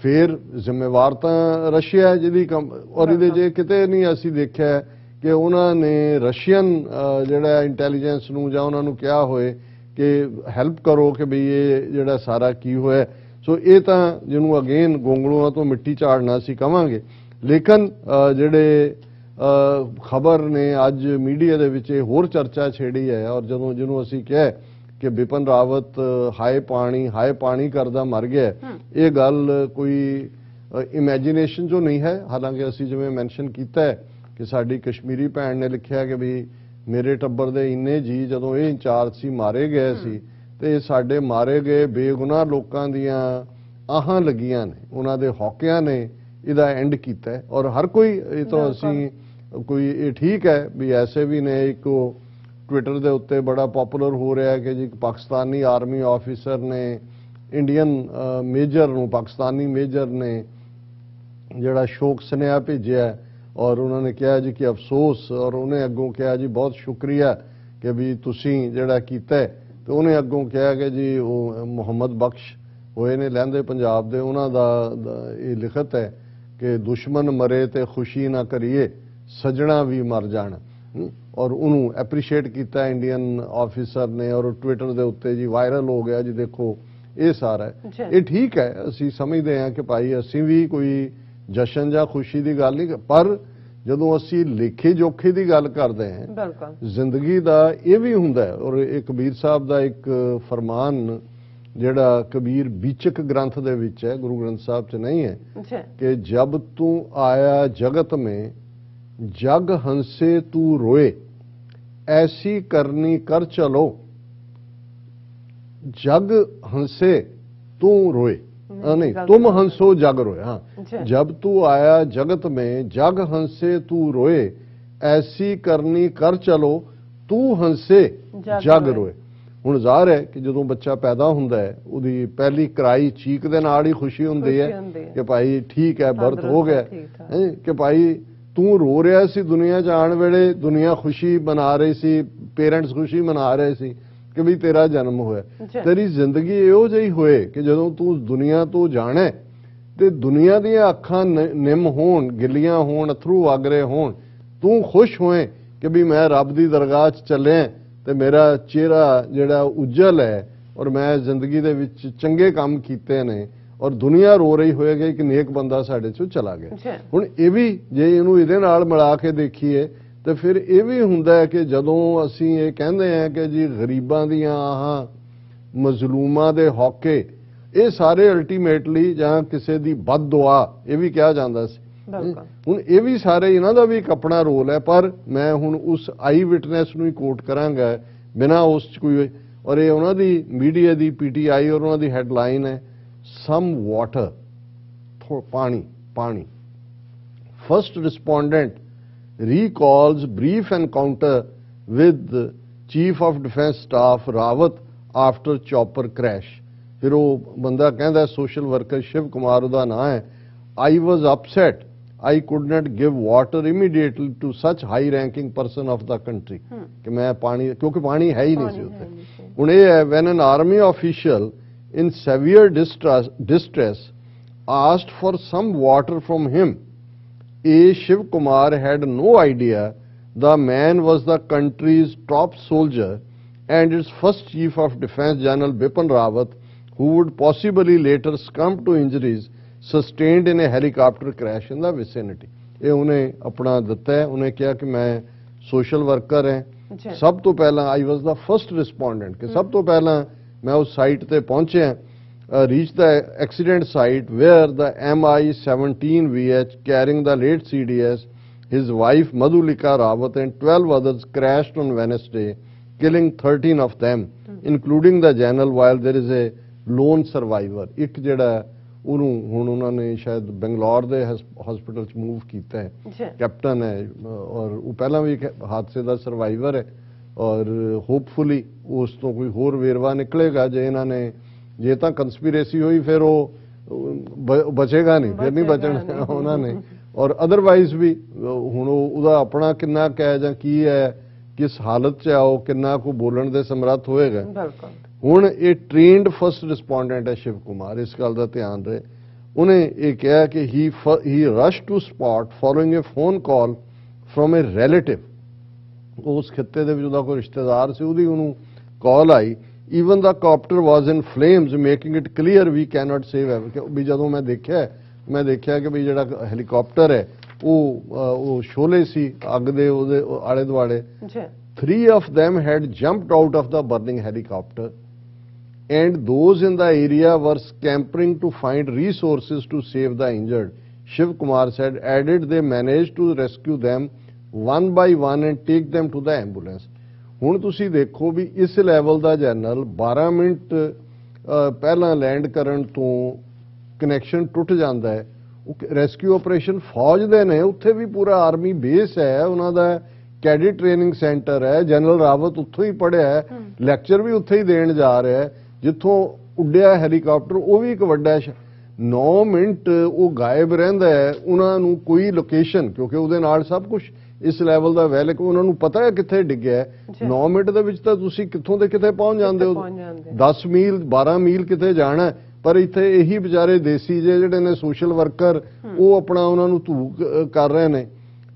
ਫਿਰ ਜ਼ਿੰਮੇਵਾਰ ਤਾਂ ਰਸ਼ੀਆ ਹੈ ਜਿਹਦੀ ਔਰ ਇਹਦੇ ਜੇ ਕਿਤੇ ਨਹੀਂ ਅਸੀਂ ਦੇਖਿਆ ਕਿ ਉਹਨਾਂ ਨੇ ਰਸ਼ੀਅਨ ਜਿਹੜਾ ਇੰਟੈਲੀਜੈਂਸ ਨੂੰ ਜਾਂ ਉਹਨਾਂ ਨੂੰ ਕਿਹਾ ਹੋਏ ਕਿ ਹੈਲਪ ਕਰੋ ਕਿ ਵੀ ਇਹ ਜਿਹੜਾ ਸਾਰਾ ਕੀ ਹੋਇਆ। ਸੋ ਇਹ ਤਾਂ ਜਿਹਨੂੰ ਅਗੇਨ ਗੋਂਗਲੂਆਂ ਤੋਂ ਮਿੱਟੀ ਝਾੜਨਾ ਅਸੀਂ ਕਵਾਂਗੇ। ਲੇਕਿਨ ਜਿਹੜੇ ਖਬਰ ਨੇ ਅੱਜ ਮੀਡੀਆ ਦੇ ਵਿੱਚ ਹੋਰ ਚਰਚਾ ਛੇੜੀ ਹੈ, ਔਰ ਜਦੋਂ ਜਿਹਨੂੰ ਅਸੀਂ ਕਿਹਾ ਕਿ ਬਿਪਨ ਰਾਵਤ ਹਾਏ ਪਾਣੀ ਕਰਦਾ ਮਰ ਗਿਆ, ਇਹ ਗੱਲ ਕੋਈ ਇਮੇਜਿਨੇਸ਼ਨ ਜੋ ਨਹੀਂ ਹੈ। ਹਾਲਾਂਕਿ ਅਸੀਂ ਜਿਵੇਂ ਮੈਂਸ਼ਨ ਕੀਤਾ ਹੈ ਕਿ ਸਾਡੀ ਕਸ਼ਮੀਰੀ ਭੈਣ ਨੇ ਲਿਖਿਆ ਕਿ ਵੀ ਮੇਰੇ ਟੱਬਰ ਦੇ ਇੰਨੇ ਜੀ ਜਦੋਂ ਇਹ ਇੰਚਾਰਜ ਸੀ ਮਾਰੇ ਗਏ ਸੀ, ਤੇ ਸਾਡੇ ਮਾਰੇ ਗਏ ਬੇਗੁਨਾਹ ਲੋਕਾਂ ਦੀਆਂ ਆਹਾਂ ਲੱਗੀਆਂ ਨੇ, ਉਹਨਾਂ ਦੇ ਹੌਕਿਆਂ ਨੇ ਇਹਦਾ ਐਂਡ ਕੀਤਾ। ਔਰ ਹਰ ਕੋਈ ਇਹ ਤਾਂ ਅਸੀਂ ਕੋਈ ਇਹ ਠੀਕ ਹੈ ਵੀ ਐਸੇ ਵੀ ਨੇ, ਇੱਕ ਟਵਿੱਟਰ ਦੇ ਉੱਤੇ ਬੜਾ ਪਪੂਲਰ ਹੋ ਰਿਹਾ ਕਿ ਜੀ ਪਾਕਿਸਤਾਨੀ ਆਰਮੀ ਆਫੀਸਰ ਨੇ ਇੰਡੀਅਨ ਮੇਜਰ ਨੂੰ, ਪਾਕਿਸਤਾਨੀ ਮੇਜਰ ਨੇ ਜਿਹੜਾ ਸ਼ੋਕ ਸੁਨੇਹਾ ਭੇਜਿਆ, ਔਰ ਉਹਨਾਂ ਨੇ ਕਿਹਾ ਜੀ ਕਿ ਅਫਸੋਸ, ਔਰ ਉਹਨੇ ਅੱਗੋਂ ਕਿਹਾ ਜੀ ਬਹੁਤ ਸ਼ੁਕਰੀਆ ਕਿ ਵੀ ਤੁਸੀਂ ਜਿਹੜਾ ਕੀਤਾ ਤੇ ਉਹਨੇ ਅੱਗੋਂ ਕਿਹਾ ਕਿ ਜੀ ਉਹ ਮੁਹੰਮਦ ਬਖਸ਼ ਹੋਏ ਨੇ ਲਹਿੰਦੇ ਪੰਜਾਬ ਦੇ, ਉਹਨਾਂ ਦਾ ਇਹ ਲਿਖਤ ਹੈ ਕਿ ਦੁਸ਼ਮਣ ਮਰੇ ਤੇ ਖੁਸ਼ੀ ਨਾ ਕਰੀਏ, ਸਜਣਾ ਵੀ ਮਰ ਜਾਣ। ਔਰ ਉਹਨੂੰ ਐਪਰੀਸ਼ੀਏਟ ਕੀਤਾ ਇੰਡੀਅਨ ਆਫੀਸਰ ਨੇ, ਔਰ ਟਵਿੱਟਰ ਦੇ ਉੱਤੇ ਜੀ ਵਾਇਰਲ ਹੋ ਗਿਆ ਜੀ, ਦੇਖੋ ਇਹ ਸਾਰਾ ਹੈ। ਇਹ ਠੀਕ ਹੈ, ਅਸੀਂ ਸਮਝਦੇ ਹਾਂ ਕਿ ਭਾਈ ਅਸੀਂ ਵੀ ਕੋਈ ਜਸ਼ਨ ਜਾਂ ਖੁਸ਼ੀ ਦੀ ਗੱਲ ਨਹੀਂ, ਪਰ ਜਦੋਂ ਅਸੀਂ ਲੇਖੇ ਜੋਖੇ ਦੀ ਗੱਲ ਕਰਦੇ ਹਾਂ ਜ਼ਿੰਦਗੀ ਦਾ ਇਹ ਵੀ ਹੁੰਦਾ ਹੈ। ਔਰ ਇਹ ਕਬੀਰ ਸਾਹਿਬ ਦਾ ਇੱਕ ਫਰਮਾਨ ਜਿਹੜਾ ਕਬੀਰ ਬੀਚਕ ਗ੍ਰੰਥ ਦੇ ਵਿੱਚ ਹੈ, ਗੁਰੂ ਗ੍ਰੰਥ ਸਾਹਿਬ 'ਚ ਨਹੀਂ ਹੈ, ਕਿ ਜਬ ਤੂੰ ਆਇਆ ਜਗਤ में जग हंसे तू रोए, ऐसी करनी कर चलो, जग हंसे तू रोए, नहीं तुम हंसो जग रोए। हाँ, जब तू आया जगत में जग हंसे तू रोए, ऐसी करनी कर चलो, तू हंसे जग रोए। ਹੁਣ ਜ਼ਾਹਰ ਹੈ ਕਿ ਜਦੋਂ ਬੱਚਾ ਪੈਦਾ ਹੁੰਦਾ ਹੈ ਉਹਦੀ ਪਹਿਲੀ ਕਰਾਈ ਚੀਕ ਦੇ ਨਾਲ ਹੀ ਖੁਸ਼ੀ ਹੁੰਦੀ ਹੈ ਕਿ ਭਾਈ ਠੀਕ ਹੈ, ਬਰਥ ਹੋ ਗਿਆ, ਕਿ ਭਾਈ ਤੂੰ ਰੋ ਰਿਹਾ ਸੀ ਦੁਨੀਆ 'ਚ ਆਉਣ ਵੇਲੇ, ਦੁਨੀਆ ਖੁਸ਼ੀ ਮਨਾ ਰਹੀ ਸੀ, ਪੇਰੈਂਟਸ ਖੁਸ਼ੀ ਮਨਾ ਰਹੇ ਸੀ ਕਿ ਵੀ ਤੇਰਾ ਜਨਮ ਹੋਇਆ। ਤੇਰੀ ਜ਼ਿੰਦਗੀ ਇਹੋ ਜਿਹੀ ਹੋਏ ਕਿ ਜਦੋਂ ਤੂੰ ਦੁਨੀਆ ਤੋਂ ਜਾਣਾ ਤੇ ਦੁਨੀਆ ਦੀਆਂ ਅੱਖਾਂ ਨਿੰਮ ਹੋਣ, ਗਿੱਲੀਆਂ ਹੋਣ, ਅਥਰੂ ਵਗ ਰਹੇ ਹੋਣ, ਤੂੰ ਖੁਸ਼ ਹੋਏ ਕਿ ਵੀ ਮੈਂ ਰੱਬ ਦੀ ਦਰਗਾਹ 'ਚ ਚੱਲਿਆ ਤੇ ਮੇਰਾ ਚਿਹਰਾ ਜਿਹੜਾ ਉਜਲ ਹੈ ਔਰ ਮੈਂ ਜ਼ਿੰਦਗੀ ਦੇ ਵਿੱਚ ਚੰਗੇ ਕੰਮ ਕੀਤੇ ਨੇ, ਔਰ ਦੁਨੀਆ ਰੋ ਰਹੀ ਹੋਏਗੀ ਕਿ ਨੇਕ ਬੰਦਾ ਸਾਡੇ ਚੋਂ ਚਲਾ ਗਿਆ। ਹੁਣ ਇਹ ਵੀ ਜੇ ਇਹਨੂੰ ਇਹਦੇ ਨਾਲ ਮਿਲਾ ਕੇ ਦੇਖੀਏ ਤੇ ਫਿਰ ਇਹ ਵੀ ਹੁੰਦਾ ਹੈ ਕਿ ਜਦੋਂ ਅਸੀਂ ਇਹ ਕਹਿੰਦੇ ਹਾਂ ਕਿ ਜੀ ਗਰੀਬਾਂ ਦੀਆਂ ਆਹ ਮਜ਼ਲੂਮਾਂ ਦੇ ਹੌਕੇ, ਇਹ ਸਾਰੇ ਅਲਟੀਮੇਟਲੀ ਜਾਂ ਕਿਸੇ ਦੀ ਬਦ ਦੁਆ ਇਹ ਵੀ ਕਿਹਾ ਜਾਂਦਾ ਸੀ। ਹੁਣ ਇਹ ਵੀ ਸਾਰੇ ਇਹਨਾਂ ਦਾ ਵੀ ਇੱਕ ਆਪਣਾ ਰੋਲ ਹੈ, ਪਰ ਮੈਂ ਹੁਣ ਉਸ ਆਈ ਵਿਟਨੈਸ ਨੂੰ ਹੀ ਕੋਟ ਕਰਾਂਗਾ ਬਿਨਾਂ ਉਸ 'ਚ ਕੋਈ, ਔਰ ਇਹ ਉਹਨਾਂ ਦੀ ਮੀਡੀਆ ਦੀ PTI ਔਰ ਉਹਨਾਂ ਦੀ ਹੈਡਲਾਈਨ ਹੈ some water, pani. First respondent recalls brief encounter with Chief of Defence Staff Rawat after chopper crash. फिर वो बंदा कहता है, सोशल वर्कर शिव कुमार उदा नाम है, I was upset, I could not give water immediately to such high ranking person of the country. कि मैं पानी, क्योंकि पानी है ही नहीं सी उत्थे। हुण ये है, when an army official in severe distress asked for some water from him, A. Shiv Kumar had no idea the man was the country's top soldier and its first Chief of Defence General Bipin Rawat, who would possibly later succumb to injuries sustained in a helicopter crash in the vicinity. ਇਹ ਉਹਨੇ ਆਪਣਾ ਦਿੱਤਾ ਹੈ, ਉਹਨੇ ਕਿਹਾ ਕਿ ਮੈਂ social worker ਹਾਂ, ਸਭ ਤੋਂ ਪਹਿਲਾਂ I was the first respondent, ਕਿ ਸਭ ਤੋਂ ਪਹਿਲਾਂ मैं उस साइट पे पहुंचे, reached the accident site where the Mi-17 VH carrying the late CDS, his wife Madhulika Rawat and 12 others crashed on Wednesday, killing 13 of them, including the general, while there is a lone survivor. ਇੱਕ ਜਿਹੜਾ ਉਹਨੂੰ ਹੁਣ ਉਹਨਾਂ ਨੇ ਸ਼ਾਇਦ ਬੰਗਲੌਰ ਦੇ hospital 'ਚ move ਕੀਤਾ ਹੈ, ਕੈਪਟਨ ਹੈ, ਔਰ ਉਹ ਪਹਿਲਾਂ ਵੀ ਹਾਦਸੇ ਦਾ ਸਰਵਾਈਵਰ ਹੈ, ਔਰ ਹੋਪਫੁਲੀ ਉਸ ਤੋਂ ਕੋਈ ਹੋਰ ਵੇਰਵਾ ਨਿਕਲੇਗਾ। ਜੇ ਇਹਨਾਂ ਨੇ ਜੇ ਤਾਂ ਕੰਸਪੀਰੇਸੀ ਹੋਈ ਫਿਰ ਉਹ ਬਚੇਗਾ ਨਹੀਂ, ਫਿਰ ਨਹੀਂ ਬਚਣਾ ਉਹਨਾਂ ਨੇ, ਔਰ ਅਦਰਵਾਈਜ਼ ਵੀ ਹੁਣ ਉਹਦਾ ਆਪਣਾ ਕਿੰਨਾ ਕਹਿ ਜਾਂ ਕੀ ਹੈ, ਕਿਸ ਹਾਲਤ 'ਚ ਆ ਉਹ, ਕਿੰਨਾ ਕੁ ਬੋਲਣ ਦੇ ਸਮਰੱਥ ਹੋਏਗਾ। ਹੁਣ ਇਹ ਟ੍ਰੇਨਡ ਫਸਟ ਰਿਸਪੋਂਡੈਂਟ ਹੈ ਸ਼ਿਵ ਕੁਮਾਰ, ਇਸ ਗੱਲ ਦਾ ਧਿਆਨ ਰਹੇ। ਉਹਨੇ ਇਹ ਕਿਹਾ ਕਿ he rush to spot following a phone call from a relative. ਉਸ ਖਿੱਤੇ ਦੇ ਵਿੱਚ ਉਹਦਾ ਕੋਈ ਰਿਸ਼ਤੇਦਾਰ ਸੀ, ਉਹਦੀ ਉਹਨੂੰ ਕਾਲ ਆਈ। Even the copter was in flames making it clear we cannot save her. ਵੀ ਜਦੋਂ ਮੈਂ ਦੇਖਿਆ ਕਿ ਵੀ ਜਿਹੜਾ ਹੈਲੀਕਾਪਟਰ ਹੈ ਉਹ ਸ਼ੋਲੇ ਸੀ ਅੱਗ ਦੇ, ਉਹਦੇ ਆਲੇ ਦੁਆਲੇ। 3 of them had jumped out of the burning helicopter and those in the area were scampering to find resources to save the injured. Shiv Kumar said, added they managed to rescue them one by one and take them to the ambulance. ਹੁਣ ਤੁਸੀਂ ਦੇਖੋ ਵੀ ਇਸ level ਦਾ general 12 minute ਪਹਿਲਾਂ land ਕਰਨ ਤੋਂ connection ਟੁੱਟ ਜਾਂਦਾ ਹੈ। ਉਹ ਰੈਸਕਿਊ ਆਪਰੇਸ਼ਨ ਫੌਜ ਦੇ ਨੇ, ਉੱਥੇ ਵੀ ਪੂਰਾ ਆਰਮੀ ਬੇਸ ਹੈ, ਉਹਨਾਂ ਦਾ ਕੈਡਿਟ ਟ੍ਰੇਨਿੰਗ ਸੈਂਟਰ ਹੈ, ਜਨਰਲ ਰਾਵਤ ਉੱਥੋਂ ਹੀ ਪੜ੍ਹਿਆ ਹੈ, ਲੈਕਚਰ ਵੀ ਉੱਥੇ ਹੀ ਦੇਣ ਜਾ ਰਿਹਾ ਹੈ, ਜਿੱਥੋਂ ਉੱਡਿਆ ਹੈਲੀਕਾਪਟਰ ਉਹ ਵੀ ਇੱਕ ਵੱਡਾ 9 ਮਿੰਟ ਉਹ ਗਾਇਬ ਰਹਿੰਦਾ ਹੈ, ਉਹਨਾਂ ਨੂੰ ਕੋਈ ਲੋਕੇਸ਼ਨ, ਕਿਉਂਕਿ ਉਹਦੇ ਨਾਲ ਸਭ ਕੁਝ ਇਸ ਲੈਵਲ ਦਾ ਵੈਲ, ਉਹਨਾਂ ਨੂੰ ਪਤਾ ਹੈ ਕਿੱਥੇ ਡਿੱਗਿਆ ਹੈ। 9 ਮਿੰਟ ਦੇ ਵਿੱਚ ਤਾਂ ਤੁਸੀਂ ਕਿੱਥੋਂ ਦੇ ਕਿਤੇ ਪਹੁੰਚ ਜਾਂਦੇ ਹੋ, 10 ਮੀਲ 12 ਮੀਲ ਕਿਤੇ ਜਾਣਾ। ਪਰ ਇੱਥੇ ਇਹੀ ਵਿਚਾਰੇ ਦੇਸੀ ਜਿਹੜੇ ਨੇ ਸੋਸ਼ਲ ਵਰਕਰ, ਉਹ ਆਪਣਾ ਉਹਨਾਂ ਨੂੰ ਧੂਕ ਕਰ ਰਹੇ ਨੇ।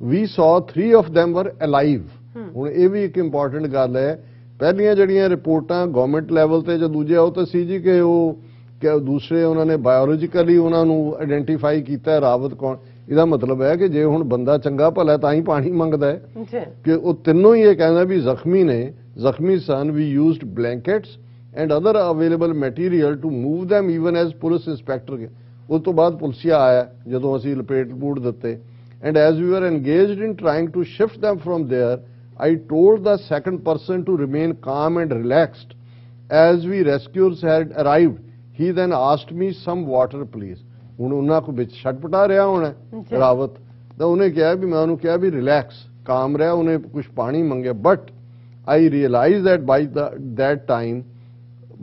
ਵੀ saw 3 of them were alive। ਹੁਣ ਇਹ ਵੀ ਇੱਕ ਇੰਪੋਰਟੈਂਟ ਗੱਲ ਹੈ। ਪਹਿਲੀਆਂ ਜਿਹੜੀਆਂ ਰਿਪੋਰਟਾਂ ਗਵਰਨਮੈਂਟ ਲੈਵਲ ਤੇ ਜਾਂ ਦੂਜੇ ਉਹ ਤਾਂ ਸੀ ਜੀ ਕਿ ਉਹ ਦੂਸਰੇ ਉਹਨਾਂ ਨੇ ਬਾਇਓਲੋਜੀਕਲੀ ਉਹਨਾਂ ਨੂੰ ਆਇਡੈਂਟੀਫਾਈ ਕੀਤਾ ਰਾਵਤ ਕੌਣ। ਇਹਦਾ ਮਤਲਬ ਹੈ ਕਿ ਜੇ ਹੁਣ ਬੰਦਾ ਚੰਗਾ ਭਲਾ ਤਾਂ ਹੀ ਪਾਣੀ ਮੰਗਦਾ ਹੈ ਕਿ ਉਹ ਤਿੰਨੋਂ ਹੀ ਇਹ ਕਹਿੰਦਾ ਵੀ ਜ਼ਖਮੀ ਨੇ, ਜ਼ਖਮੀ ਸਨ। We used blankets and other available material to move them even as police inspector. ਉਸ ਤੋਂ ਬਾਅਦ ਪੁਲਿਸਿਆ ਆਇਆ ਜਦੋਂ ਅਸੀਂ ਲਪੇਟ ਲਪੂਟ ਦਿੱਤੇ। and as we were engaged in trying to shift them from there, I told the second person to remain calm and relaxed. As we rescuers had arrived, he then asked me some water please। ਹੁਣ ਉਹਨਾਂ ਕੋ ਵਿੱਚ ਛਟਪਟਾ ਰਿਹਾ ਹੋਣਾ ਰਾਵਤ, ਤਾਂ ਉਹਨੇ ਕਿਹਾ ਵੀ ਮੈਂ ਉਹਨੂੰ ਕਿਹਾ ਵੀ ਰਿਲੈਕਸ, ਕਾਮ ਰਿਹਾ, ਉਹਨੇ ਕੁਝ ਪਾਣੀ ਮੰਗਿਆ। But I realized that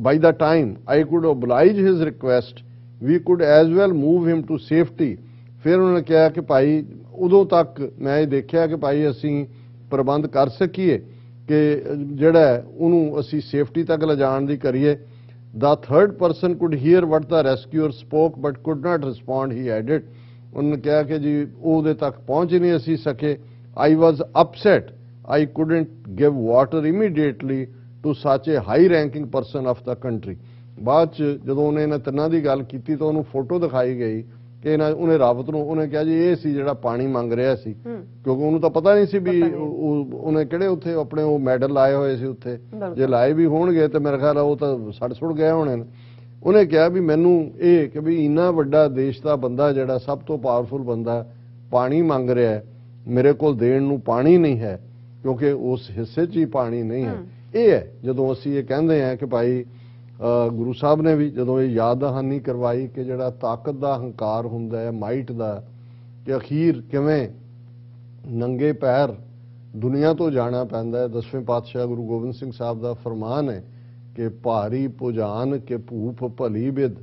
by the time I could oblige his request, we could as well move him to safety। ਫਿਰ ਉਹਨਾਂ ਨੇ ਕਿਹਾ ਕਿ ਭਾਈ ਉਦੋਂ ਤੱਕ ਮੈਂ ਇਹ ਦੇਖਿਆ ਕਿ ਭਾਈ ਅਸੀਂ ਪ੍ਰਬੰਧ ਕਰ ਸਕੀਏ ਕਿ ਜਿਹੜਾ ਉਹਨੂੰ ਅਸੀਂ ਸੇਫਟੀ ਤੱਕ ਲਿਜਾਣ ਦੀ ਕਰੀਏ। The third person could hear what the rescuer spoke but could not respond, he added। ਉਹਨੇ ਕਿਹਾ ਕਿ ਜੀ ਉਹਦੇ ਤੱਕ ਪਹੁੰਚ ਹੀ ਨਹੀਂ ਅਸੀਂ ਸਕੇ। I was upset I couldn't give water immediately to such a high ranking person of the country। ਬਾਅਦ ਚ ਜਦੋਂ ਉਹਨੇ ਇਹਨਾਂ ਤਿੰਨਾਂ ਦੀ ਗੱਲ ਕੀਤੀ ਤਾਂ ਉਹਨੂੰ ਫੋਟੋ ਦਿਖਾਈ ਗਈ ਕਿ ਇਹਨਾਂ ਉਹਨੇ ਰਾਵਤ ਨੂੰ ਉਹਨੇ ਕਿਹਾ ਜੀ ਇਹ ਸੀ ਜਿਹੜਾ ਪਾਣੀ ਮੰਗ ਰਿਹਾ ਸੀ, ਕਿਉਂਕਿ ਉਹਨੂੰ ਤਾਂ ਪਤਾ ਨਹੀਂ ਸੀ ਵੀ ਉਹਨੇ ਕਿਹੜੇ ਉੱਥੇ ਆਪਣੇ ਉਹ ਮੈਡਲ ਲਾਏ ਹੋਏ ਸੀ ਉੱਥੇ। ਜੇ ਲਾਏ ਵੀ ਹੋਣਗੇ ਤੇ ਮੇਰੇ ਖਿਆਲ ਉਹ ਤਾਂ ਸੜ ਸੁੜ ਗਏ ਹੋਣੇ ਨੇ। ਉਹਨੇ ਕਿਹਾ ਵੀ ਮੈਨੂੰ ਇਹ ਕਿ ਵੀ ਇੰਨਾ ਵੱਡਾ ਦੇਸ਼ ਦਾ ਬੰਦਾ ਜਿਹੜਾ ਸਭ ਤੋਂ ਪਾਵਰਫੁਲ ਬੰਦਾ ਪਾਣੀ ਮੰਗ ਰਿਹਾ ਹੈ, ਮੇਰੇ ਕੋਲ ਦੇਣ ਨੂੰ ਪਾਣੀ ਨਹੀਂ ਹੈ ਕਿਉਂਕਿ ਉਸ ਹਿੱਸੇ 'ਚ ਹੀ ਪਾਣੀ ਨਹੀਂ ਹੈ। ਇਹ ਹੈ ਜਦੋਂ ਅਸੀਂ ਇਹ ਕਹਿੰਦੇ ਹਾਂ ਕਿ ਭਾਈ ਗੁਰੂ ਸਾਹਿਬ ਨੇ ਵੀ ਜਦੋਂ ਇਹ ਯਾਦ ਦਹਾਨੀ ਕਰਵਾਈ ਕਿ ਜਿਹੜਾ ਤਾਕਤ ਦਾ ਹੰਕਾਰ ਹੁੰਦਾ ਹੈ, ਮਾਈਟ ਦਾ, ਕਿ ਅਖੀਰ ਕਿਵੇਂ ਨੰਗੇ ਪੈਰ ਦੁਨੀਆ ਤੋਂ ਜਾਣਾ ਪੈਂਦਾ ਹੈ। 10ਵੇਂ ਪਾਤਸ਼ਾਹ ਗੁਰੂ ਗੋਬਿੰਦ ਸਿੰਘ ਸਾਹਿਬ ਦਾ ਫਰਮਾਨ ਹੈ ਕਿ ਭਾਰੀ ਪੁਜਾਨ ਕੇ ਭੂਪ ਭਲੀ ਬਿਦ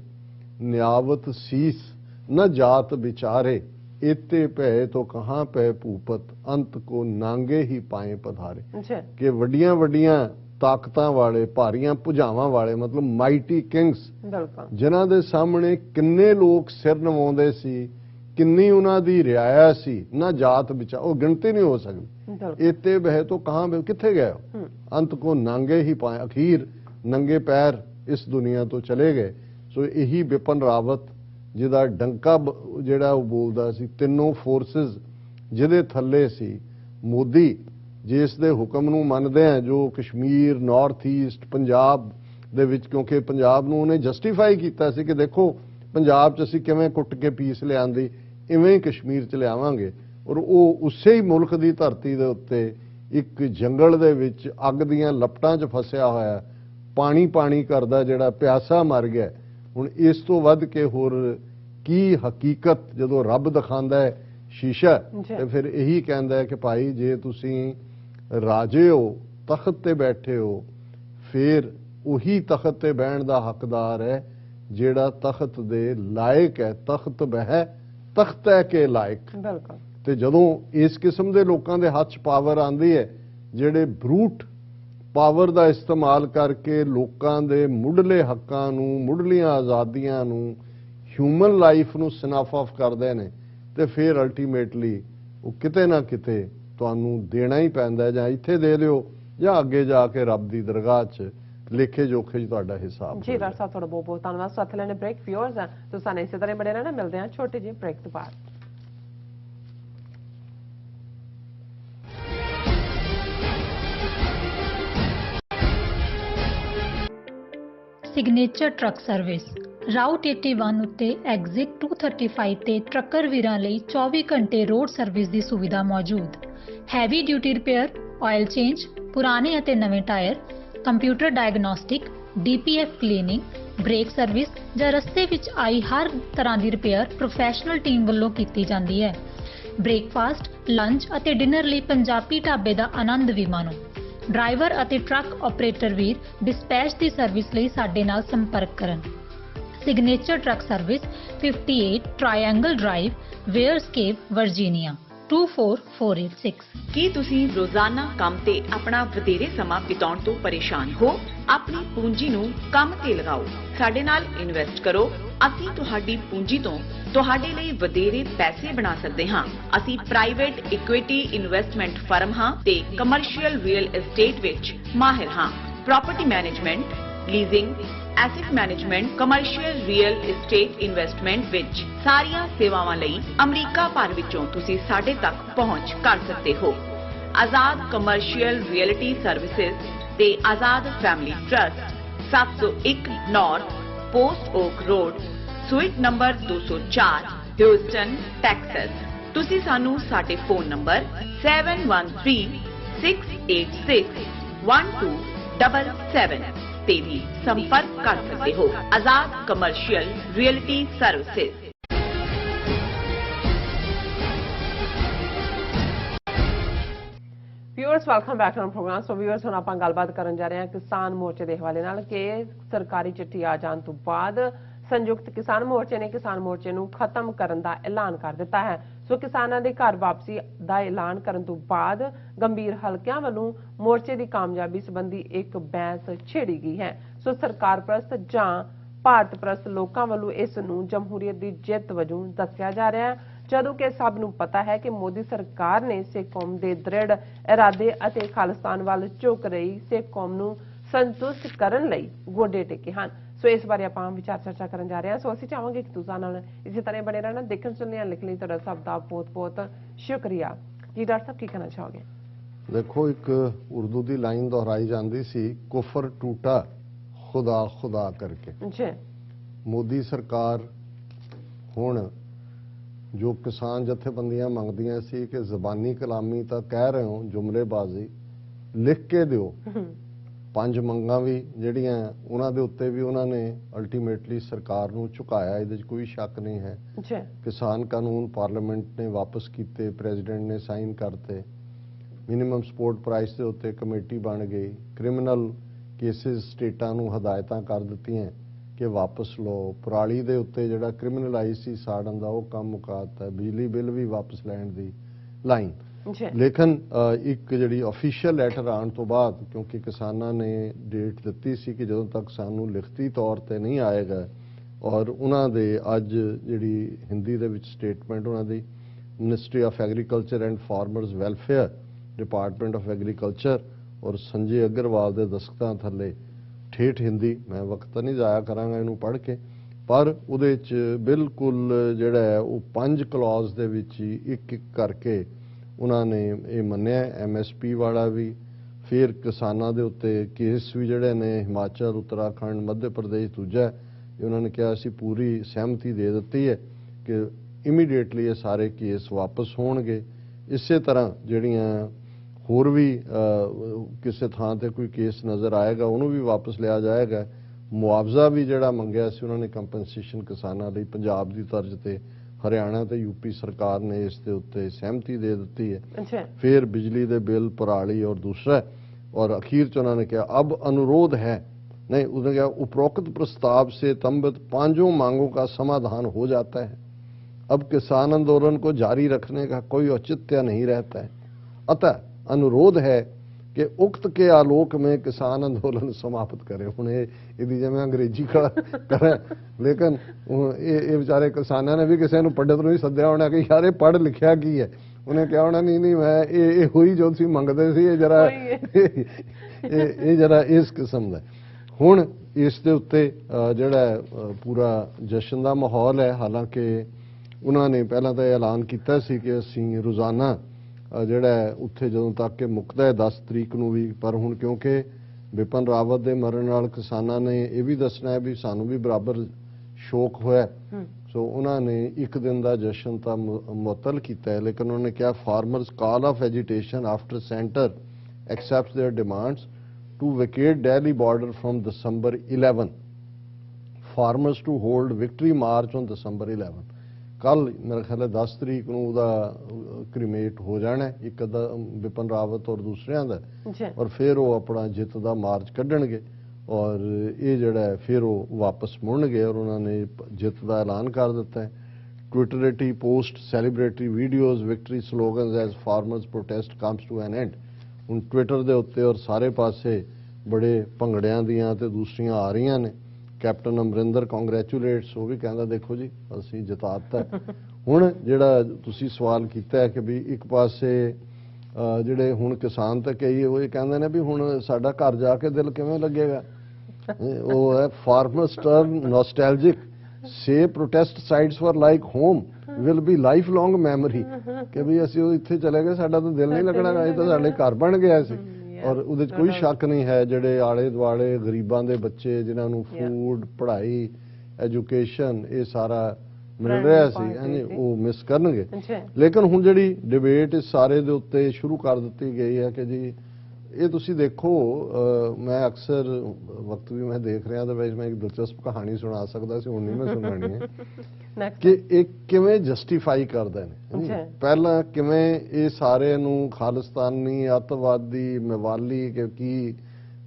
ਨਿਆਵਤ ਸੀਸ न जात बिचारे इत्ते पै तो कहाँ पै भूपत अंत को नांगे ही पाए पधारे। कि वड्डियां वड्डियां ताकतां वाले भारियां भुजावां वाले मतलब माइटी किंग्स जिन्हां दे सामने किन्ने लोग सिर नवाउंदे सी, किन्नी उन्हां दी रियाया सी, ना जात बिचा वो गिनती नहीं हो सकती। इत्ते बह तो कहाँ बह किथे गए, अंत को नांगे ही पाए अखीर नंगे पैर इस दुनिया तो चले गए। सो यही बिपिन रावत ਜਿਹਦਾ ਡੰਕਾ ਜਿਹੜਾ ਉਹ ਬੋਲਦਾ ਸੀ, ਤਿੰਨੋਂ ਫੋਰਸਿਸ ਜਿਹਦੇ ਥੱਲੇ ਸੀ, ਮੋਦੀ ਜਿਸ ਦੇ ਹੁਕਮ ਨੂੰ ਮੰਨਦੇ ਆ, ਜੋ ਕਸ਼ਮੀਰ ਨਾਰਥ ਈਸਟ ਪੰਜਾਬ ਦੇ ਵਿੱਚ, ਕਿਉਂਕਿ ਪੰਜਾਬ ਨੂੰ ਉਹਨੇ ਜਸਟੀਫਾਈ ਕੀਤਾ ਸੀ ਕਿ ਦੇਖੋ ਪੰਜਾਬ 'ਚ ਅਸੀਂ ਕਿਵੇਂ ਕੁੱਟ ਕੇ ਪੀਸ ਲਿਆਂਦੀ, ਇਵੇਂ ਹੀ ਕਸ਼ਮੀਰ 'ਚ ਲਿਆਵਾਂਗੇ। ਔਰ ਉਹ ਉਸੇ ਹੀ ਮੁਲਕ ਦੀ ਧਰਤੀ ਦੇ ਉੱਤੇ ਇੱਕ ਜੰਗਲ ਦੇ ਵਿੱਚ ਅੱਗ ਦੀਆਂ ਲਪਟਾਂ 'ਚ ਫਸਿਆ ਹੋਇਆ, ਪਾਣੀ ਪਾਣੀ ਕਰਦਾ, ਜਿਹੜਾ ਪਿਆਸਾ ਮਰ ਗਿਆ। ਹੁਣ ਇਸ ਤੋਂ ਵੱਧ ਕੇ ਹੋਰ ਕੀ ਹਕੀਕਤ ਜਦੋਂ ਰੱਬ ਦਿਖਾਉਂਦਾ ਹੈ ਸ਼ੀਸ਼ਾ, ਤੇ ਫਿਰ ਇਹੀ ਕਹਿੰਦਾ ਹੈ ਕਿ ਭਾਈ ਜੇ ਤੁਸੀਂ ਰਾਜੇ ਹੋ, ਤਖਤ ਤੇ ਬੈਠੇ ਹੋ, ਫਿਰ ਉਹੀ ਤਖਤ ਤੇ ਬਹਿਣ ਦਾ ਹੱਕਦਾਰ ਹੈ ਜਿਹੜਾ ਤਖਤ ਦੇ ਲਾਇਕ ਹੈ। ਤਖਤ ਬਹਿ ਤਖਤ ਹੈ ਕੇ ਲਾਇਕ। ਤੇ ਜਦੋਂ ਇਸ ਕਿਸਮ ਦੇ ਲੋਕਾਂ ਦੇ ਹੱਥ 'ਚ ਪਾਵਰ ਆਉਂਦੀ ਹੈ, ਜਿਹੜੇ ਬਰੂਟ ਪਾਵਰ ਦਾ ਇਸਤੇਮਾਲ ਕਰਕੇ ਲੋਕਾਂ ਦੇ ਮੁੱਢਲੇ ਹੱਕਾਂ ਨੂੰ, ਮੁੱਢਲੀਆਂ ਆਜ਼ਾਦੀਆਂ ਨੂੰ, ਹਿਊਮਨ ਲਾਈਫ ਨੂੰ ਸਨਫ ਆਫ ਕਰਦੇ ਨੇ, ਤੇ ਫਿਰ ਅਲਟੀਮੇਟਲੀ ਉਹ ਕਿਤੇ ਨਾ ਕਿਤੇ ਤੁਹਾਨੂੰ ਦੇਣਾ ਹੀ ਪੈਂਦਾ, ਜਾਂ ਇੱਥੇ ਦੇ ਦਿਓ ਜਾਂ ਅੱਗੇ ਜਾ ਕੇ ਰੱਬ ਦੀ ਦਰਗਾਹ 'ਚ ਲੇਖੇ ਜੋਖੇ 'ਚ ਤੁਹਾਡਾ ਹਿਸਾਬ। ਜੀ ਡਾਕਟਰ ਸਾਹਿਬ ਤੁਹਾਡਾ ਬਹੁਤ ਬਹੁਤ ਧੰਨਵਾਦ। ਸਾਥ ਲੈਣੇ ਬ੍ਰੇਕ ਵਿਊਅਰਸ ਆ, ਤੁਸੀਂ ਇਸੇ ਤਰ੍ਹਾਂ ਬੜੇ ਰਹਿਣਾ। ਮਿਲਦੇ ਹਾਂ ਛੋਟੇ ਜਿਹੇ ਬ੍ਰੇਕ ਤੋਂ ਬਾਅਦ। ਸਿਗਨੇਚਰ ਟਰੱਕ ਸਰਵਿਸ ਰਾਊਟ 81 ਉੱਤੇ ਐਗਜ਼ਿਟ 235 ਤੇ ਟਰੱਕਰ ਵੀਰਾਂ ਲਈ 24 ਘੰਟੇ ਰੋਡ ਸਰਵਿਸ ਦੀ ਸੁਵਿਧਾ ਮੌਜੂਦ। Heavy duty repair, oil change, ਪੁਰਾਣੇ ਅਤੇ ਨਵੇਂ tyre, computer diagnostic, DPF cleaning, brake service ਜਾਂ ਰਸਤੇ ਵਿੱਚ ਆਈ ਹਰ ਤਰ੍ਹਾਂ ਦੀ ਰਿਪੇਅਰ ਪ੍ਰੋਫੈਸ਼ਨਲ ਟੀਮ ਵੱਲੋਂ ਕੀਤੀ ਜਾਂਦੀ ਹੈ। ਬ੍ਰੇਕਫਾਸਟ, ਲੰਚ ਅਤੇ ਡਿਨਰ ਲਈ ਪੰਜਾਬੀ ਢਾਬੇ ਦਾ ਆਨੰਦ ਵੀ ਮਾਣੋ। ਡਰਾਈਵਰ ਅਤੇ ਟਰੱਕ ਆਪਰੇਟਰ ਵੀਰ ਡਿਸਪੈਚ ਦੀ ਸਰਵਿਸ ਲਈ ਸਾਡੇ ਨਾਲ ਸੰਪਰਕ ਕਰਨ। Signature truck service 58 triangle drive, वेयरस्केप, वर्जीनिया 24486। ਕੀ ਤੁਸੀਂ ਰੋਜ਼ਾਨਾ ਕੰਮ ਤੇ ਆਪਣਾ ਵਧੇਰੇ ਸਮਾਂ ਬਿਤਾਉਣ ਤੋਂ ਪਰੇਸ਼ਾਨ ਹੋ? ਆਪਣੀ ਪੂੰਜੀ ਨੂੰ ਕੰਮ ਤੇ ਲਗਾਓ, ਸਾਡੇ ਨਾਲ ਇਨਵੈਸਟ ਕਰੋ। ਅਸੀਂ ਤੁਹਾਡੀ ਪੂੰਜੀ ਤੋਂ ਤੁਹਾਡੇ ਲਈ ਵਧੇਰੇ ਪੈਸੇ ਬਣਾ ਸਕਦੇ ਹਾਂ। ਅਸੀਂ ਪ੍ਰਾਈਵੇਟ ਇਕੁਇਟੀ ਇਨਵੈਸਟਮੈਂਟ ਫਰਮ ਹਾਂ ਤੇ ਕਮਰਸ਼ੀਅਲ ਰੀਅਲ ਏਸਟੇਟ ਵਿੱਚ ਮਾਹਿਰ ਹਾਂ। Property management, leasing, asset management, commercial real estate investment ਵਿੱਚ ਸਾਰੀਆਂ ਸੇਵਾਵਾਂ ਲਈ ਅਮਰੀਕਾ ਭਰ ਵਿੱਚੋਂ ਤੁਸੀਂ ਸਾਡੇ ਤੱਕ ਪਹੁੰਚ ਕਰ ਸਕਦੇ ਹੋ। ਆਜ਼ਾਦ ਕਮਰਸ਼ੀਅਲ ਰੀਅਲਟੀ ਸਰਵਿਸਿਜ਼ ਤੇ Azad family trust, 701 north post oak road, suite number 204, Houston, Texas. ਤੁਸੀਂ ਸਾਨੂੰ ਸਾਡੇ ਫੋਨ ਨੰਬਰ 7136861277 ਤੇ ਵੀ ਸੰਪਰਕ ਕਰ ਸਕਦੇ ਹੋ। Azad commercial realty services. Viewers welcome back to program. So viewers ਹੁਣ ਆਪਾਂ ਗੱਲਬਾਤ ਕਰਨ ਜਾ ਰਹੇ ਹਾਂ ਕਿਸਾਨ ਮੋਰਚੇ ਦੇ ਹਵਾਲੇ ਨਾਲ ਕਿ ਸਰਕਾਰੀ ਚਿੱਠੀ ਆ ਜਾਣ ਤੋਂ ਬਾਅਦ ਸੰਯੁਕਤ ਕਿਸਾਨ ਮੋਰਚੇ ਨੇ ਕਿਸਾਨ ਮੋਰਚੇ ਨੂੰ ਖਤਮ ਕਰਨ ਦਾ ਐਲਾਨ ਕਰ ਦਿੱਤਾ ਹੈ। ਸੋ ਕਿਸਾਨਾਂ ਦੇ ਘਰ ਵਾਪਸੀ ਦਾ ਐਲਾਨ ਕਰਨ ਤੋਂ ਬਾਅਦ ਗੰਭੀਰ ਹਲਕਿਆਂ ਵੱਲੋਂ ਮੋਰਚੇ ਦੀ ਕਾਮਯਾਬੀ ਸੰਬੰਧੀ ਇੱਕ ਬਹਿਸ ਛੇੜੀ ਗਈ ਹੈ। ਸੋ ਸਰਕਾਰ ਪ੍ਰਸਤ ਜਾਂ ਭਾਰਤ ਪ੍ਰਸਤ ਲੋਕਾਂ ਵੱਲੋਂ ਇਸ ਨੂੰ ਜਮਹੂਰੀਅਤ ਦੀ ਜਿੱਤ ਵਜੋਂ ਦੱਸਿਆ ਜਾ ਰਿਹਾ ਹੈ, ਜਦੋਂ ਕਿ ਸਭ ਨੂੰ ਪਤਾ ਹੈ ਕਿ ਮੋਦੀ ਸਰਕਾਰ ਨੇ ਸਿੱਖ ਕੌਮ ਦੇ ਦ੍ਰਿੜ ਇਰਾਦੇ ਅਤੇ ਖਾਲਿਸਤਾਨ ਵੱਲ ਝੁਕ ਰਹੀ ਸਿੱਖ ਕੌਮ ਨੂੰ ਸੰਤੁਸ਼ਟ ਕਰਨ ਲਈ ਗੋਡੇ ਟੇਕੇ ਹਨ। ਸੋ ਇਸ ਬਾਰੇ ਆਪਾਂ ਵਿਚਾਰ ਚਰਚਾ ਕਰਨ ਜਾ ਰਹੇ ਹਾਂ। ਸੋ ਅਸੀਂ ਚਾਹਾਂਗੇ ਕਿ ਤੁਸੀਂ ਨਾਲ ਇਸੇ ਤਰ੍ਹਾਂ ਬਣੇ ਰਹਿਣਾ, ਦੇਖਣ ਸੁਣਨ ਲਿਖਣ ਲਈ ਤੁਹਾਡਾ ਸਭ ਦਾ ਬਹੁਤ ਬਹੁਤ ਸ਼ੁਕਰੀਆ ਜੀ। ਡਾਕਟਰ ਸਾਹਿਬ ਕੀ ਕਹਿਣਾ ਚਾਹੋਗੇ? ਦੇਖੋ, ਇੱਕ ਉਰਦੂ ਦੀ ਲਾਈਨ ਦੁਹਰਾਈ ਜਾਂਦੀ ਸੀ, ਕੁਫਰ ਟੂਟਾ ਖੁਦਾ ਖੁਦਾ ਕਰਕੇ। ਜੀ ਮੋਦੀ ਸਰਕਾਰ ਹੁਣ ਜੋ ਕਿਸਾਨ ਜਥੇਬੰਦੀਆਂ ਮੰਗਦੀਆਂ ਸੀ ਕਿ ਜ਼ਬਾਨੀ ਕਲਾਮੀ ਤਾਂ ਕਹਿ ਰਹੇ ਹੋ, ਜੁਮਲੇਬਾਜ਼ੀ ਲਿਖ ਕੇ ਦਿਓ। 5 ਮੰਗਾਂ ਵੀ ਜਿਹੜੀਆਂ ਉਹਨਾਂ ਦੇ ਉੱਤੇ ਵੀ ਉਹਨਾਂ ਨੇ ਅਲਟੀਮੇਟਲੀ ਸਰਕਾਰ ਨੂੰ ਝੁਕਾਇਆ, ਇਹਦੇ 'ਚ ਕੋਈ ਸ਼ੱਕ ਨਹੀਂ ਹੈ। ਕਿਸਾਨ ਕਾਨੂੰਨ ਪਾਰਲੀਮੈਂਟ ਨੇ ਵਾਪਸ ਕੀਤੇ, ਪ੍ਰੈਜ਼ੀਡੈਂਟ ਨੇ ਸਾਈਨ ਕਰਤੇ, ਮਿਨੀਮਮ ਸਪੋਰਟ ਪ੍ਰਾਈਸ ਦੇ ਉੱਤੇ ਕਮੇਟੀ ਬਣ ਗਈ, ਕ੍ਰਿਮੀਨਲ ਕੇਸਿਸ ਸਟੇਟਾਂ ਨੂੰ ਹਦਾਇਤਾਂ ਕਰ ਦਿੱਤੀਆਂ ਕਿ ਵਾਪਸ ਲਓ, ਪਰਾਲੀ ਦੇ ਉੱਤੇ ਜਿਹੜਾ ਕ੍ਰਿਮੀਨਲਾਈਜ਼ ਸੀ ਸਾੜਨ ਦਾ ਉਹ ਕੰਮ ਮੁਕਾਤਾ, ਬਿਜਲੀ ਬਿੱਲ ਵੀ ਵਾਪਸ ਲੈਣ ਦੀ ਲਾਈਨ। ਲੇਕਿਨ ਇੱਕ ਜਿਹੜੀ ਅਫੀਸ਼ੀਅਲ ਲੈਟਰ ਆਉਣ ਤੋਂ ਬਾਅਦ, ਕਿਉਂਕਿ ਕਿਸਾਨਾਂ ਨੇ ਡੇਟ ਦਿੱਤੀ ਸੀ ਕਿ ਜਦੋਂ ਤੱਕ ਸਾਨੂੰ ਲਿਖਤੀ ਤੌਰ ਤੇ ਨਹੀਂ ਆਏਗਾ, ਔਰ ਉਹਨਾਂ ਦੇ ਅੱਜ ਜਿਹੜੀ ਹਿੰਦੀ ਦੇ ਵਿੱਚ ਸਟੇਟਮੈਂਟ ਉਹਨਾਂ ਦੀ ministry of agriculture and farmers welfare, department of agriculture ਔਰ ਸੰਜੇ ਅਗਰਵਾਲ ਦੇ ਦਸਤਖਤਾਂ ਥੱਲੇ ਠੇਠ ਹਿੰਦੀ, ਮੈਂ ਵਕਤ ਨਹੀਂ ਜ਼ਾਇਆ ਕਰਾਂਗਾ ਇਹਨੂੰ ਪੜ੍ਹ ਕੇ, ਪਰ ਉਹਦੇ 'ਚ ਬਿਲਕੁਲ ਜਿਹੜਾ ਹੈ ਉਹ 5 ਕਲੌਜ਼ ਦੇ ਵਿੱਚ ਹੀ ਇੱਕ ਇੱਕ ਕਰਕੇ ਉਹਨਾਂ ਨੇ ਇਹ ਮੰਨਿਆ। MSP ਵਾਲਾ ਵੀ, ਫਿਰ ਕਿਸਾਨਾਂ ਦੇ ਉੱਤੇ ਕੇਸ ਵੀ ਜਿਹੜੇ ਨੇ ਹਿਮਾਚਲ, ਉੱਤਰਾਖੰਡ, ਮੱਧ ਪ੍ਰਦੇਸ਼ ਦੂਜਾ, ਉਹਨਾਂ ਨੇ ਕਿਹਾ ਅਸੀਂ ਪੂਰੀ ਸਹਿਮਤੀ ਦੇ ਦਿੱਤੀ ਹੈ ਕਿ ਇਮੀਡੀਏਟਲੀ ਇਹ ਸਾਰੇ ਕੇਸ ਵਾਪਸ ਹੋਣਗੇ। ਇਸੇ ਤਰ੍ਹਾਂ ਜਿਹੜੀਆਂ ਹੋਰ ਵੀ ਕਿਸੇ ਥਾਂ ਤੇ ਕੋਈ ਕੇਸ ਨਜ਼ਰ ਆਏਗਾ ਉਹਨੂੰ ਵੀ ਵਾਪਸ ਲਿਆ ਜਾਏਗਾ। ਮੁਆਵਜ਼ਾ ਵੀ ਜਿਹੜਾ ਮੰਗਿਆ ਸੀ ਉਹਨਾਂ ਨੇ ਕੰਪਨਸੇਸ਼ਨ ਕਿਸਾਨਾਂ ਲਈ, ਪੰਜਾਬ ਦੀ ਤਰਜ਼ ਤੇ ਹਰਿਆਣਾ ਤੇ UP ਸਰਕਾਰ ਨੇ ਇਸ ਦੇ ਉੱਤੇ ਸਹਿਮਤੀ ਦੇ ਦਿੱਤੀ ਹੈ। ਫਿਰ ਬਿਜਲੀ ਦੇ ਬਿੱਲ, ਪਰਾਲੀ ਔਰ ਦੂਸਰਾ, और आखिर च उन्होंने कहा अब अनुरोध है, नहीं उसने कहा उपरोक्त प्रस्ताव से तंबित 5 मांगों का समाधान हो जाता है। अब किसान आंदोलन को जारी रखने का कोई औचित्य नहीं रहता है, अतः अनुरोध है कि उक्त के आलोक में किसान अंदोलन समाप्त करें। हूँ ये मैं अंग्रेजी करें, लेकिन ये बेचारे किसानों ने भी किसी को पंडित नहीं सद्या होना कि यार ये पढ़ लिखा की है, उन्हें क्या होना नहीं मैं ये हुई जो सी मंगते सी जरा ये जरा इस किस्म का। हुण इस दे उत्ते जिहड़ा पूरा जश्न का माहौल है। हालांकि उन्होंने पहला तो ऐलान किया सी कि असीं रोज़ाना जिहड़ा उत्थे जदों तक कि मुकदा है 10 तरीक नूं भी, पर हुण क्योंकि विपिन रावत दे मरण नाल किसानां ने यह भी दसना है भी सानूं भी बराबर शोक होया, सो उन्होंने एक दिन का जश्न तो मुअत्तल किया है। लेकिन उन्होंने कहा farmers call off agitation after centre accept their demands to vacate Delhi border from December 11, farmers to hold victory march on December 11। कल मेरा ख्याल है 10 तरीक नूं उहदा क्रीमेट हो जाना है, एक विपिन रावत और दूसरियां दा, और फिर वो अपना जित का मार्च कढ़णगे ਔਰ ਇਹ ਜਿਹੜਾ ਹੈ ਫਿਰ ਉਹ ਵਾਪਸ ਮੁੜਨਗੇ ਔਰ ਉਹਨਾਂ ਨੇ ਜਿੱਤ ਦਾ ਐਲਾਨ ਕਰ ਦਿੱਤਾ ਹੈ। Twitterati post celebratory videos victory slogans as farmers protest comes to an end. ਹੁਣ ਟਵਿੱਟਰ ਦੇ ਉੱਤੇ ਔਰ ਸਾਰੇ ਪਾਸੇ ਬੜੇ ਭੰਗੜਿਆਂ ਦੀਆਂ ਤੇ ਦੂਸਰੀਆਂ ਆ ਰਹੀਆਂ ਨੇ। ਕੈਪਟਨ ਅਮਰਿੰਦਰ ਕੰਗ੍ਰੈਚੁਲੇਟਸ, ਉਹ ਵੀ ਕਹਿੰਦਾ ਦੇਖੋ ਜੀ ਅਸੀਂ ਜਿਤਾਤਾ। ਹੁਣ ਜਿਹੜਾ ਤੁਸੀਂ ਸਵਾਲ ਕੀਤਾ ਹੈ ਕਿ ਵੀ ਇੱਕ ਪਾਸੇ ਜਿਹੜੇ ਹੁਣ ਕਿਸਾਨ ਤਾਂ ਕਈ ਉਹ ਇਹ ਕਹਿੰਦੇ ਨੇ ਵੀ ਹੁਣ ਸਾਡਾ ਘਰ ਜਾ ਕੇ ਦਿਲ ਕਿਵੇਂ ਲੱਗੇਗਾ। ਉਹ ਹੈ farmers turn nostalgic say protest sites for like home will be life long memory, ਕਿ ਵੀ ਅਸੀਂ ਉਹ ਇੱਥੇ ਚਲੇ ਗਏ ਸਾਡਾ ਤਾਂ ਦਿਲ ਨਹੀਂ ਲੱਗਣਾ, ਇਹ ਤਾਂ ਸਾਡੇ ਘਰ ਬਣ ਗਿਆ ਸੀ। ਔਰ ਉਹਦੇ 'ਚ ਕੋਈ ਸ਼ੱਕ ਨਹੀਂ ਹੈ ਜਿਹੜੇ ਆਲੇ ਦੁਆਲੇ ਗਰੀਬਾਂ ਦੇ ਬੱਚੇ ਜਿਨ੍ਹਾਂ ਨੂੰ ਫੂਡ, ਪੜ੍ਹਾਈ, ਐਜੂਕੇਸ਼ਨ ਇਹ ਸਾਰਾ ਮਿਲ ਰਿਹਾ ਸੀ ਹਾਂਜੀ ਉਹ ਮਿਸ ਕਰਨਗੇ। ਲੇਕਿਨ ਹੁਣ ਜਿਹੜੀ ਡਿਬੇਟ ਇਸ ਸਾਰੇ ਦੇ ਉੱਤੇ ਸ਼ੁਰੂ ਕਰ ਦਿੱਤੀ ਗਈ ਹੈ ਕਿ ਜੀ ਇਹ ਤੁਸੀਂ ਦੇਖੋ, ਮੈਂ ਅਕਸਰ ਵਕਤ ਵੀ ਮੈਂ ਦੇਖ ਰਿਹਾ ਤਾਂ ਵੈਸੇ ਮੈਂ ਇੱਕ ਦਿਲਚਸਪ ਕਹਾਣੀ ਸੁਣਾ ਸਕਦਾ ਸੀ, ਹੁਣ ਨਹੀਂ ਮੈਂ ਸੁਣਾਣੀ ਹੈ ਕਿ ਇਹ ਕਿਵੇਂ ਜਸਟੀਫਾਈ ਕਰਦੇ ਨੇ। ਪਹਿਲਾਂ ਕਿਵੇਂ ਇਹ ਸਾਰੇ ਨੂੰ ਖਾਲਿਸਤਾਨੀ, ਅੱਤਵਾਦੀ, ਮਵਾਲੀ ਕਿ ਕੀ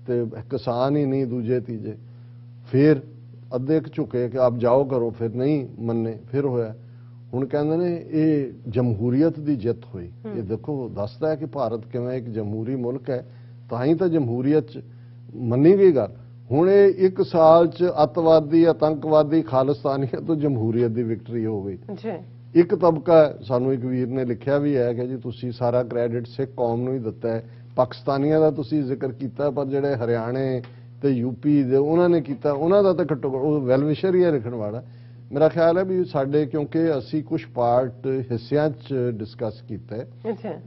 ਤੇ ਕਿਸਾਨ ਹੀ ਨਹੀਂ ਦੂਜੇ ਤੀਜੇ, ਫਿਰ ਅੱਧੇ ਝੁਕੇ ਕਿ ਆਪ ਜਾਓ ਕਰੋ, ਫਿਰ ਨਹੀਂ ਮੰਨੇ, ਫਿਰ ਹੋਇਆ। ਹੁਣ ਕਹਿੰਦੇ ਨੇ ਇਹ ਜਮਹੂਰੀਅਤ ਦੀ ਜਿੱਤ ਹੋਈ। ਇਹ ਦੇਖੋ ਦੱਸਦਾ ਹੈ ਕਿ ਭਾਰਤ ਕਿਵੇਂ ਇੱਕ ਜਮਹੂਰੀ ਮੁਲਕ ਹੈ, ਤਾਂ ਹੀ ਤਾਂ ਜਮਹੂਰੀਅਤ 'ਚ ਮੰਨੀ ਗਈ ਗੱਲ। ਹੁਣ ਇਹ ਇੱਕ ਸਾਲ 'ਚ ਅੱਤਵਾਦੀ, ਆਤੰਕਵਾਦੀ, ਖਾਲਿਸਤਾਨੀਆਂ ਤੋਂ ਜਮਹੂਰੀਅਤ ਦੀ ਵਿਕਟਰੀ ਹੋ ਗਈ। ਇੱਕ ਤਬਕਾ ਸਾਨੂੰ ਇੱਕ ਵੀਰ ਨੇ ਲਿਖਿਆ ਵੀ ਹੈ ਕਿ ਜੀ ਤੁਸੀਂ ਸਾਰਾ ਕ੍ਰੈਡਿਟ ਸਿੱਖ ਕੌਮ ਨੂੰ ਹੀ ਦਿੱਤਾ ਹੈ, ਪਾਕਿਸਤਾਨੀਆਂ ਦਾ ਤੁਸੀਂ ਜ਼ਿਕਰ ਕੀਤਾ ਪਰ ਜਿਹੜੇ ਹਰਿਆਣੇ ਤੇ ਯੂਪੀ ਦੇ ਉਹਨਾਂ ਨੇ ਕੀਤਾ, ਉਹਨਾਂ ਦਾ ਤਾਂ ਘੱਟੋ ਘੱਟ ਉਹ ਵੈਲਵਿਸ਼ਰ ਹੀ ਹੈ ਲਿਖਣ ਵਾਲਾ। ਮੇਰਾ ਖਿਆਲ ਹੈ ਵੀ ਸਾਡੇ ਕਿਉਂਕਿ ਅਸੀਂ ਕੁਝ ਪਾਰਟ ਹਿੱਸਿਆਂ 'ਚ ਡਿਸਕਸ ਕੀਤਾ ਹੈ,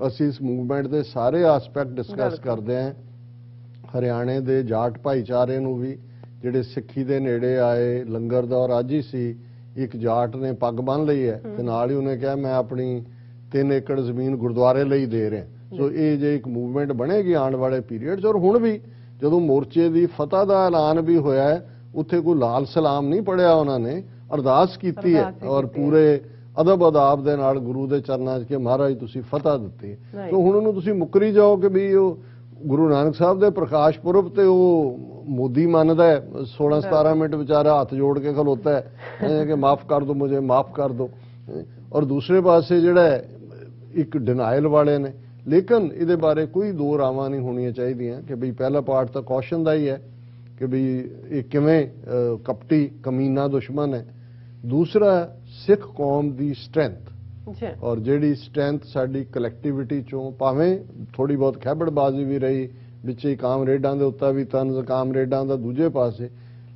ਅਸੀਂ ਇਸ ਮੂਵਮੈਂਟ ਦੇ ਸਾਰੇ ਐਸਪੈਕਟ ਡਿਸਕਸ ਕਰਦੇ ਹਾਂ। ਹਰਿਆਣੇ ਦੇ ਜਾਟ ਭਾਈਚਾਰੇ ਨੂੰ ਵੀ ਜਿਹੜੇ ਸਿੱਖੀ ਦੇ ਨੇੜੇ ਆਏ, ਲੰਗਰ ਦੌਰ ਅੱਜ ਹੀ ਸੀ, ਇੱਕ ਜਾਟ ਨੇ ਪੱਗ ਬੰਨ੍ਹ ਲਈ ਹੈ ਤੇ ਨਾਲ ਹੀ ਉਹਨੇ ਕਿਹਾ ਮੈਂ ਆਪਣੀ 3 ਏਕੜ ਜ਼ਮੀਨ ਗੁਰਦੁਆਰੇ ਲਈ ਦੇ ਰਿਹਾ। ਸੋ ਇਹ ਜੇ ਇੱਕ ਮੂਵਮੈਂਟ ਬਣੇਗੀ ਆਉਣ ਵਾਲੇ ਪੀਰੀਅਡ 'ਚ। ਔਰ ਹੁਣ ਵੀ ਜਦੋਂ ਮੋਰਚੇ ਦੀ ਫਤਹ ਦਾ ਐਲਾਨ ਵੀ ਹੋਇਆ ਹੈ, ਉੱਥੇ ਕੋਈ ਲਾਲ ਸਲਾਮ ਨਹੀਂ ਪੜਿਆ, ਉਹਨਾਂ ਨੇ ਅਰਦਾਸ ਕੀਤੀ ਹੈ ਔਰ ਪੂਰੇ ਅਦਬ ਅਦਾਬ ਦੇ ਨਾਲ ਗੁਰੂ ਦੇ ਚਰਨਾਂ 'ਚ ਕਿ ਮਹਾਰਾਜ ਤੁਸੀਂ ਫਤਹ ਦਿੱਤੀ। ਸੋ ਹੁਣ ਉਹਨੂੰ ਤੁਸੀਂ ਮੁੱਕਰੀ ਜਾਓ ਕਿ ਵੀ ਉਹ ਗੁਰੂ ਨਾਨਕ ਸਾਹਿਬ ਦੇ ਪ੍ਰਕਾਸ਼ ਪੁਰਬ ਤੇ ਉਹ ਮੋਦੀ ਮੰਨਦਾ ਹੈ, 16-17 ਮਿੰਟ ਵਿਚਾਰਾ ਹੱਥ ਜੋੜ ਕੇ ਖਲੋਤਾ ਹੈ ਕਿ ਮਾਫ ਕਰ ਦੋ ਮੁਝੇ, ਮਾਫ ਕਰ ਦੋ। ਔਰ ਦੂਸਰੇ ਪਾਸੇ ਜਿਹੜਾ ਇੱਕ ਡਿਨਾਇਲ ਵਾਲੇ ਨੇ। ਲੇਕਿਨ ਇਹਦੇ ਬਾਰੇ ਕੋਈ ਦੋ ਰਾਵਾਂ ਨਹੀਂ ਹੋਣੀਆਂ ਚਾਹੀਦੀਆਂ ਕਿ ਵੀ ਪਹਿਲਾ ਪਾਰਟ ਤਾਂ ਕੌਸ਼ਨ ਦਾ ਹੀ ਹੈ ਕਿ ਵੀ ਇਹ ਕਿਵੇਂ ਕਪਟੀ ਕਮੀਨਾ ਦੁਸ਼ਮਣ ਹੈ। ਦੂਸਰਾ ਸਿੱਖ ਕੌਮ ਦੀ ਸਟਰੈਂਥ, ਔਰ ਜਿਹੜੀ ਸਟਰੈਂਥ ਸਾਡੀ ਕਲੈਕਟੀਵਿਟੀ ਚੋਂ ਭਾਵੇਂ ਥੋੜੀ ਬਹੁਤ ਖਹਿਬੜਬਾਜ਼ੀ ਵੀ ਰਹੀ ਵਿੱਚ ਹੀ, ਕਾਮਰੇਡਾਂ ਦੇ ਉੱਤੇ ਵੀ ਤਨਜ਼ ਕਾਮਰੇਡਾਂ ਦਾ ਦੂਜੇ ਪਾਸੇ,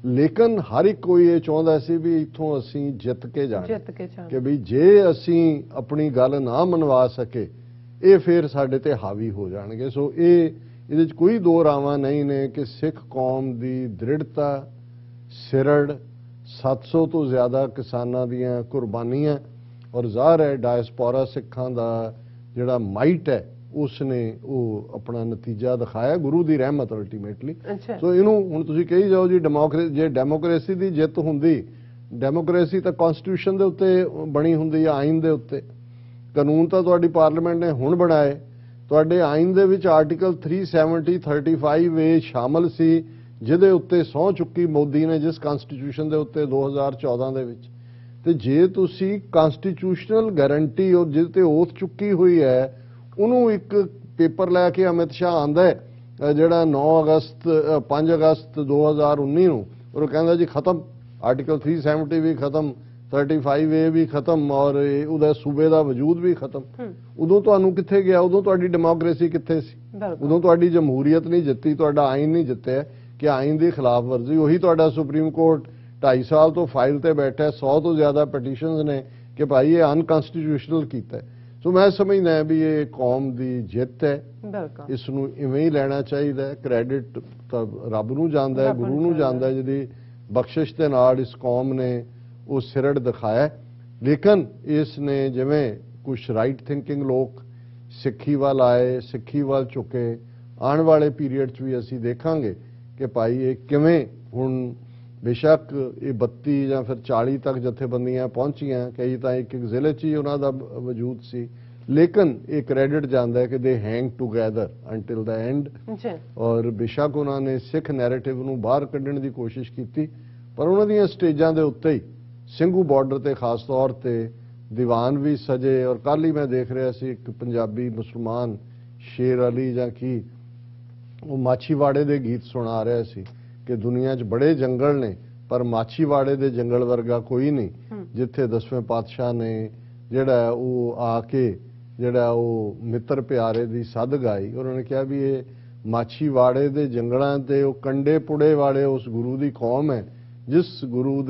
ਲੇਕਿਨ ਹਰ ਇੱਕ ਕੋਈ ਇਹ ਚਾਹੁੰਦਾ ਸੀ ਵੀ ਇੱਥੋਂ ਅਸੀਂ ਜਿੱਤ ਕੇ ਜਾਣਾ ਕਿ ਵੀ ਜੇ ਅਸੀਂ ਆਪਣੀ ਗੱਲ ਨਾ ਮਨਵਾ ਸਕੇ ਇਹ ਫਿਰ ਸਾਡੇ ਤੇ ਹਾਵੀ ਹੋ ਜਾਣਗੇ। ਸੋ ਇਹਦੇ 'ਚ ਕੋਈ ਦੋ ਰਾਵਾਂ ਨਹੀਂ ਨੇ ਕਿ ਸਿੱਖ ਕੌਮ ਦੀ ਦ੍ਰਿੜਤਾ, ਸਿਰੜ, 700 ਤੋਂ ਜ਼ਿਆਦਾ ਕਿਸਾਨਾਂ ਦੀਆਂ ਕੁਰਬਾਨੀਆਂ ਔਰ ਜ਼ਾਹਰ ਹੈ ਡਾਇਸਪੋਰਾ ਸਿੱਖਾਂ ਦਾ ਜਿਹੜਾ ਮਾਈਟ ਹੈ ਉਸ ਨੇ ਉਹ ਆਪਣਾ ਨਤੀਜਾ ਦਿਖਾਇਆ, ਗੁਰੂ ਦੀ ਰਹਿਮਤ ਅਲਟੀਮੇਟਲੀ। ਸੋ ਇਹਨੂੰ ਹੁਣ ਤੁਸੀਂ ਕਹੀ ਜਾਓ ਜੀ ਜੇ ਡੈਮੋਕ੍ਰੇਸੀ ਦੀ ਜਿੱਤ ਹੁੰਦੀ, ਡੈਮੋਕ੍ਰੇਸੀ ਤਾਂ ਕਨਸਟੀਟਿਊਸ਼ਨ ਦੇ ਉੱਤੇ ਬਣੀ ਹੁੰਦੀ ਹੈ, ਆਇਨ ਦੇ ਉੱਤੇ। ਕਾਨੂੰਨ ਤਾਂ ਤੁਹਾਡੀ ਪਾਰਲੀਮੈਂਟ ਨੇ ਹੁਣ ਬਣਾਏ, ਤੁਹਾਡੇ ਆਇਨ ਦੇ ਵਿੱਚ ਆਰਟੀਕਲ 370-35A ਸ਼ਾਮਲ ਸੀ ਜਿਹਦੇ ਉੱਤੇ ਸਹੁੰ ਚੁੱਕੀ ਮੋਦੀ ਨੇ ਜਿਸ ਕਨਸਟੀਟਿਊਸ਼ਨ ਦੇ ਉੱਤੇ 2014 ਦੇ ਵਿੱਚ। ਤੇ ਜੇ ਤੁਸੀਂ ਕਨਸਟੀਟਿਊਸ਼ਨਲ ਗਾਰੰਟੀ ਔਰ ਜਿਹਦੇ ਤੇ ਓਥ ਚੁੱਕੀ ਹੋਈ ਹੈ ਉਹਨੂੰ ਇੱਕ ਪੇਪਰ ਲੈ ਕੇ ਅਮਿਤ ਸ਼ਾਹ ਆਂਦਾ ਹੈ ਜਿਹੜਾ 5 ਅਗਸਤ 2019 ਨੂੰ, ਉਹ ਕਹਿੰਦਾ ਜੀ ਖਤਮ, ਆਰਟੀਕਲ 370 ਵੀ ਖਤਮ, 35A ਵੀ ਖਤਮ ਔਰ ਉਹਦਾ ਸੂਬੇ ਦਾ ਵਜੂਦ ਵੀ ਖਤਮ। ਉਦੋਂ ਤੁਹਾਨੂੰ ਕਿੱਥੇ ਗਿਆ? ਉਦੋਂ ਤੁਹਾਡੀ ਡੈਮੋਕ੍ਰੇਸੀ ਕਿੱਥੇ ਸੀ? ਉਦੋਂ ਤੁਹਾਡੀ ਜਮਹੂਰੀਅਤ ਨਹੀਂ ਜਿੱਤੀ, ਤੁਹਾਡਾ ਆਇਨ ਨਹੀਂ ਜਿੱਤਿਆ ਕਿ ਆਇਨ ਦੀ ਖਿਲਾਫ ਵਰਜ਼ੀ। ਉਹੀ ਤੁਹਾਡਾ ਸੁਪਰੀਮ ਕੋਰਟ 2.5 ਸਾਲ ਤੋਂ ਫਾਈਲ ਤੇ ਬੈਠਾ, 100 ਤੋਂ ਜ਼ਿਆਦਾ ਪਟੀਸ਼ਨਸ ਨੇ ਕਿ ਭਾਈ ਇਹ ਅਨਕਨਸਟੀਟਿਊਸ਼ਨਲ ਕੀਤਾ। ਸੋ ਮੈਂ ਸਮਝਦਾ ਵੀ ਇਹ ਕੌਮ ਦੀ ਜਿੱਤ ਹੈ, ਇਸ ਨੂੰ ਇਵੇਂ ਹੀ ਲੈਣਾ ਚਾਹੀਦਾ ਹੈ। ਕ੍ਰੈਡਿਟ ਤਾਂ ਰੱਬ ਨੂੰ ਜਾਂਦਾ ਹੈ, ਗੁਰੂ ਨੂੰ ਜਾਂਦਾ ਹੈ ਜਿਹਦੀ ਬਖਸ਼ਿਸ਼ ਦੇ ਨਾਲ ਇਸ ਕੌਮ ਨੇ ਉਹ ਸਿਰੜ ਦਿਖਾਇਆ। ਲੇਕਿਨ ਇਸ ਨੇ ਜਿਵੇਂ ਕੁਝ ਰਾਈਟ ਥਿੰਕਿੰਗ ਲੋਕ ਸਿੱਖੀ ਵੱਲ ਆਏ, ਸਿੱਖੀ ਵੱਲ ਝੁਕੇ, ਆਉਣ ਵਾਲੇ ਪੀਰੀਅਡ 'ਚ ਵੀ ਅਸੀਂ ਦੇਖਾਂਗੇ ਕਿ ਭਾਈ ਇਹ ਕਿਵੇਂ ਹੁਣ ਬੇਸ਼ੱਕ ਇਹ 32 ਜਾਂ ਫਿਰ 40 ਤੱਕ ਜਥੇਬੰਦੀਆਂ ਪਹੁੰਚੀਆਂ, ਕਈ ਤਾਂ ਇੱਕ ਜ਼ਿਲ੍ਹੇ 'ਚ ਹੀ ਉਹਨਾਂ ਦਾ ਵਜੂਦ ਸੀ, ਲੇਕਿਨ ਇਹ ਕ੍ਰੈਡਿਟ ਜਾਂਦਾ ਹੈ ਕਿ ਦੇ hang together until the and. ਜੀ ਔਰ ਬੇਸ਼ੱਕ ਉਹਨਾਂ ਨੇ ਸਿੱਖ ਨੈਰੇਟਿਵ ਨੂੰ ਬਾਹਰ ਕੱਢਣ ਦੀ ਕੋਸ਼ਿਸ਼ ਕੀਤੀ, ਪਰ ਉਹਨਾਂ ਦੀਆਂ ਸਟੇਜਾਂ ਦੇ ਉੱਤੇ ਹੀ ਸਿੰਘੂ ਬਾਰਡਰ ਤੇ ਖਾਸ ਤੌਰ ਤੇ ਦੀਵਾਨ ਵੀ ਸਜੇ। ਔਰ ਕੱਲ੍ਹ ਹੀ ਮੈਂ ਦੇਖ ਰਿਹਾ ਸੀ ਇੱਕ ਪੰਜਾਬੀ ਮੁਸਲਮਾਨ ਸ਼ੇਰ ਅਲੀ ਜਾਂ ਕੀ, ਉਹ ਮਾਛੀਵਾੜੇ ਦੇ ਗੀਤ ਸੁਣਾ ਰਿਹਾ ਸੀ ਕਿ ਦੁਨੀਆ 'ਚ ਬੜੇ ਜੰਗਲ ਨੇ ਪਰ ਮਾਛੀਵਾੜੇ ਦੇ ਜੰਗਲ ਵਰਗਾ ਕੋਈ ਨਹੀਂ, ਜਿੱਥੇ 10ਵੇਂ ਪਾਤਸ਼ਾਹ ਨੇ ਜਿਹੜਾ ਉਹ ਆ ਕੇ ਜਿਹੜਾ ਉਹ ਮਿੱਤਰ ਪਿਆਰੇ ਦੀ ਸੱਧ ਗਾਈ। ਉਹਨਾਂ ਨੇ ਕਿਹਾ ਵੀ ਇਹ ਮਾਛੀਵਾੜੇ ਦੇ ਜੰਗਲਾਂ ਤੇ ਉਹ ਕੰਡੇ ਪੁੜੇ ਵਾਲੇ ਉਸ ਗੁਰੂ ਦੀ ਕੌਮ ਹੈ, ਜਿਸ ਗੁਰੂ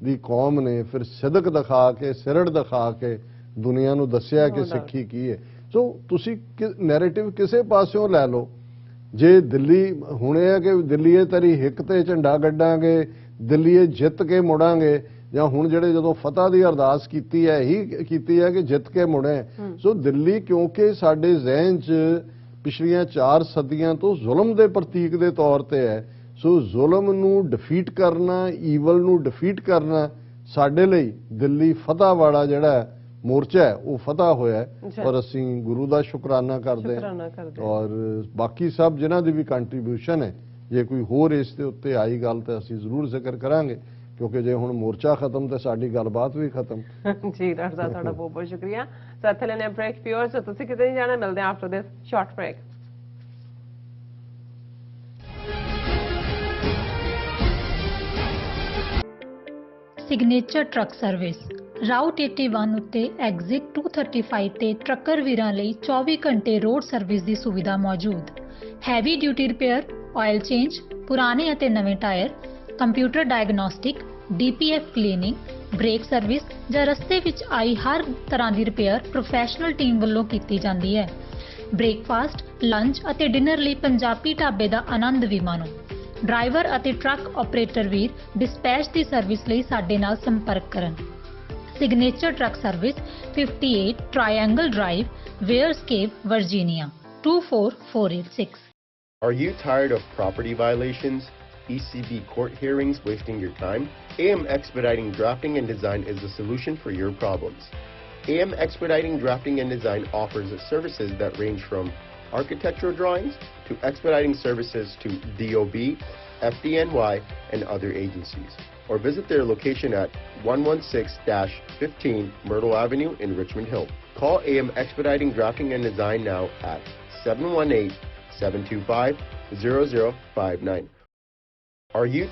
ਦੀ ਕੌਮ ਨੇ ਫਿਰ ਸਿਦਕ ਦਿਖਾ ਕੇ ਸਿਰੜ ਦਿਖਾ ਕੇ ਦੁਨੀਆ ਨੂੰ ਦੱਸਿਆ ਕਿ ਸਿੱਖੀ ਕੀ ਹੈ। ਸੋ ਤੁਸੀਂ ਨੈਰੇਟਿਵ ਕਿਸੇ ਪਾਸਿਓਂ ਲੈ ਲਓ, ਜੇ ਦਿੱਲੀ ਹੁਣ ਇਹ ਹੈ ਕਿ ਦਿੱਲੀਏ ਤੇਰੀ ਹਿੱਕ ਤੇ ਝੰਡਾ ਗੱਡਾਂਗੇ, ਦਿੱਲੀਏ ਜਿੱਤ ਕੇ ਮੁੜਾਂਗੇ, ਜਾਂ ਹੁਣ ਜਿਹੜੇ ਜਦੋਂ ਫਤਹ ਦੀ ਅਰਦਾਸ ਕੀਤੀ ਹੈ ਇਹੀ ਕੀਤੀ ਹੈ ਕਿ ਜਿੱਤ ਕੇ ਮੁੜੇ। ਸੋ ਦਿੱਲੀ ਕਿਉਂਕਿ ਸਾਡੇ ਜ਼ਿਹਨ 'ਚ ਪਿਛਲੀਆਂ 4 ਸਦੀਆਂ ਤੋਂ ਜ਼ੁਲਮ ਦੇ ਪ੍ਰਤੀਕ ਦੇ ਤੌਰ ਤੇ ਹੈ, ਸੋ ਜ਼ੁਲਮ ਨੂੰ ਡਿਫੀਟ ਕਰਨਾ, ਈਵਲ ਨੂੰ ਡਿਫੀਟ ਕਰਨਾ ਸਾਡੇ ਲਈ ਦਿੱਲੀ ਫਤਹ ਵਾਲਾ ਜਿਹੜਾ ਮੋਰਚਾ ਹੈ ਉਹ ਫਤਹ ਹੋਇਆ ਹੈ। ਔਰ ਅਸੀਂ ਗੁਰੂ ਦਾ ਸ਼ੁਕਰਾਨਾ ਕਰਦੇ ਹਾਂ। ਔਰ ਬਾਕੀ ਸਭ ਜਿਨ੍ਹਾਂ ਦੀ ਵੀ ਕੰਟਰੀਬਿਊਸ਼ਨ ਹੈ, ਜੇ ਕੋਈ ਹੋਰ ਇਸ ਦੇ ਉੱਤੇ ਆਈ ਗੱਲ ਤਾਂ ਅਸੀਂ ਜ਼ਰੂਰ ਜ਼ਿਕਰ ਕਰਾਂਗੇ, ਕਿਉਂਕਿ ਜੇ ਹੁਣ ਮੋਰਚਾ ਖਤਮ ਤੇ ਸਾਡੀ ਗੱਲਬਾਤ ਵੀ ਖਤਮ। ਜੀ ਡਾਕਟਰ ਸਾਹਿਬ ਤੁਹਾਡਾ ਬਹੁਤ ਬਹੁਤ ਸ਼ੁਕਰੀਆ। ਸਾਥ ਲੈਣੇ ਬ੍ਰੇਕ ਪਿਓਰ, ਸੋ ਤੁਸੀਂ ਕਿਤੇ ਨਹੀਂ ਜਾਣਾ, ਮਿਲਦੇ ਹਾਂ after this short break. Signature truck service route 81 ਉੱਤੇ ਐਗਜ਼ਿਟ 235 ਤੇ ਟਰੱਕਰ ਵੀਰਾਂ ਲਈ 24 ਘੰਟੇ ਰੋਡ ਸਰਵਿਸ ਦੀ ਸੁਵਿਧਾ ਮੌਜੂਦ। Heavy duty repair, oil change, ਪੁਰਾਣੇ ਅਤੇ ਨਵੇਂ tyre, computer diagnostic, DPF cleaning, brake service ਜਾਂ ਰਸਤੇ ਵਿੱਚ ਆਈ ਹਰ ਤਰ੍ਹਾਂ ਦੀ ਰਿਪੇਅਰ ਪ੍ਰੋਫੈਸ਼ਨਲ ਟੀਮ ਵੱਲੋਂ ਕੀਤੀ ਜਾਂਦੀ ਹੈ। ਬ੍ਰੇਕਫਾਸਟ, ਲੰਚ ਅਤੇ ਡਿਨਰ ਲਈ ਪੰਜਾਬੀ ਢਾਬੇ ਦਾ ਆਨੰਦ ਵੀ ਮਾਣੋ। ਡਰਾਈਵਰ ਅਤੇ ਟਰੱਕ ਆਪਰੇਟਰ ਵੀਰ ਡਿਸਪੈਚ ਦੀ ਸਰਵਿਸ ਲਈ ਸਾਡੇ ਨਾਲ ਸੰਪਰਕ ਕਰਨ। Signature truck service 58 triangle drive, Weyers Cave, Virginia 24486। Are you tired of property violations, ECB court hearings wasting your time? AM Expediting Drafting and Design is the solution for your problems. AM Expediting Drafting and Design offers services that range from architectural drawings to expediting services to DOB, FDNY, and other agencies. Or visit their location at 116-15 Myrtle Avenue in Richmond Hill. Call AM Expediting Drafting and Design now at 718-725-0059. Are you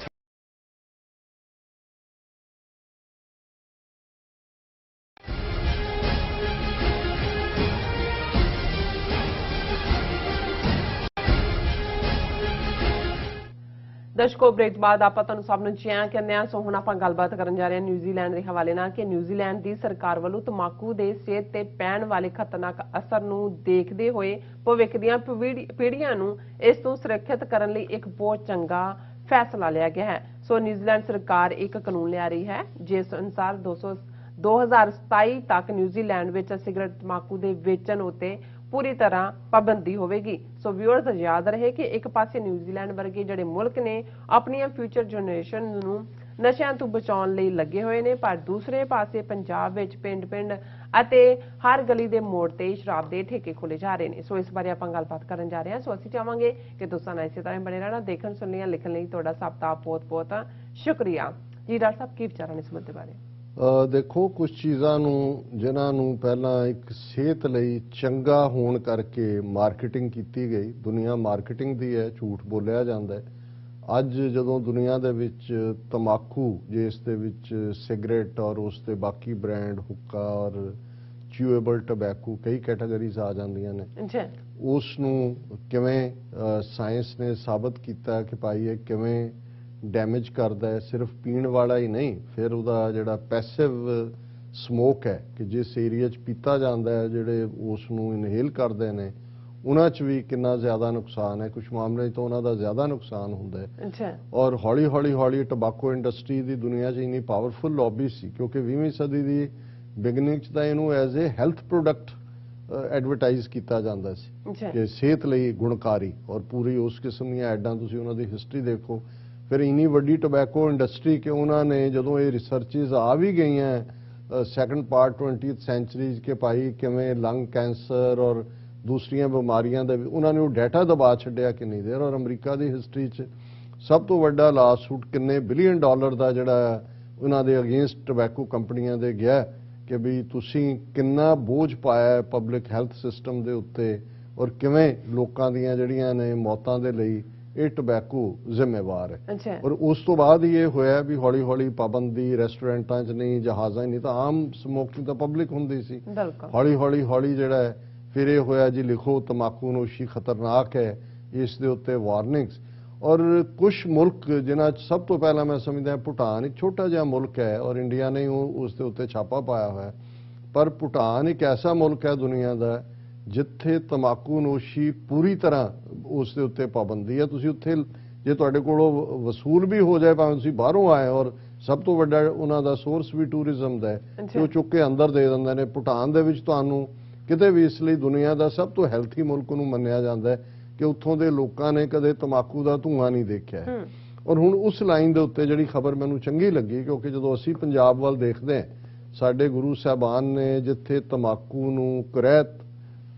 ਦਰਸ਼ਕੋ break ਬਾਅਦ ਆਪਾਂ ਤੁਹਾਨੂੰ ਸਭ ਨੂੰ ਚਿਆਂ ਕਹਿੰਦੇ ਆ। ਸੋ ਹੁਣ ਆਪਾਂ ਗੱਲਬਾਤ ਕਰਨ ਜਾ ਰਹੇ ਹਾਂ ਨਿਊਜ਼ੀਲੈਂਡ ਦੇ ਹਵਾਲੇ ਨਾਲ ਕਿ ਨਿਊਜ਼ੀਲੈਂਡ ਦੀ ਸਰਕਾਰ ਵੱਲੋਂ ਤੰਬਾਕੂ ਦੇ ਸਿਹਤ ਤੇ ਪੈਣ ਵਾਲੇ ਖਤਰਨਾਕ ਅਸਰ ਨੂੰ ਦੇਖਦੇ ਹੋਏ ਭਵਿੱਖ ਦੀਆਂ ਪੀੜ੍ਹੀਆਂ ਨੂੰ ਇਸ ਤੋਂ ਸੁਰੱਖਿਅਤ ਕਰਨ ਲਈ ਇੱਕ ਬਹੁਤ ਚੰਗਾ ਫੈਸਲਾ ਲਿਆ ਗਿਆ ਹੈ। ਸੋ ਨਿਊਜ਼ੀਲੈਂਡ ਸਰਕਾਰ ਇੱਕ ਕਾਨੂੰਨ ਲਿਆ ਰਹੀ ਹੈ ਜਿਸ ਅਨੁਸਾਰ 2027 ਤੱਕ ਨਿਊਜ਼ੀਲੈਂਡ ਵਿੱਚ ਸਿਗਰਟ ਤੰਬਾਕੂ ਦੇ ਵੇਚਣ ਉੱਤੇ ਪੂਰੀ ਤਰ੍ਹਾਂ ਪਾਬੰਦੀ ਹੋਵੇਗੀ। ਸੋ ਵਿਊਅਰਸ ਯਾਦ ਰਹੇ ਕਿ ਇੱਕ ਪਾਸੇ ਨਿਊਜ਼ੀਲੈਂਡ ਵਰਗੇ ਜਿਹੜੇ ਮੁਲਕ ਨੇ ਆਪਣੀਆਂ ਫਿਊਚਰ ਜਨਰੇਸ਼ਨ ਨੂੰ ਨਸ਼ਿਆਂ ਤੋਂ ਬਚਾਉਣ ਲਈ ਲੱਗੇ ਹੋਏ ਨੇ, ਪਰ ਦੂਸਰੇ ਪਾਸੇ ਪੰਜਾਬ ਵਿੱਚ ਪਿੰਡ-ਪਿੰਡ ਅਤੇ ਹਰ ਗਲੀ ਦੇ ਮੋੜ ਤੇ ਸ਼ਰਾਬ ਦੇ ਠੇਕੇ ਖੋਲੇ ਜਾ ਰਹੇ ਨੇ। ਸੋ ਇਸ ਬਾਰੇ ਆਪਾਂ ਗੱਲਬਾਤ ਕਰਨ ਜਾ ਰਹੇ ਹਾਂ। ਸੋ ਅਸੀਂ ਚਾਹਾਂਗੇ ਕਿ ਤੁਸੀਂ ਨਾਲ ਇਸੇ ਤਰ੍ਹਾਂ ਬਣੇ ਰਹਿਣਾ। ਦੇਖਣ ਸੁਣਨ ਲਿਖਣ ਲਈ ਤੁਹਾਡਾ ਸਭ ਦਾ ਬਹੁਤ-ਬਹੁਤ ਸ਼ੁਕਰੀਆ। ਜੀ ਡਾਕਟਰ ਸਾਹਿਬ ਕੀ ਵਿਚਾਰਾਂ ਨੇ ਇਸ ਮੁੱਦੇ ਬਾਰੇ? ਦੇਖੋ, ਕੁਝ ਚੀਜ਼ਾਂ ਨੂੰ ਜਿਨ੍ਹਾਂ ਨੂੰ ਪਹਿਲਾਂ ਇੱਕ ਸਿਹਤ ਲਈ ਚੰਗਾ ਹੋਣ ਕਰਕੇ ਮਾਰਕੀਟਿੰਗ ਕੀਤੀ ਗਈ, ਦੁਨੀਆ ਮਾਰਕੀਟਿੰਗ ਦੀ ਹੈ, ਝੂਠ ਬੋਲਿਆ ਜਾਂਦਾ ਹੈ। ਅੱਜ ਜਦੋਂ ਦੁਨੀਆ ਦੇ ਵਿੱਚ ਤੰਬਾਕੂ, ਜਿਸ ਦੇ ਵਿੱਚ ਸਿਗਰਟ ਔਰ ਉਸ ਦੇ ਬਾਕੀ ਬ੍ਰਾਂਡ ਹੁੱਕਾ ਔਰ ਚਿਊਏਬਲ ਟobacco ਕਈ ਕੈਟਾਗਰੀਜ਼ ਆ ਜਾਂਦੀਆਂ ਨੇ, ਉਸ ਨੂੰ ਕਿਵੇਂ ਸਾਇੰਸ ਨੇ ਸਾਬਤ ਕੀਤਾ ਕਿ ਭਾਈ ਇਹ ਕਿਵੇਂ ਡੈਮੇਜ ਕਰਦਾ ਹੈ। ਸਿਰਫ ਪੀਣ ਵਾਲਾ ਹੀ ਨਹੀਂ, ਫਿਰ ਉਹਦਾ ਜਿਹੜਾ ਪੈਸਿਵ ਸਮੋਕ ਹੈ ਕਿ ਜਿਸ ਏਰੀਆ 'ਚ ਪੀਤਾ ਜਾਂਦਾ ਹੈ, ਜਿਹੜੇ ਉਸ ਨੂੰ ਇਨਹੇਲ ਕਰਦੇ ਨੇ, ਉਹਨਾਂ 'ਚ ਵੀ ਕਿੰਨਾ ਜ਼ਿਆਦਾ ਨੁਕਸਾਨ ਹੈ। ਕੁਝ ਮਾਮਲੇ 'ਚ ਤਾਂ ਉਹਨਾਂ ਦਾ ਜ਼ਿਆਦਾ ਨੁਕਸਾਨ ਹੁੰਦਾ ਹੈ। ਔਰ ਹੌਲੀ ਟੋਬੈਕੋ ਇੰਡਸਟਰੀ ਦੀ ਦੁਨੀਆ 'ਚ ਇੰਨੀ ਪਾਵਰਫੁਲ ਲੌਬੀ ਸੀ ਕਿਉਂਕਿ 20ਵੀਂ ਸਦੀ ਦੀ ਬਿਗਨਿੰਗ 'ਚ ਤਾਂ ਇਹਨੂੰ as a health product advertise ਕੀਤਾ ਜਾਂਦਾ ਸੀ ਕਿ ਸਿਹਤ ਲਈ ਗੁਣਕਾਰੀ, ਔਰ ਪੂਰੀ ਉਸ ਕਿਸਮ ਦੀਆਂ ਐਡਾਂ ਤੁਸੀਂ ਉਹਨਾਂ ਦੀ ਹਿਸਟਰੀ ਦੇਖੋ। ਫਿਰ ਇੰਨੀ ਵੱਡੀ ਟੋਬੈਕੋ ਇੰਡਸਟਰੀ ਕਿ ਉਹਨਾਂ ਨੇ ਜਦੋਂ ਇਹ ਰਿਸਰਚਿਸ ਆ ਵੀ ਗਈਆਂ ਸੈਕੰਡ ਪਾਰਟ 20th ਸੈਂਚੁਰੀ ਕਿ ਭਾਈ ਕਿਵੇਂ ਲੰਗ ਕੈਂਸਰ ਔਰ ਦੂਸਰੀਆਂ ਬਿਮਾਰੀਆਂ ਦਾ ਵੀ ਉਹਨਾਂ ਨੇ ਉਹ ਡਾਟਾ ਦਬਾ ਛੱਡਿਆ ਕਿੰਨੀ ਦੇਰ। ਔਰ ਅਮਰੀਕਾ ਦੀ ਹਿਸਟਰੀ 'ਚ ਸਭ ਤੋਂ ਵੱਡਾ ਲਾਸੂਟ ਕਿੰਨੇ ਬਿਲੀਅਨ ਡਾਲਰ ਦਾ ਜਿਹੜਾ ਉਹਨਾਂ ਦੇ ਅਗੇਂਸਟ ਟobacco ਕੰਪਨੀਆਂ ਦੇ ਗਿਆ ਕਿ ਵੀ ਤੁਸੀਂ ਕਿੰਨਾ ਬੋਝ ਪਾਇਆ ਪਬਲਿਕ ਹੈਲਥ ਸਿਸਟਮ ਦੇ ਉੱਤੇ ਔਰ ਕਿਵੇਂ ਲੋਕਾਂ ਦੀਆਂ ਜਿਹੜੀਆਂ ਨੇ ਮੌਤਾਂ ਦੇ ਲਈ ਇਹ ਟobacco ਜ਼ਿੰਮੇਵਾਰ ਹੈ। ਔਰ ਉਸ ਤੋਂ ਬਾਅਦ ਹੀ ਇਹ ਹੋਇਆ ਵੀ ਹੌਲੀ ਹੌਲੀ ਪਾਬੰਦੀ ਰੈਸਟੋਰੈਂਟਾਂ 'ਚ ਨਹੀਂ, ਜਹਾਜ਼ਾਂ 'ਚ ਨਹੀਂ, ਤਾਂ ਆਮ ਸਮੋਕਿੰਗ ਤਾਂ ਪਬਲਿਕ ਹੁੰਦੀ ਸੀ। ਹੌਲੀ ਹੌਲੀ ਜਿਹੜਾ ਹੈ ਫਿਰ ਇਹ ਹੋਇਆ ਜੀ ਲਿਖੋ ਤੰਬਾਕੂਨੋਸ਼ੀ ਖਤਰਨਾਕ ਹੈ, ਇਸ ਦੇ ਉੱਤੇ ਵਾਰਨਿੰਗਸ। ਔਰ ਕੁਝ ਮੁਲਕ ਜਿਨ੍ਹਾਂ 'ਚ ਸਭ ਤੋਂ ਪਹਿਲਾਂ ਮੈਂ ਸਮਝਦਾ ਭੂਟਾਨ ਇੱਕ ਛੋਟਾ ਜਿਹਾ ਮੁਲਕ ਹੈ ਔਰ ਇੰਡੀਆ ਨੇ ਉਸ ਦੇ ਉੱਤੇ ਛਾਪਾ ਪਾਇਆ ਹੋਇਆ, ਪਰ ਭੂਟਾਨ ਇੱਕ ਐਸਾ ਮੁਲਕ ਹੈ ਦੁਨੀਆ ਦਾ ਜਿੱਥੇ ਤੰਬਾਕੂਨੋਸ਼ੀ ਪੂਰੀ ਤਰ੍ਹਾਂ ਉਸ ਦੇ ਉੱਤੇ ਪਾਬੰਦੀ ਹੈ। ਤੁਸੀਂ ਉੱਥੇ ਜੇ ਤੁਹਾਡੇ ਕੋਲੋਂ ਵਸੂਲ ਵੀ ਹੋ ਜਾਏ ਭਾਵੇਂ ਤੁਸੀਂ ਬਾਹਰੋਂ ਆਏ, ਔਰ ਸਭ ਤੋਂ ਵੱਡਾ ਉਹਨਾਂ ਦਾ ਸੋਰਸ ਵੀ ਟੂਰਿਜ਼ਮ ਦਾ ਹੈ, ਤੇ ਉਹ ਚੁੱਕ ਕੇ ਅੰਦਰ ਦੇ ਦਿੰਦੇ ਨੇ। ਭੂਟਾਨ ਦੇ ਵਿੱਚ ਤੁਹਾਨੂੰ ਕਿਤੇ ਵੀ ਇਸ ਲਈ ਦੁਨੀਆ ਦਾ ਸਭ ਤੋਂ ਹੈਲਥੀ ਮੁਲਕ ਨੂੰ ਮੰਨਿਆ ਜਾਂਦਾ ਹੈ ਕਿ ਉੱਥੋਂ ਦੇ ਲੋਕਾਂ ਨੇ ਕਦੇ ਤੰਬਾਕੂ ਦਾ ਧੂੰਆਂ ਨਹੀਂ ਦੇਖਿਆ। ਔਰ ਹੁਣ ਉਸ ਲਾਈਨ ਦੇ ਉੱਤੇ ਜਿਹੜੀ ਖਬਰ ਮੈਨੂੰ ਚੰਗੀ ਲੱਗੀ, ਕਿਉਂਕਿ ਜਦੋਂ ਅਸੀਂ ਪੰਜਾਬ ਵੱਲ ਦੇਖਦੇ ਹਾਂ ਸਾਡੇ ਗੁਰੂ ਸਾਹਿਬਾਨ ਨੇ ਜਿੱਥੇ ਤੰਬਾਕੂ ਨੂੰ ਕੁਰੈਤ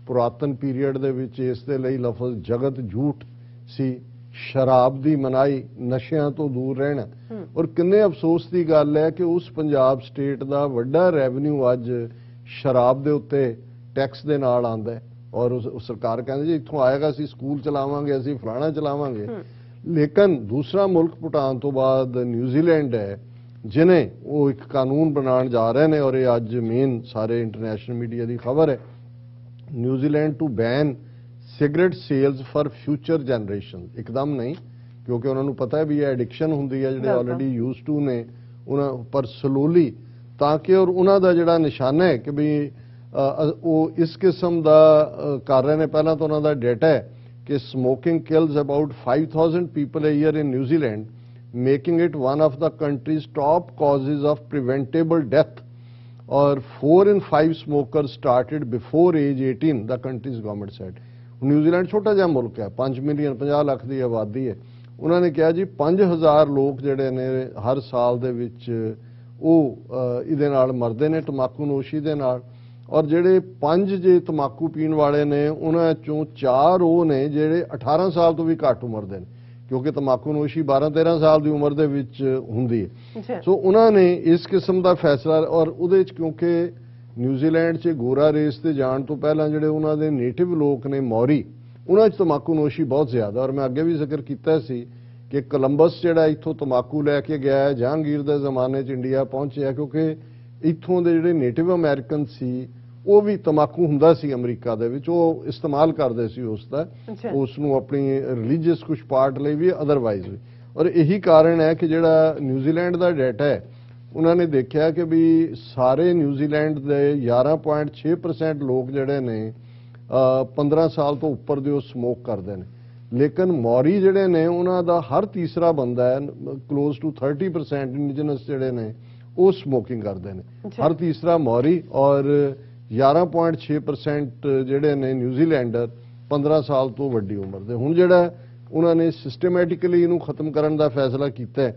ਪੁਰਾਤਨ ਪੀਰੀਅਡ ਦੇ ਵਿੱਚ ਇਸ ਦੇ ਲਈ ਲਫ਼ਜ਼ ਜਗਤ ਝੂਠ ਸੀ, ਸ਼ਰਾਬ ਦੀ ਮਨਾਹੀ, ਨਸ਼ਿਆਂ ਤੋਂ ਦੂਰ ਰਹਿਣਾ। ਔਰ ਕਿੰਨੇ ਅਫਸੋਸ ਦੀ ਗੱਲ ਹੈ ਕਿ ਉਸ ਪੰਜਾਬ ਸਟੇਟ ਦਾ ਵੱਡਾ ਰੈਵਨਿਊ ਅੱਜ ਸ਼ਰਾਬ ਦੇ ਉੱਤੇ ਟੈਕਸ ਦੇ ਨਾਲ ਆਉਂਦਾ ਹੈ। ਔਰ ਉਸ ਸਰਕਾਰ ਕਹਿੰਦੇ ਜੀ ਇੱਥੋਂ ਆਏਗਾ ਅਸੀਂ ਸਕੂਲ ਚਲਾਵਾਂਗੇ, ਅਸੀਂ ਫਲਾਣਾ ਚਲਾਵਾਂਗੇ। ਲੇਕਿਨ ਦੂਸਰਾ ਮੁਲਕ ਭੂਟਾਨ ਤੋਂ ਬਾਅਦ ਨਿਊਜ਼ੀਲੈਂਡ ਹੈ ਜਿਨੇ ਉਹ ਇੱਕ ਕਾਨੂੰਨ ਬਣਾਉਣ ਜਾ ਰਹੇ ਨੇ, ਔਰ ਇਹ ਅੱਜ ਮੇਨ ਸਾਰੇ ਇੰਟਰਨੈਸ਼ਨਲ ਮੀਡੀਆ ਦੀ ਖਬਰ ਹੈ, New Zealand to ban cigarette sales for future generation. ਇੱਕਦਮ ਨਹੀਂ, ਕਿਉਂਕਿ ਉਹਨਾਂ ਨੂੰ ਪਤਾ ਹੈ ਵੀ ਇਹ ਐਡਿਕਸ਼ਨ ਹੁੰਦੀ ਹੈ, ਜਿਹੜੇ ਆਲਰੇਡੀ ਯੂਜ਼ਡ ਟੂ ਨੇ ਉਹਨਾਂ ਪਰ ਸਲੋਲੀ, ਤਾਂ ਕਿ ਔਰ ਉਹਨਾਂ ਦਾ ਜਿਹੜਾ ਨਿਸ਼ਾਨਾ ਹੈ ਕਿ ਵੀ ਉਹ ਇਸ ਕਿਸਮ ਦਾ ਕਰ ਰਹੇ ਨੇ। ਪਹਿਲਾਂ ਤਾਂ ਉਹਨਾਂ ਦਾ ਡੇਟਾ ਹੈ ਕਿ smoking kills about 5000 people a year in New Zealand, making it one of the country's top causes of preventable death. ਔਰ 4 in 5 smokers started before age 18, the country's government said। New Zealand ਛੋਟਾ ਜਿਹਾ ਮੁਲਕ ਹੈ, 5 ਮਿਲੀਅਨ 50 ਲੱਖ ਦੀ ਆਬਾਦੀ ਹੈ। ਉਹਨਾਂ ਨੇ ਕਿਹਾ ਜੀ 5000 ਲੋਕ ਜਿਹੜੇ ਨੇ ਹਰ ਸਾਲ ਦੇ ਵਿੱਚ ਉਹ ਇਹਦੇ ਨਾਲ ਮਰਦੇ ਨੇ ਤੰਬਾਕੂਨੋਸ਼ੀ ਦੇ ਨਾਲ। ਔਰ ਜਿਹੜੇ 5 ਜੇ ਤੰਬਾਕੂ ਪੀਣ ਵਾਲੇ ਨੇ ਉਹਨਾਂ ਚੋਂ 4 ਉਹ ਨੇ ਜਿਹੜੇ 18 ਸਾਲ ਤੋਂ ਵੀ ਘੱਟ ਉਮਰ ਦੇ ਨੇ, ਕਿਉਂਕਿ ਤੰਬਾਕੂਨੋਸ਼ੀ 12-13 ਸਾਲ ਦੀ ਉਮਰ ਦੇ ਵਿੱਚ ਹੁੰਦੀ ਹੈ। ਸੋ ਉਹਨਾਂ ਨੇ ਇਸ ਕਿਸਮ ਦਾ ਫੈਸਲਾ, ਔਰ ਉਹਦੇ 'ਚ ਕਿਉਂਕਿ ਨਿਊਜ਼ੀਲੈਂਡ 'ਚ ਗੋਰਾ ਰੇਸ ਤੇ ਜਾਣ ਤੋਂ ਪਹਿਲਾਂ ਜਿਹੜੇ ਉਹਨਾਂ ਦੇ ਨੇਟਿਵ ਲੋਕ ਨੇ ਮੌਰੀ, ਉਹਨਾਂ 'ਚ ਤੰਬਾਕੂਨੋਸ਼ੀ ਬਹੁਤ ਜ਼ਿਆਦਾ। ਔਰ ਮੈਂ ਅੱਗੇ ਵੀ ਜ਼ਿਕਰ ਕੀਤਾ ਸੀ ਕਿ ਕੋਲੰਬਸ ਜਿਹੜਾ ਇੱਥੋਂ ਤੰਬਾਕੂ ਲੈ ਕੇ ਗਿਆ, ਜਹਾਂਗੀਰ ਦੇ ਜ਼ਮਾਨੇ 'ਚ ਇੰਡੀਆ ਪਹੁੰਚਿਆ, ਕਿਉਂਕਿ ਇੱਥੋਂ ਦੇ ਜਿਹੜੇ ਨੇਟਿਵ ਅਮਰੀਕਨ ਸੀ ਉਹ ਵੀ ਤੰਬਾਕੂ ਹੁੰਦਾ ਸੀ ਅਮਰੀਕਾ ਦੇ ਵਿੱਚ, ਉਹ ਇਸਤੇਮਾਲ ਕਰਦੇ ਸੀ ਉਸ ਦਾ, ਉਸ ਨੂੰ ਆਪਣੀ ਰਿਲੀਜੀਅਸ ਕੁਝ ਪਾਰਟ ਲਈ ਵੀ ਅਦਰਵਾਈਜ਼ ਵੀ। ਔਰ ਇਹੀ ਕਾਰਨ ਹੈ ਕਿ ਜਿਹੜਾ ਨਿਊਜ਼ੀਲੈਂਡ ਦਾ ਡਾਟਾ ਹੈ ਉਹਨਾਂ ਨੇ ਦੇਖਿਆ ਕਿ ਵੀ ਸਾਰੇ ਨਿਊਜ਼ੀਲੈਂਡ ਦੇ 11.6% ਲੋਕ ਜਿਹੜੇ ਨੇ 15 ਸਾਲ ਤੋਂ ਉੱਪਰ ਦੇ ਉਹ ਸਮੋਕ ਕਰਦੇ ਨੇ। ਲੇਕਿਨ ਮੌਰੀ ਜਿਹੜੇ ਨੇ ਉਹਨਾਂ ਦਾ ਹਰ ਤੀਸਰਾ ਬੰਦਾ ਹੈ, ਕਲੋਜ਼ ਟੂ 30% ਇੰਡੀਜਨਸ ਜਿਹੜੇ ਨੇ ਉਹ ਸਮੋਕਿੰਗ ਕਰਦੇ ਨੇ, ਹਰ ਤੀਸਰਾ ਮੌਰੀ। ਔਰ 11.6% ਜਿਹੜੇ ਨੇ ਨਿਊਜ਼ੀਲੈਂਡਰ 15 ਸਾਲ ਤੋਂ ਵੱਡੀ ਉਮਰ ਦੇ। ਹੁਣ ਜਿਹੜਾ ਉਹਨਾਂ ਨੇ ਸਿਸਟਮੈਟਿਕਲੀ ਇਹਨੂੰ ਖਤਮ ਕਰਨ ਦਾ ਫੈਸਲਾ ਕੀਤਾ ਹੈ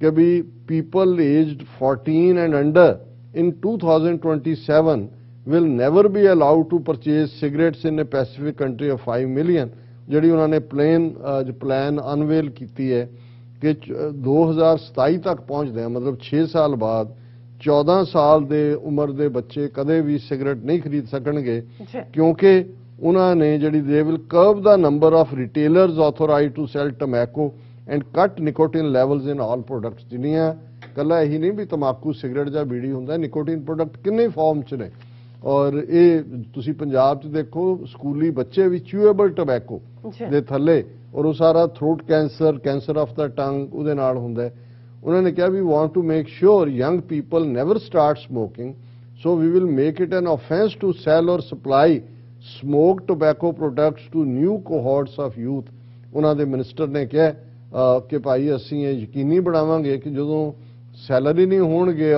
ਕਿ ਵੀ people aged 14 and under in 2027 will never be allowed to purchase cigarettes in a Pacific country of 5 million। ਜਿਹੜੀ ਉਹਨਾਂ ਨੇ ਪਲਾਨ ਅਨਵੇਲ ਕੀਤੀ ਹੈ ਕਿ 2027 ਤੱਕ ਪਹੁੰਚਦੇ ਆ, ਮਤਲਬ 6 ਸਾਲ ਬਾਅਦ 14 ਸਾਲ ਦੇ ਉਮਰ ਦੇ ਬੱਚੇ ਕਦੇ ਵੀ ਸਿਗਰਟ ਨਹੀਂ ਖਰੀਦ ਸਕਣਗੇ, ਕਿਉਂਕਿ ਉਹਨਾਂ ਨੇ ਜਿਹੜੀ they will curb the number of retailers authorised to sell tobacco and cut nicotine levels in all products. ਜਿੰਨੀਆਂ ਕੱਲਾ ਇਹੀ ਨਹੀਂ ਵੀ ਤੰਬਾਕੂ ਸਿਗਰਟ ਜਾਂ ਬੀੜੀ ਹੁੰਦਾ, ਨਿਕੋਟਿਨ ਪ੍ਰੋਡਕਟ ਕਿੰਨੇ ਫਾਰਮ 'ਚ ਨੇ। ਔਰ ਇਹ ਤੁਸੀਂ ਪੰਜਾਬ 'ਚ ਦੇਖੋ ਸਕੂਲੀ ਬੱਚੇ ਵੀ ਚਿਊਏਬਲ ਟੋਬੈਕੋ ਦੇ ਥੱਲੇ, ਔਰ ਉਹ ਸਾਰਾ ਥਰੋਟ ਕੈਂਸਰ ਆਫ ਦਾ ਟੰਗ ਉਹਦੇ ਨਾਲ ਹੁੰਦਾ ਹੈ। ਉਹਨਾਂ ਨੇ ਕਿਹਾ we want to make sure young people never start smoking, so we will make it an offence to sell or supply smoke tobacco products to new cohorts of youth. ਉਹਨਾਂ ਦੇ ਮਿਨਿਸਟਰ ਨੇ ਕਿਹਾ ਕਿ ਭਾਈ ਅਸੀਂ ਇਹ ਯਕੀਨੀ ਬਣਾਵਾਂਗੇ ਕਿ ਜਦੋਂ ਸੈਲਰੀ ਨਹੀਂ ਹੋਣਗੇ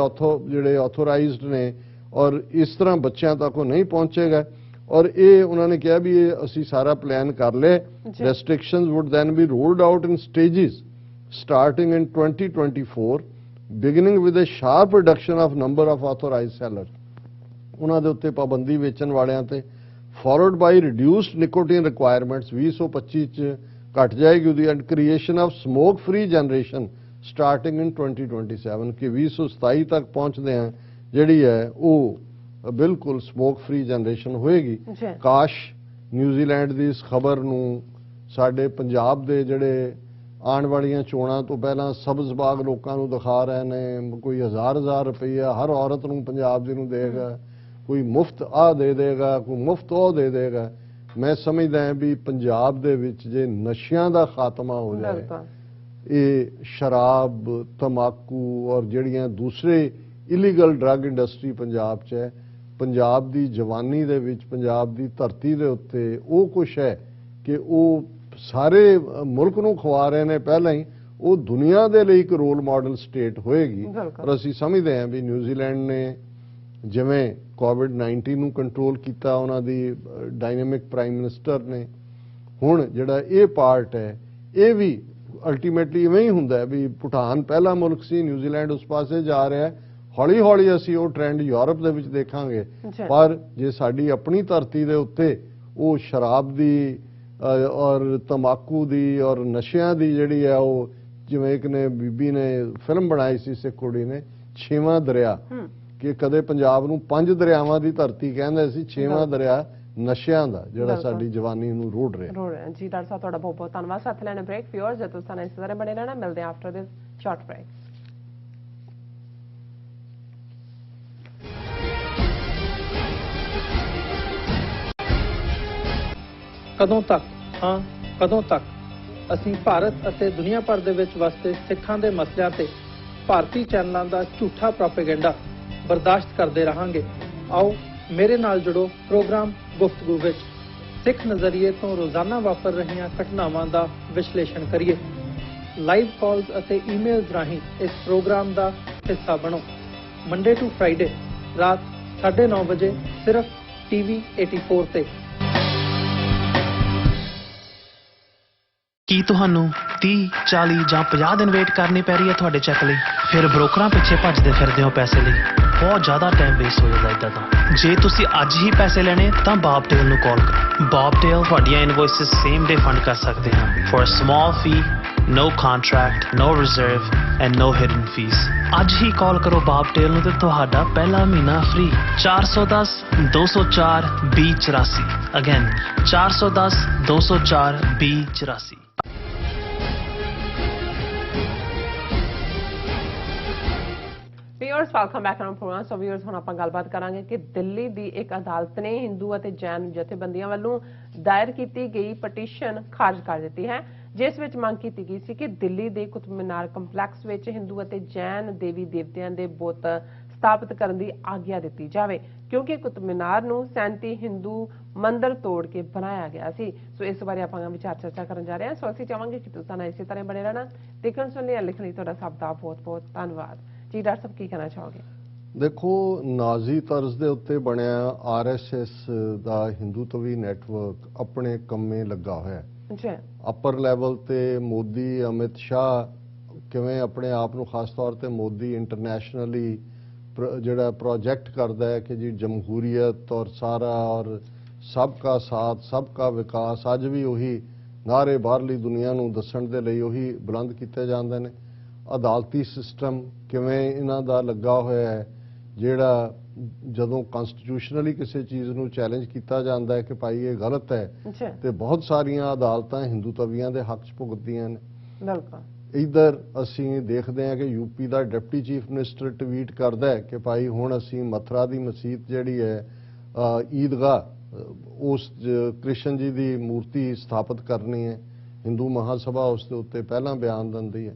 ਜਿਹੜੇ ਆਥੋਰਾਈਜ਼ਡ ਨੇ, ਔਰ ਇਸ ਤਰ੍ਹਾਂ ਬੱਚਿਆਂ ਤੱਕ ਉਹ ਨਹੀਂ ਪਹੁੰਚੇਗਾ। ਔਰ ਇਹ ਉਹਨਾਂ ਨੇ ਕਿਹਾ ਵੀ ਇਹ ਅਸੀਂ ਸਾਰਾ ਪਲਾਨ ਕਰ ਲਿਆ। Restrictions would then be rolled out in stages starting in 2024 beginning with a sharp reduction of number of authorised seller, ਉਹਨਾਂ ਦੇ ਉੱਤੇ ਪਾਬੰਦੀ ਵੇਚਣ ਵਾਲਿਆਂ ਤੇ, ਫੋਲੋਡ ਬਾਈ ਰਿਡਿਊਸਡ ਨਿਕੋਟਿਨ ਰਿਕੁਆਇਰਮੈਂਟਸ 2025 ਚ ਘਟ ਜਾਏਗੀ ਉਹਦੀ, and creation of smoke free generation starting in 2027 ਕਿ 2027 ਤੱਕ ਪਹੁੰਚਦੇ ਆ ਜਿਹੜੀ ਹੈ ਉਹ ਬਿਲਕੁਲ ਸਮੋਕ ਫ੍ਰੀ ਜਨਰੇਸ਼ਨ ਹੋਏਗੀ। ਕਾਸ਼ ਨਿਊਜ਼ੀਲੈਂਡ ਦੀ ਇਸ ਖਬਰ ਨੂੰ ਸਾਡੇ ਪੰਜਾਬ ਦੇ ਜਿਹੜੇ ਆਉਣ ਵਾਲੀਆਂ ਚੋਣਾਂ ਤੋਂ ਪਹਿਲਾਂ ਸਬਜ਼ ਬਾਗ ਲੋਕਾਂ ਨੂੰ ਦਿਖਾ ਰਹੇ ਨੇ, ਕੋਈ ਹਜ਼ਾਰ ਰੁਪਈਆ ਹਰ ਔਰਤ ਨੂੰ ਪੰਜਾਬ ਦੀ ਨੂੰ ਦੇਗਾ, ਕੋਈ ਮੁਫਤ ਆ ਦੇ ਦੇਗਾ, ਕੋਈ ਮੁਫਤ ਉਹ ਦੇ ਦੇਗਾ। ਮੈਂ ਸਮਝਦਾ ਹਾਂ ਵੀ ਪੰਜਾਬ ਦੇ ਵਿੱਚ ਜੇ ਨਸ਼ਿਆਂ ਦਾ ਖਾਤਮਾ ਹੋ ਜਾਏ, ਇਹ ਸ਼ਰਾਬ, ਤੰਬਾਕੂ ਔਰ ਜਿਹੜੀਆਂ ਦੂਸਰੇ ਇਲੀਗਲ ਡਰੱਗ ਇੰਡਸਟਰੀ ਪੰਜਾਬ 'ਚ ਹੈ, ਪੰਜਾਬ ਦੀ ਜਵਾਨੀ ਦੇ ਵਿੱਚ, ਪੰਜਾਬ ਦੀ ਧਰਤੀ ਦੇ ਉੱਤੇ ਉਹ ਕੁਛ ਹੈ ਕਿ ਉਹ ਸਾਰੇ ਮੁਲਕ ਨੂੰ ਖਵਾ ਰਹੇ ਨੇ ਪਹਿਲਾਂ ਹੀ, ਉਹ ਦੁਨੀਆ ਦੇ ਲਈ ਇੱਕ ਰੋਲ ਮਾਡਲ ਸਟੇਟ ਹੋਏਗੀ। ਔਰ ਅਸੀਂ ਸਮਝਦੇ ਹਾਂ ਵੀ ਨਿਊਜ਼ੀਲੈਂਡ ਨੇ ਜਿਵੇਂ ਕੋਵਿਡ-19 ਨੂੰ ਕੰਟਰੋਲ ਕੀਤਾ, ਉਹਨਾਂ ਦੀ ਡਾਇਨਾਮਿਕ ਪ੍ਰਾਈਮ ਮਿਨਿਸਟਰ ਨੇ, ਹੁਣ ਜਿਹੜਾ ਇਹ ਪਾਰਟ ਹੈ ਇਹ ਵੀ ਅਲਟੀਮੇਟਲੀ ਇਵੇਂ ਹੀ ਹੁੰਦਾ ਵੀ ਭੂਟਾਨ ਪਹਿਲਾ ਮੁਲਕ ਸੀ, ਨਿਊਜ਼ੀਲੈਂਡ ਉਸ ਪਾਸੇ ਜਾ ਰਿਹਾ ਹੈ, ਹੌਲੀ ਹੌਲੀ ਅਸੀਂ ਉਹ ਟ੍ਰੈਂਡ ਯੂਰਪ ਦੇ ਵਿੱਚ ਦੇਖਾਂਗੇ। ਪਰ ਜੇ ਸਾਡੀ ਆਪਣੀ ਧਰਤੀ ਦੇ ਉੱਤੇ ਉਹ ਸ਼ਰਾਬ ਦੀ ਔਰ ਤੰਬਾਕੂ ਦੀ ਔਰ ਨਸ਼ਿਆਂ ਦੀ ਜਿਹੜੀ ਹੈ, ਉਹ ਜਿਵੇਂ ਇੱਕ ਨੇ ਬੀਬੀ ਨੇ ਫਿਲਮ ਬਣਾਈ ਸੀ ਸਿੱਖ ਕੁੜੀ ਨੇ, 6ਵਾਂ ਦਰਿਆ, ਕਿ ਕਦੇ ਪੰਜਾਬ ਨੂੰ 5 ਦਰਿਆਵਾਂ ਦੀ ਧਰਤੀ ਕਹਿੰਦੇ ਸੀ, 6ਵਾਂ ਦਰਿਆ ਨਸ਼ਿਆਂ ਦਾ ਜਿਹੜਾ ਸਾਡੀ ਜਵਾਨੀ ਨੂੰ ਰੋੜ ਰਿਹਾ। ਜੀ ਡਾਕਟਰ ਸਾਹਿਬ ਤੁਹਾਡਾ ਬਹੁਤ ਬਹੁਤ ਧੰਨਵਾਦ। ਸਾਥ ਲੈਣੇ ਬ੍ਰੇਕ, ਵਿਊਅਰਸ ਜੇ ਤੁਸੀਂ ਸਾਨੂੰ ਇਸ ਤਰ੍ਹਾਂ ਬਣੇ ਰਹਿਣਾ, ਮਿਲਦੇ ਹਾਂ ਆਫਟਰ ਦਿਸ ਸ਼ਾਰਟ ਬ੍ਰੇਕ। ਕਦੋਂ ਤੱਕ, ਹਾਂ ਕਦੋਂ ਤੱਕ ਅਸੀਂ ਭਾਰਤ ਅਤੇ ਦੁਨੀਆ ਭਰ ਦੇ ਵਿੱਚ ਵਸਦੇ ਸਿੱਖਾਂ ਦੇ ਮਸਲਿਆਂ ਤੇ ਭਾਰਤੀ ਚੈਨਲਾਂ ਦਾ ਝੂਠਾ ਪ੍ਰੋਪੇਗੈਂਡਾ ਬਰਦਾਸ਼ਤ ਕਰਦੇ ਰਹਾਂਗੇ। ਆਓ ਮੇਰੇ ਨਾਲ ਜੁੜੋ ਪ੍ਰੋਗਰਾਮ ਗੁਫ਼ਤਗੂ ਵਿੱਚ, ਸਿੱਖ ਨਜ਼ਰੀਏ ਤੋਂ ਰੋਜ਼ਾਨਾ ਵਾਪਰ ਰਹੀਆਂ ਘਟਨਾਵਾਂ ਦਾ ਵਿਸ਼ਲੇਸ਼ਣ ਕਰੀਏ। ਲਾਈਵ ਕਾਲਸ ਅਤੇ ਈਮੇਲਸ ਰਾਹੀਂ ਇਸ ਪ੍ਰੋਗਰਾਮ ਦਾ ਹਿੱਸਾ ਬਣੋ। ਮੰਡੇ ਟੂ ਫਰਾਈਡੇ ਰਾਤ 9:30 ਵਜੇ ਸਿਰਫ TV 84 ਤੇ। ਕੀ ਤੁਹਾਨੂੰ 30, 40 ਜਾਂ 50 ਦਿਨ ਵੇਟ ਕਰਨੀ ਪੈ ਰਹੀ ਹੈ ਤੁਹਾਡੇ ਚੈੱਕ ਲਈ? ਫਿਰ ਬ੍ਰੋਕਰਾਂ ਪਿੱਛੇ ਭੱਜਦੇ ਫਿਰਦੇ ਹੋ ਪੈਸੇ ਲਈ, ਬਹੁਤ ਜ਼ਿਆਦਾ ਟਾਈਮ ਵੇਸਟ ਹੋ ਜਾਂਦਾ ਇੱਦਾਂ ਤਾਂ। ਜੇ ਤੁਸੀਂ ਅੱਜ ਹੀ ਪੈਸੇ ਲੈਣੇ ਤਾਂ ਬੌਬਟੇਲ ਨੂੰ ਕਾਲ ਕਰੋ। ਬੌਬਟੇਲ ਤੁਹਾਡੀਆਂ ਇਨਵੌਇਸਸ ਸੇਮ ਡੇ ਫੰਡ ਕਰ ਸਕਦੇ ਹਨ for a small fee, no contract, no reserve and no hidden fees। ਅੱਜ ਹੀ ਕਾਲ ਕਰੋ ਬੌਬਟੇਲ ਨੂੰ ਤੇ ਤੁਹਾਡਾ ਪਹਿਲਾ ਮਹੀਨਾ free. 410 204 2084। Again 410 204 2084। Viewers welcome back on programme. So viewers ਹੁਣ ਆਪਾਂ ਗੱਲਬਾਤ ਕਰਾਂਗੇ ਕਿ ਦਿੱਲੀ ਦੀ ਇੱਕ ਅਦਾਲਤ ਨੇ ਹਿੰਦੂ ਅਤੇ ਜੈਨ ਜਥੇਬੰਦੀਆਂ ਵੱਲੋਂ ਦਾਇਰ ਕੀਤੀ ਗਈ ਪਟੀਸ਼ਨ ਖਾਰਜ ਕਰ ਦਿੱਤੀ ਹੈ, ਜਿਸ ਵਿੱਚ ਮੰਗ ਕੀਤੀ ਗਈ ਸੀ ਕਿ ਦਿੱਲੀ ਦੇ ਕੁਤਬ ਮੀਨਾਰ ਕੰਪਲੈਕਸ ਵਿੱਚ ਹਿੰਦੂ ਅਤੇ ਜੈਨ ਦੇਵੀ ਦੇਵਤਿਆਂ ਦੇ ਬੁੱਤ ਸਥਾਪਿਤ ਕਰਨ ਦੀ ਆਗਿਆ ਦਿੱਤੀ ਜਾਵੇ, ਕਿਉਂਕਿ ਕੁਤਬ ਮੀਨਾਰ ਨੂੰ 37 ਹਿੰਦੂ ਮੰਦਿਰ ਤੋੜ ਕੇ ਬਣਾਇਆ ਗਿਆ ਸੀ। ਸੋ ਇਸ ਬਾਰੇ ਆਪਾਂ ਵਿਚਾਰ ਚਰਚਾ ਕਰਨ ਜਾ ਰਹੇ ਹਾਂ। ਸੋ ਅਸੀਂ ਚਾਹਾਂਗੇ ਕਿ ਤੁਸੀਂ ਨਾਲ ਇਸੇ ਤਰ੍ਹਾਂ ਬਣੇ ਰਹਿਣਾ। ਦੇਖਣ ਸੁਣਨ ਲਈ ਲਿਖਣ ਲਈ ਤੁਹਾਡਾ ਸਭ ਦਾ ਬਹੁਤ ਬਹੁਤ ਧੰਨਵਾਦ। ਜੀ ਡਾਕਟਰ ਸਾਹਿਬ ਕੀ ਕਹਿਣਾ ਚਾਹੋਗੇ? ਦੇਖੋ, ਨਾਜ਼ੀ ਤਰਜ਼ ਦੇ ਉੱਤੇ ਬਣਿਆ RSS ਦਾ ਹਿੰਦੂਤਵੀ ਨੈਟਵਰਕ ਆਪਣੇ ਕੰਮੇ ਲੱਗਾ ਹੋਇਆ ਹੈ। ਅਪਰ ਲੈਵਲ ਤੇ ਮੋਦੀ, ਅਮਿਤ ਸ਼ਾਹ ਕਿਵੇਂ ਆਪਣੇ ਆਪ ਨੂੰ, ਖਾਸ ਤੌਰ ਤੇ ਮੋਦੀ ਇੰਟਰਨੈਸ਼ਨਲੀ ਜਿਹੜਾ ਪ੍ਰੋਜੈਕਟ ਕਰਦਾ ਹੈ ਕਿ ਜੀ ਜਮਹੂਰੀਅਤ ਔਰ ਸਾਰਾ ਔਰ ਸਭ ਕਾ ਸਾਥ, ਸਭ ਕਾ ਵਿਕਾਸ, ਅੱਜ ਵੀ ਉਹੀ ਨਾਅਰੇ ਬਾਹਰਲੀ ਦੁਨੀਆ ਨੂੰ ਦੱਸਣ ਦੇ ਲਈ ਉਹੀ ਬੁਲੰਦ ਕੀਤੇ ਜਾਂਦੇ ਨੇ। ਅਦਾਲਤੀ ਸਿਸਟਮ ਕਿਵੇਂ ਇਹਨਾਂ ਦਾ ਲੱਗਾ ਹੋਇਆ ਹੈ, ਜਿਹੜਾ ਜਦੋਂ ਕਨਸਟੀਟਿਊਸ਼ਨਲੀ ਕਿਸੇ ਚੀਜ਼ ਨੂੰ ਚੈਲੰਜ ਕੀਤਾ ਜਾਂਦਾ ਹੈ ਕਿ ਭਾਈ ਇਹ ਗਲਤ ਹੈ, ਤੇ ਬਹੁਤ ਸਾਰੀਆਂ ਅਦਾਲਤਾਂ ਹਿੰਦੂਤਵੀਆਂ ਦੇ ਹੱਕ 'ਚ ਭੁਗਤਦੀਆਂ ਨੇ। ਬਿਲਕੁਲ। ਇੱਧਰ ਅਸੀਂ ਦੇਖਦੇ ਹਾਂ ਕਿ ਯੂਪੀ ਦਾ ਡਿਪਟੀ ਚੀਫ ਮਿਨਿਸਟਰ ਟਵੀਟ ਕਰਦਾ ਹੈ ਕਿ ਭਾਈ ਹੁਣ ਅਸੀਂ ਮਥੁਰਾ ਦੀ ਮਸਜਿਦ ਜਿਹੜੀ ਹੈ ਈਦਗਾਹ, ਉਸ ਕ੍ਰਿਸ਼ਨ ਜੀ ਦੀ ਮੂਰਤੀ ਸਥਾਪਿਤ ਕਰਨੀ ਹੈ। ਹਿੰਦੂ ਮਹਾਸਭਾ ਉਸ ਦੇ ਉੱਤੇ ਪਹਿਲਾਂ ਬਿਆਨ ਦਿੰਦੀ ਹੈ।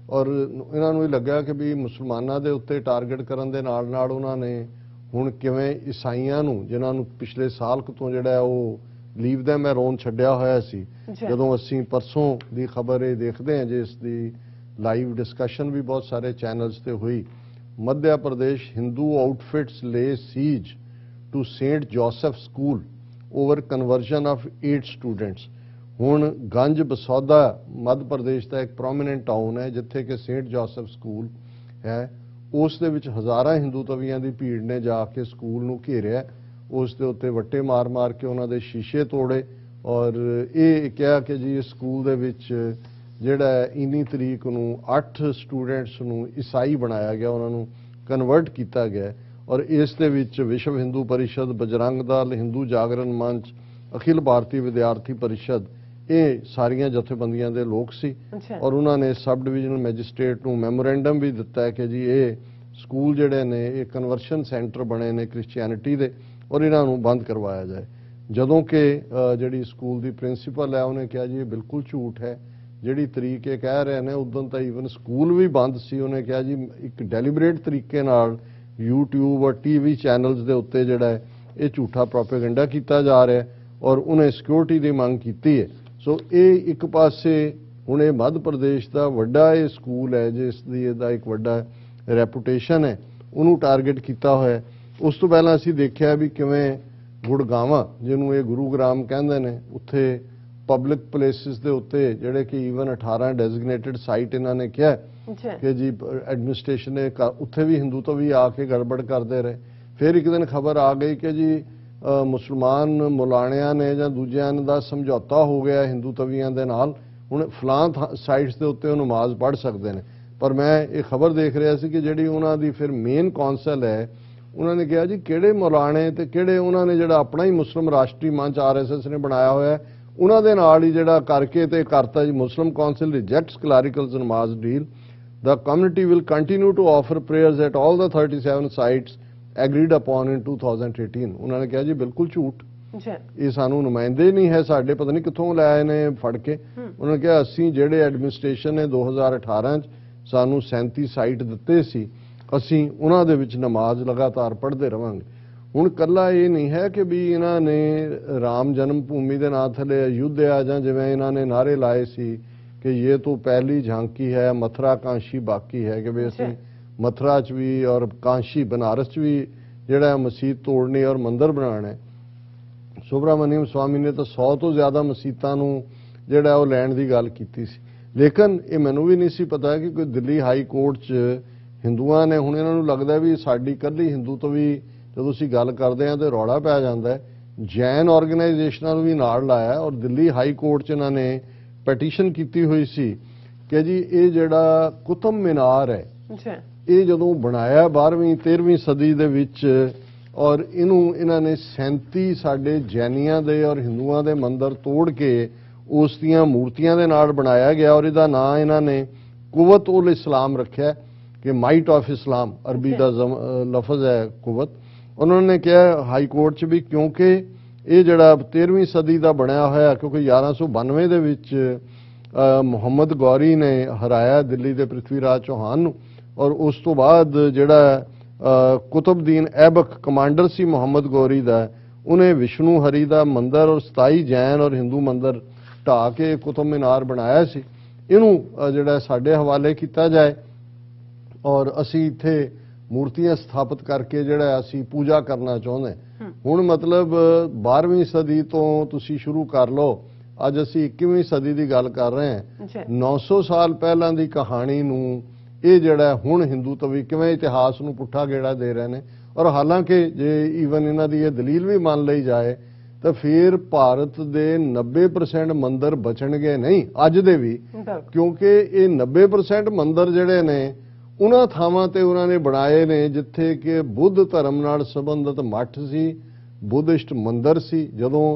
ਔਰ ਇਹਨਾਂ ਨੂੰ ਇਹ ਲੱਗਾ ਕਿ ਵੀ ਮੁਸਲਮਾਨਾਂ ਦੇ ਉੱਤੇ ਟਾਰਗੇਟ ਕਰਨ ਦੇ ਨਾਲ ਨਾਲ ਉਹਨਾਂ ਨੇ ਹੁਣ ਕਿਵੇਂ ਈਸਾਈਆਂ ਨੂੰ, ਜਿਨ੍ਹਾਂ ਨੂੰ ਪਿਛਲੇ ਸਾਲ ਤੋਂ ਜਿਹੜਾ ਉਹ ਲੀਵ ਦੈਮ ਅਲੋਨ ਛੱਡਿਆ ਹੋਇਆ ਸੀ, ਜਦੋਂ ਅਸੀਂ ਪਰਸੋਂ ਦੀ ਖਬਰ ਇਹ ਦੇਖਦੇ ਹਾਂ ਜਿਸ ਦੀ ਲਾਈਵ ਡਿਸਕਸ਼ਨ ਵੀ ਬਹੁਤ ਸਾਰੇ ਚੈਨਲਸ ਤੇ ਹੋਈ। Madhya Pradesh Hindu outfits lay siege to saint Joseph school over conversion of 8 students. ਹੁਣ ਗੰਜ ਬਸੌਦਾ ਮੱਧ ਪ੍ਰਦੇਸ਼ ਦਾ ਇੱਕ ਪ੍ਰੋਮੀਨੈਂਟ ਟਾਊਨ ਹੈ ਜਿੱਥੇ ਕਿ ਸੇਂਟ ਜੋਸਫ ਸਕੂਲ ਹੈ ਉਸ ਦੇ ਵਿੱਚ ਹਜ਼ਾਰਾਂ ਹਿੰਦੂ ਤਵੀਆਂ ਦੀ ਭੀੜ ਨੇ ਜਾ ਕੇ ਸਕੂਲ ਨੂੰ ਘੇਰਿਆ, ਉਸ ਦੇ ਉੱਤੇ ਵੱਟੇ ਮਾਰ-ਮਾਰ ਕੇ ਉਹਨਾਂ ਦੇ ਸ਼ੀਸ਼ੇ ਤੋੜੇ ਔਰ ਇਹ ਕਿਹਾ ਕਿ ਜੀ ਇਸ ਸਕੂਲ ਦੇ ਵਿੱਚ ਜਿਹੜਾ ਇੰਨੀ ਤਰੀਕ ਨੂੰ 8 ਸਟੂਡੈਂਟਸ ਨੂੰ ਈਸਾਈ ਬਣਾਇਆ ਗਿਆ, ਉਹਨਾਂ ਨੂੰ ਕਨਵਰਟ ਕੀਤਾ ਗਿਆ ਔਰ ਇਸ ਦੇ ਵਿੱਚ ਵਿਸ਼ਵ ਹਿੰਦੂ ਪਰਿਸ਼ਦ, ਬਜਰੰਗ ਦਲ, ਹਿੰਦੂ ਜਾਗਰਣ ਮੰਚ, ਅਖਿਲ ਭਾਰਤੀ ਵਿਦਿਆਰਥੀ ਪਰਿਸ਼ਦ, ਇਹ ਸਾਰੀਆਂ ਜਥੇਬੰਦੀਆਂ ਦੇ ਲੋਕ ਸੀ ਔਰ ਉਹਨਾਂ ਨੇ ਸਬ ਡਿਵੀਜ਼ਨਲ ਮੈਜਿਸਟ੍ਰੇਟ ਨੂੰ ਮੈਮੋਰੈਂਡਮ ਵੀ ਦਿੱਤਾ ਹੈ ਕਿ ਜੀ ਇਹ ਸਕੂਲ ਜਿਹੜੇ ਨੇ ਇਹ ਕਨਵਰਸ਼ਨ ਸੈਂਟਰ ਬਣੇ ਨੇ ਕ੍ਰਿਸਚੀਅਨਿਟੀ ਦੇ ਔਰ ਇਹਨਾਂ ਨੂੰ ਬੰਦ ਕਰਵਾਇਆ ਜਾਏ। ਜਦੋਂ ਕਿ ਜਿਹੜੀ ਸਕੂਲ ਦੀ ਪ੍ਰਿੰਸੀਪਲ ਹੈ ਉਹਨੇ ਕਿਹਾ ਜੀ ਇਹ ਬਿਲਕੁਲ ਝੂਠ ਹੈ, ਜਿਹੜੀ ਤਰੀਕ ਇਹ ਕਹਿ ਰਹੇ ਨੇ ਉਦੋਂ ਤਾਂ ਈਵਨ ਸਕੂਲ ਵੀ ਬੰਦ ਸੀ। ਉਹਨੇ ਕਿਹਾ ਜੀ ਇੱਕ ਡੈਲੀਬਰੇਟ ਤਰੀਕੇ ਨਾਲ YouTube ਔਰ TV ਚੈਨਲਸ ਦੇ ਉੱਤੇ ਜਿਹੜਾ ਹੈ ਇਹ ਝੂਠਾ ਪ੍ਰੋਪੇਗੈਂਡਾ ਕੀਤਾ ਜਾ ਰਿਹਾ ਔਰ ਉਹਨੇ ਸਿਕਿਉਰਿਟੀ ਦੀ ਮੰਗ ਕੀਤੀ ਹੈ। ਸੋ ਇਹ ਇੱਕ ਪਾਸੇ ਹੁਣ ਇਹ ਮੱਧ ਪ੍ਰਦੇਸ਼ ਦਾ ਵੱਡਾ ਇਹ ਸਕੂਲ ਹੈ ਜਿਸ ਦੀ ਇਹਦਾ ਇੱਕ ਵੱਡਾ ਰੈਪੂਟੇਸ਼ਨ ਹੈ, ਉਹਨੂੰ ਟਾਰਗੇਟ ਕੀਤਾ ਹੋਇਆ। ਉਸ ਤੋਂ ਪਹਿਲਾਂ ਅਸੀਂ ਦੇਖਿਆ ਵੀ ਕਿਵੇਂ ਗੁੜਗਾਵਾਂ ਜਿਹਨੂੰ ਇਹ ਗੁਰੂਗ੍ਰਾਮ ਕਹਿੰਦੇ ਨੇ ਉੱਥੇ ਪਬਲਿਕ ਪਲੇਸਿਸ ਦੇ ਉੱਤੇ ਜਿਹੜੇ ਕਿ ਈਵਨ 18 ਡੈਜ਼ਿਗਨੇਟਿਡ ਸਾਈਟ ਇਹਨਾਂ ਨੇ ਕਿਹਾ ਕਿ ਜੀ ਐਡਮਿਨਿਸਟ੍ਰੇਸ਼ਨ ਨੇ ਉੱਥੇ ਵੀ ਹਿੰਦੂ ਤੋਂ ਵੀ ਆ ਕੇ ਗੜਬੜ ਕਰਦੇ ਰਹੇ। ਫਿਰ ਇੱਕ ਦਿਨ ਖਬਰ ਆ ਗਈ ਕਿ ਜੀ ਮੁਸਲਮਾਨ ਮੁਲਾਣਿਆਂ ਨੇ ਜਾਂ ਦੂਜਿਆਂ ਦਾ ਸਮਝੌਤਾ ਹੋ ਗਿਆ ਹਿੰਦੂ ਤਵੀਆਂ ਦੇ ਨਾਲ, ਹੁਣ ਫਲਾਂ ਸਾਈਟਸ ਦੇ ਉੱਤੇ ਉਹ ਨਮਾਜ਼ ਪੜ੍ਹ ਸਕਦੇ ਨੇ। ਪਰ ਮੈਂ ਇਹ ਖਬਰ ਦੇਖ ਰਿਹਾ ਸੀ ਕਿ ਜਿਹੜੀ ਉਹਨਾਂ ਦੀ ਫਿਰ ਮੇਨ ਕੌਂਸਲ ਹੈ ਉਹਨਾਂ ਨੇ ਕਿਹਾ ਜੀ ਕਿਹੜੇ ਮੁਲਾਣੇ ਤੇ ਕਿਹੜੇ ਉਹਨਾਂ ਨੇ ਜਿਹੜਾ ਆਪਣਾ ਹੀ ਮੁਸਲਿਮ ਰਾਸ਼ਟਰੀ ਮੰਚ RSS ਨੇ ਬਣਾਇਆ ਹੋਇਆ ਉਹਨਾਂ ਦੇ ਨਾਲ ਹੀ ਜਿਹੜਾ ਕਰਕੇ ਤੇ ਕਰਤਾ ਜੀ ਮੁਸਲਿਮ ਕੌਂਸਲ ਰਿਜੈਕਟਸ ਕਲੈਰੀਕਲਸ ਨਮਾਜ਼ deal, the community will continue to offer prayers at all the 37 sites agreed upon in 2018। ਉਹਨਾਂ ਨੇ ਕਿਹਾ ਜੀ ਬਿਲਕੁਲ ਝੂਠ, ਇਹ ਸਾਨੂੰ ਨੁਮਾਇੰਦੇ ਨਹੀਂ ਹੈ ਸਾਡੇ, ਪਤਾ ਨਹੀਂ ਕਿੱਥੋਂ ਲੈ ਆਏ ਨੇ ਫੜ ਕੇ। ਉਹਨਾਂ ਨੇ ਕਿਹਾ ਅਸੀਂ ਜਿਹੜੇ ਐਡਮਿਨਿਸਟ੍ਰੇਸ਼ਨ ਨੇ 2018 ਚ ਸਾਨੂੰ 37 ਸਾਈਟ ਦਿੱਤੇ ਸੀ, ਅਸੀਂ ਉਹਨਾਂ ਦੇ ਵਿੱਚ ਨਮਾਜ਼ ਲਗਾਤਾਰ ਪੜ੍ਹਦੇ ਰਵਾਂਗੇ। ਹੁਣ ਕੱਲਾ ਇਹ ਨਹੀਂ ਹੈ ਕਿ ਵੀ ਇਹਨਾਂ ਨੇ ਰਾਮ ਜਨਮ ਭੂਮੀ ਦੇ ਨਾਂ ਥੱਲੇ ਅਯੁੱਧਿਆ ਜਾਂ ਜਿਵੇਂ ਇਹਨਾਂ ਨੇ ਨਾਅਰੇ ਲਾਏ ਸੀ ਕਿ ਇਹ ਤੋਂ ਪਹਿਲੀ ਝਾਂਕੀ ਹੈ, ਮਥੁਰਾ ਕਾਂਸ਼ੀ ਬਾਕੀ ਹੈ, ਕਿ ਵੀ ਅਸੀਂ ਮਥੁਰਾ ਚ ਵੀ ਔਰ ਕਾਂਸ਼ੀ ਬਨਾਰਸ ਚ ਵੀ ਜਿਹੜਾ ਮਸਜਿਦ ਤੋੜਨੀ ਔਰ ਮੰਦਿਰ ਬਣਾਉਣਾ ਹੈ। ਸੁਬਰਾਮਨਿਅਮ ਸਵਾਮੀ ਨੇ ਤਾਂ 100 ਤੋਂ ਜ਼ਿਆਦਾ ਮਸਜਿਦਾਂ ਨੂੰ ਜਿਹੜਾ ਉਹ ਲੈਣ ਦੀ ਗੱਲ ਕੀਤੀ ਸੀ, ਲੇਕਿਨ ਇਹ ਮੈਨੂੰ ਵੀ ਨਹੀਂ ਸੀ ਪਤਾ ਕਿ ਕੋਈ ਦਿੱਲੀ ਹਾਈ ਕੋਰਟ 'ਚ ਹਿੰਦੂਆਂ ਨੇ, ਹੁਣ ਇਹਨਾਂ ਨੂੰ ਲੱਗਦਾ ਵੀ ਸਾਡੀ ਇਕੱਲੀ ਹਿੰਦੂ ਤੋਂ ਵੀ ਜਦੋਂ ਅਸੀਂ ਗੱਲ ਕਰਦੇ ਹਾਂ ਤੇ ਰੌਲਾ ਪੈ ਜਾਂਦਾ ਹੈ। ਜੈਨ ਆਰਗੇਨਾਈਜੇਸ਼ਨਾਂ ਨੂੰ ਵੀ ਨਾਲ ਲਾਇਆ ਔਰ ਦਿੱਲੀ ਹਾਈ ਕੋਰਟ 'ਚ ਇਹਨਾਂ ਨੇ ਪੈਟੀਸ਼ਨ ਕੀਤੀ ਹੋਈ ਸੀ ਕਿ ਜੀ ਇਹ ਜਿਹੜਾ ਕੁਤਬ ਮੀਨਾਰ ਹੈ ਇਹ ਜਦੋਂ ਬਣਾਇਆ 12ਵੀਂ 13ਵੀਂ ਸਦੀ ਦੇ ਵਿੱਚ ਔਰ ਇਹਨੂੰ ਇਹਨਾਂ ਨੇ 37 ਸਾਡੇ ਜੈਨੀਆਂ ਦੇ ਔਰ ਹਿੰਦੂਆਂ ਦੇ ਮੰਦਿਰ ਤੋੜ ਕੇ ਉਸ ਦੀਆਂ ਮੂਰਤੀਆਂ ਦੇ ਨਾਲ ਬਣਾਇਆ ਗਿਆ ਔਰ ਇਹਦਾ ਨਾਂ ਇਹਨਾਂ ਨੇ ਕੁਵਤ ਉਲ ਇਸਲਾਮ ਰੱਖਿਆ ਕਿ ਮਾਈਟ ਆਫ ਇਸਲਾਮ, ਅਰਬੀ ਦਾ ਲਫ਼ਜ਼ ਹੈ ਕੁਵਤ। ਉਹਨਾਂ ਨੇ ਕਿਹਾ ਹਾਈ ਕੋਰਟ 'ਚ ਵੀ ਕਿਉਂਕਿ ਇਹ ਜਿਹੜਾ 13ਵੀਂ ਸਦੀ ਦਾ ਬਣਿਆ ਹੋਇਆ, ਕਿਉਂਕਿ 1192 ਦੇ ਵਿੱਚ ਮੁਹੰਮਦ ਗੌਰੀ ਨੇ ਹਰਾਇਆ ਦਿੱਲੀ ਦੇ ਪ੍ਰਿਥਵੀ ਰਾਜ ਚੌਹਾਨ ਨੂੰ ਔਰ ਉਸ ਤੋਂ ਬਾਅਦ ਜਿਹੜਾ ਕੁਤਬਦੀਨ ਐਬਕ ਕਮਾਂਡਰ ਸੀ ਮੁਹੰਮਦ ਗੌਰੀ ਦਾ, ਉਹਨੇ ਵਿਸ਼ਨੂੰ ਹਰੀ ਦਾ ਮੰਦਿਰ ਔਰ 27 ਜੈਨ ਔਰ ਹਿੰਦੂ ਮੰਦਿਰ ਢਾਹ ਕੇ ਕੁਤਬ ਮੀਨਾਰ ਬਣਾਇਆ ਸੀ। ਇਹਨੂੰ ਜਿਹੜਾ ਸਾਡੇ ਹਵਾਲੇ ਕੀਤਾ ਜਾਏ ਔਰ ਅਸੀਂ ਇੱਥੇ ਮੂਰਤੀਆਂ ਸਥਾਪਿਤ ਕਰਕੇ ਜਿਹੜਾ ਅਸੀਂ ਪੂਜਾ ਕਰਨਾ ਚਾਹੁੰਦੇ। ਹੁਣ ਮਤਲਬ 12ਵੀਂ ਸਦੀ ਤੋਂ ਤੁਸੀਂ ਸ਼ੁਰੂ ਕਰ ਲਓ, ਅੱਜ ਅਸੀਂ 21ਵੀਂ ਸਦੀ ਦੀ ਗੱਲ ਕਰ ਰਹੇ ਹਾਂ। 900 ਸਾਲ ਪਹਿਲਾਂ ਦੀ ਕਹਾਣੀ ਨੂੰ ਇਹ ਜਿਹੜਾ ਹੁਣ ਹਿੰਦੂ ਤਵੀ ਕਿਵੇਂ ਇਤਿਹਾਸ ਨੂੰ ਪੁੱਠਾ ਗੇੜਾ ਦੇ ਰਹੇ ਨੇ। ਔਰ ਹਾਲਾਂਕਿ ਜੇ ਈਵਨ ਇਹਨਾਂ ਦੀ ਇਹ ਦਲੀਲ ਵੀ ਮੰਨ ਲਈ ਜਾਏ ਤਾਂ ਫਿਰ ਭਾਰਤ ਦੇ 90% ਮੰਦਿਰ ਬਚਣਗੇ ਨਹੀਂ ਅੱਜ ਦੇ ਵੀ, ਕਿਉਂਕਿ ਇਹ 90% ਮੰਦਿਰ ਜਿਹੜੇ ਨੇ ਉਹਨਾਂ ਥਾਵਾਂ ਤੇ ਉਹਨਾਂ ਨੇ ਬਣਾਏ ਨੇ ਜਿੱਥੇ ਕਿ ਬੁੱਧ ਧਰਮ ਨਾਲ ਸੰਬੰਧਿਤ ਮੱਠ ਸੀ, ਬੁੱਧਿਸਟ ਮੰਦਿਰ ਸੀ। ਜਦੋਂ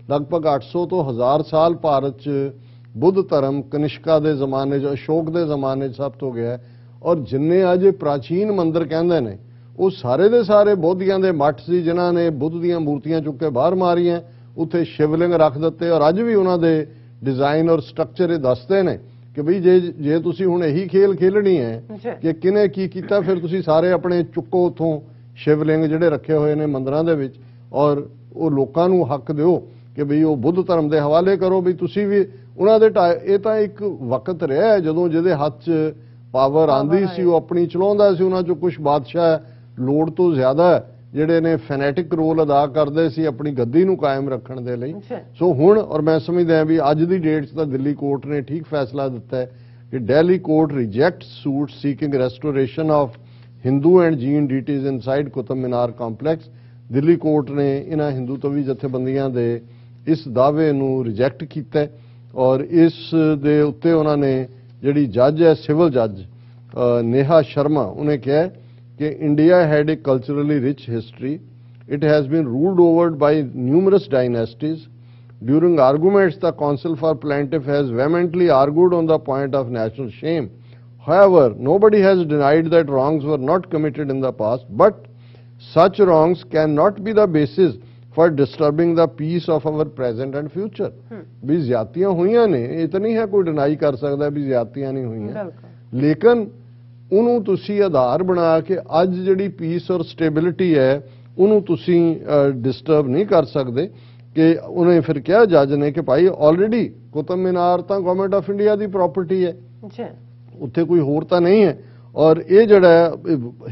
ਲਗਭਗ 800 ਤੋਂ 1000 ਸਾਲ ਭਾਰਤ 'ਚ ਬੁੱਧ ਧਰਮ ਕਨਿਸ਼ਕਾ ਦੇ ਜ਼ਮਾਨੇ 'ਚ, ਅਸ਼ੋਕ ਦੇ ਜ਼ਮਾਨੇ 'ਚ ਸਭ ਤੋਂ ਗਿਆ ਔਰ ਜਿੰਨੇ ਅੱਜ ਪ੍ਰਾਚੀਨ ਮੰਦਿਰ ਕਹਿੰਦੇ ਨੇ ਉਹ ਸਾਰੇ ਦੇ ਸਾਰੇ ਬੋਧੀਆਂ ਦੇ ਮੱਠ ਸੀ ਜਿਨ੍ਹਾਂ ਨੇ ਬੁੱਧ ਦੀਆਂ ਮੂਰਤੀਆਂ ਚੁੱਕ ਕੇ ਬਾਹਰ ਮਾਰੀਆਂ, ਉੱਥੇ ਸ਼ਿਵਲਿੰਗ ਰੱਖ ਦਿੱਤੇ ਔਰ ਅੱਜ ਵੀ ਉਹਨਾਂ ਦੇ ਡਿਜ਼ਾਈਨ ਔਰ ਸਟਰਕਚਰ ਇਹ ਦੱਸਦੇ ਨੇ ਕਿ ਬਈ ਜੇ ਤੁਸੀਂ ਹੁਣ ਇਹੀ ਖੇਲ ਖੇਲਣੀ ਹੈ ਕਿ ਕਿਨੇ ਕੀ ਕੀਤਾ, ਫਿਰ ਤੁਸੀਂ ਸਾਰੇ ਆਪਣੇ ਚੁੱਕੋ ਉੱਥੋਂ ਸ਼ਿਵਲਿੰਗ ਜਿਹੜੇ ਰੱਖੇ ਹੋਏ ਨੇ ਮੰਦਿਰਾਂ ਦੇ ਵਿੱਚ ਔਰ ਉਹ ਲੋਕਾਂ ਨੂੰ ਹੱਕ ਦਿਓ ਕਿ ਬਈ ਉਹ ਬੁੱਧ ਧਰਮ ਦੇ ਹਵਾਲੇ ਕਰੋ, ਵੀ ਤੁਸੀਂ ਵੀ ਉਹਨਾਂ ਦੇ ਇਹ ਤਾਂ ਇੱਕ ਵਕਤ ਰਿਹਾ ਜਦੋਂ ਜਿਹਦੇ ਹੱਥ 'ਚ ਪਾਵਰ ਆਂਦੀ ਸੀ ਉਹ ਆਪਣੀ ਚਲਾਉਂਦਾ ਸੀ। ਉਹਨਾਂ 'ਚੋਂ ਕੁਝ ਬਾਦਸ਼ਾਹ ਲੋੜ ਤੋਂ ਜ਼ਿਆਦਾ ਜਿਹੜੇ ਨੇ ਫੈਨੈਟਿਕ ਰੋਲ ਅਦਾ ਕਰਦੇ ਸੀ ਆਪਣੀ ਗੱਦੀ ਨੂੰ ਕਾਇਮ ਰੱਖਣ ਦੇ ਲਈ। ਸੋ ਹੁਣ ਔਰ ਮੈਂ ਸਮਝਦਾ ਵੀ ਅੱਜ ਦੀ ਡੇਟ 'ਚ ਤਾਂ ਦਿੱਲੀ ਕੋਰਟ ਨੇ ਠੀਕ ਫੈਸਲਾ ਦਿੱਤਾ ਹੈ कि Delhi court rejects suit seeking restoration of Hindu and Jain deities inside Qutub Minar complex। Delhi court ਨੇ ਇਹਨਾਂ ਹਿੰਦੂ ਤਵੀ ਜਥੇਬੰਦੀਆਂ ਦੇ ਇਸ ਦਾਅਵੇ ਨੂੰ ਰਿਜੈਕਟ ਕੀਤਾ ਔਰ ਇਸ ਦੇ ਉੱਤੇ ਉਹਨਾਂ ਨੇ ਜਿਹੜੀ ਜੱਜ ਹੈ ਸਿਵਲ ਜੱਜ ਨੇਹਾ ਸ਼ਰਮਾ ਉਹਨੇ ਕਿਹਾ ਕਿ India had a culturally rich history, it has been ruled over by numerous dynasties. During arguments, the counsel for plaintiff has vehemently argued on the point of national shame. However, nobody has denied that wrongs were not committed in the past, but such wrongs cannot be the basis for disturbing the peace of our present and future. भी ज़्यादतियाँ हुईयां ने, इतनी है कोई deny कर सकता है भी ज़्यादतियाँ नहीं हुईयां, लेकिन ਉਹਨੂੰ ਤੁਸੀਂ ਆਧਾਰ ਬਣਾ ਕੇ ਅੱਜ ਜਿਹੜੀ ਪੀਸ ਔਰ ਸਟੇਬਿਲਿਟੀ ਹੈ ਉਹਨੂੰ ਤੁਸੀਂ ਡਿਸਟਰਬ ਨਹੀਂ ਕਰ ਸਕਦੇ। ਕਿ ਉਹਨੇ ਫਿਰ ਕਿਹਾ ਜੱਜ ਨੇ ਕਿ ਭਾਈ ਆਲਰੇਡੀ ਕੁਤਬ ਮੀਨਾਰ ਤਾਂ government of India the property ਹੈ, ਉੱਥੇ ਕੋਈ ਹੋਰ ਤਾਂ ਨਹੀਂ ਹੈ ਔਰ ਇਹ ਜਿਹੜਾ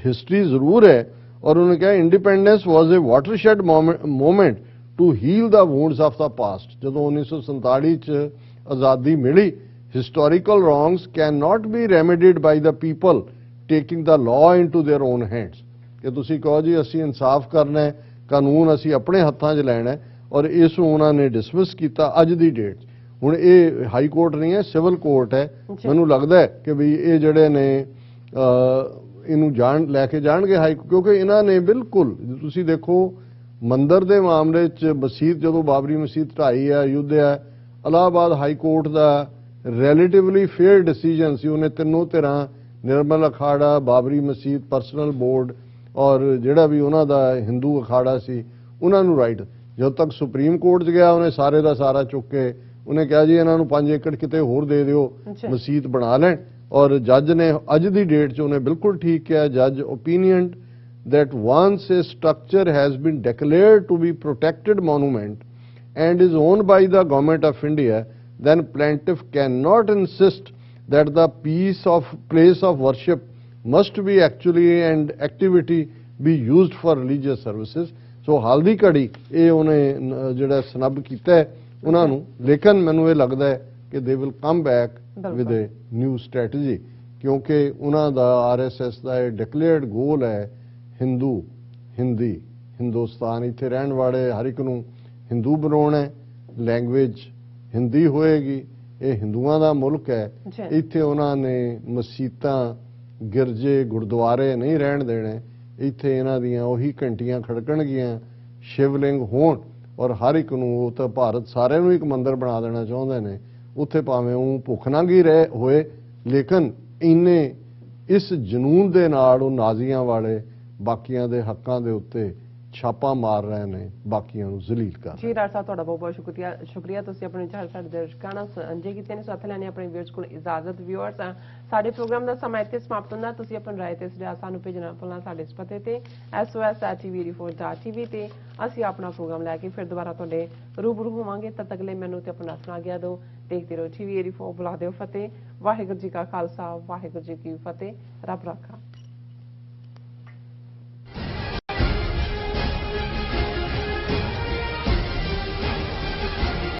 ਹਿਸਟਰੀ ਜ਼ਰੂਰ ਹੈ। ਔਰ ਉਹਨੇ ਕਿਹਾ independence was a watershed movement to heal the wounds of the past. ਜਦੋਂ 1947 ਚ ਆਜ਼ਾਦੀ ਮਿਲੀ, historical wrongs can not be remedied by the people taking the law into their own hands. ਕਿ ਤੁਸੀਂ ਕਹੋ ਜੀ ਅਸੀਂ ਇਨਸਾਫ ਕਰਨਾ ਹੈ, ਕਾਨੂੰਨ ਅਸੀਂ ਆਪਣੇ ਹੱਥਾਂ 'ਚ ਲੈਣਾ ਹੈ ਔਰ ਇਸ ਨੂੰ ਉਹਨਾਂ ਨੇ ਡਿਸਮਿਸ ਕੀਤਾ ਅੱਜ ਦੀ ਡੇਟ 'ਚ। ਹੁਣ ਇਹ ਹਾਈ ਕੋਰਟ ਨਹੀਂ ਹੈ, ਸਿਵਲ ਕੋਰਟ ਹੈ। ਮੈਨੂੰ ਲੱਗਦਾ ਹੈ ਕਿ ਵੀ ਇਹ ਜਿਹੜੇ ਨੇ ਇਹਨੂੰ ਲੈ ਕੇ ਜਾਣਗੇ ਹਾਈ, ਕਿਉਂਕਿ ਇਹਨਾਂ ਨੇ ਬਿਲਕੁਲ ਤੁਸੀਂ ਦੇਖੋ ਮੰਦਰ ਦੇ ਮਾਮਲੇ 'ਚ ਮਸਜਿਦ ਜਦੋਂ ਬਾਬਰੀ ਮਸਜਿਦ ਢਾਈ ਹੈ ਅਯੁੱਧਿਆ, ਇਲਾਹਾਬਾਦ ਹਾਈ ਕੋਰਟ ਦਾ ਰਿਲੇਟਿਵਲੀ ਫੇਅਰ ਡਿਸੀਜਨ ਸੀ। ਉਹਨੇ ਤਿੰਨੋਂ ਧਿਰਾਂ ਨਿਰਮਲ ਅਖਾੜਾ, ਬਾਬਰੀ ਮਸਜਿਦ, ਪਰਸਨਲ ਬੋਰਡ ਔਰ ਜਿਹੜਾ ਵੀ ਉਹਨਾਂ ਦਾ ਹਿੰਦੂ ਅਖਾੜਾ ਸੀ ਉਹਨਾਂ ਨੂੰ ਰਾਈਟ। ਜਦੋਂ ਤੱਕ ਸੁਪਰੀਮ ਕੋਰਟ 'ਚ ਗਿਆ ਉਹਨੇ ਸਾਰੇ ਦਾ ਸਾਰਾ ਚੁੱਕ ਕੇ ਉਹਨੇ ਕਿਹਾ ਜੀ ਇਹਨਾਂ ਨੂੰ 5 ਏਕੜ ਕਿਤੇ ਹੋਰ ਦੇ ਦਿਓ, ਮਸਜਿਦ ਬਣਾ ਲੈਣ। ਔਰ ਜੱਜ ਨੇ ਅੱਜ ਦੀ ਡੇਟ 'ਚ ਉਹਨੇ ਬਿਲਕੁਲ ਠੀਕ ਕਿਹਾ। ਜੱਜ opinion that once a structure has been declared to be protected monument and is owned by the government of India, then plaintiff cannot insist that the place of worship must be actually and activity be used for religious services। ਸੋ ਹਾਲ ਦੀ ਘੜੀ ਇਹ ਉਹਨੇ ਜਿਹੜਾ ਸਨੱਬ ਕੀਤਾ ਹੈ ਉਹਨਾਂ ਨੂੰ, ਲੇਕਿਨ ਮੈਨੂੰ ਇਹ ਲੱਗਦਾ ਹੈ ਕਿ they will come back with a new strategy, ਕਿਉਂਕਿ ਉਹਨਾਂ ਦਾ RSS ਦਾ ਇਹ ਡਿਕਲੇਅਰਡ ਗੋਲ ਹੈ ਹਿੰਦੂ ਹਿੰਦੀ ਹਿੰਦੁਸਤਾਨ, ਇੱਥੇ ਰਹਿਣ ਵਾਲੇ ਹਰ ਇੱਕ ਨੂੰ ਹਿੰਦੂ ਬਣਾਉਣਾ, ਲੈਂਗੁਏਜ ਹਿੰਦੀ ਹੋਏਗੀ, ਇਹ ਹਿੰਦੂਆਂ ਦਾ ਮੁਲਕ ਹੈ। ਇੱਥੇ ਉਹਨਾਂ ਨੇ ਮਸਜਿਦਾਂ, ਗਿਰਜੇ, ਗੁਰਦੁਆਰੇ ਨਹੀਂ ਰਹਿਣ ਦੇਣੇ, ਇੱਥੇ ਇਹਨਾਂ ਦੀਆਂ ਉਹੀ ਘੰਟੀਆਂ ਖੜਕਣਗੀਆਂ, ਸ਼ਿਵਲਿੰਗ ਹੋਣ ਔਰ ਹਰ ਇੱਕ ਨੂੰ ਉਹ ਤਾਂ ਭਾਰਤ ਸਾਰਿਆਂ ਨੂੰ ਇੱਕ ਮੰਦਿਰ ਬਣਾ ਦੇਣਾ ਚਾਹੁੰਦੇ ਨੇ। ਉੱਥੇ ਭਾਵੇਂ ਉਹ ਭੁੱਖ ਨੰਗੀ ਰਹੇ ਹੋਏ, ਲੇਕਿਨ ਇੰਨੇ ਇਸ ਜਨੂਨ ਦੇ ਨਾਲ ਉਹ ਨਾਜ਼ੀਆਂ ਵਾਲੇ ਬਾਕੀਆਂ ਦੇ ਹੱਕਾਂ ਦੇ ਉੱਤੇ ਛਾਪਾ ਮਾਰ ਰਹੇ ਨੇ, ਬਾਕੀਆਂ ਨੂੰ ਜ਼ਲੀਲ ਕਰ ਰਹੇ। ਜੀ ਰਾਜ ਸਾਹਿਬ ਤੁਹਾਡਾ ਬਹੁਤ ਬਹੁਤ ਸ਼ੁਕਰੀਆ ਤੁਸੀਂ ਆਪਣੇ ਵਿਚਾਰ ਸਾਡੇ ਦਰਸ਼ਕਾਂ ਨਾਲ ਸਾਂਝੇ ਕੀਤੇ ਨੇ। ਸਾਥ ਲੈਣੇ ਆਪਣੇ ਵੀਅਰਸ ਕੋਲ ਇਜਾਜ਼ਤ। ਵੀਅਰਸ ਸਾਡੇ ਪ੍ਰੋਗਰਾਮ ਦਾ ਸਮਾਂ ਇੱਥੇ ਸਮਾਪਤ ਹੁੰਦਾ। ਤੁਸੀਂ ਆਪਣੀ ਰਾਏ ਤੇ ਸੁਝਾਅ ਸਾਨੂੰ ਭੇਜਣਾ ਭੁੱਲਣਾ ਸਾਡੇ ਇਸ ਪਤੇ ਤੇ sos@tv84.tv ਤੇ ਅਸੀਂ ਆਪਣਾ ਪ੍ਰੋਗਰਾਮ ਲੈ ਕੇ ਫਿਰ ਦੁਬਾਰਾ ਤੁਹਾਡੇ ਰੂਬਰੂ ਹੋਵਾਂਗੇ। ਤਦ ਤੱਕ ਲਈ ਮੈਨੂੰ ਤੇ ਆਪਣਾ ਸੁਣਾ ਗਿਆ ਦਿਓ। ਦੇਖਦੇ ਰਹੋ TV84। ਬੁਲਾ ਦਿਓ ਫਤਿਹ। ਵਾਹਿਗੁਰੂ ਜੀ ਕਾ ਖਾਲਸਾ, ਵਾਹਿਗੁਰੂ ਜੀ ਕੀ ਫਤਿਹ। ਰੱਬ ਰਾਖਾ।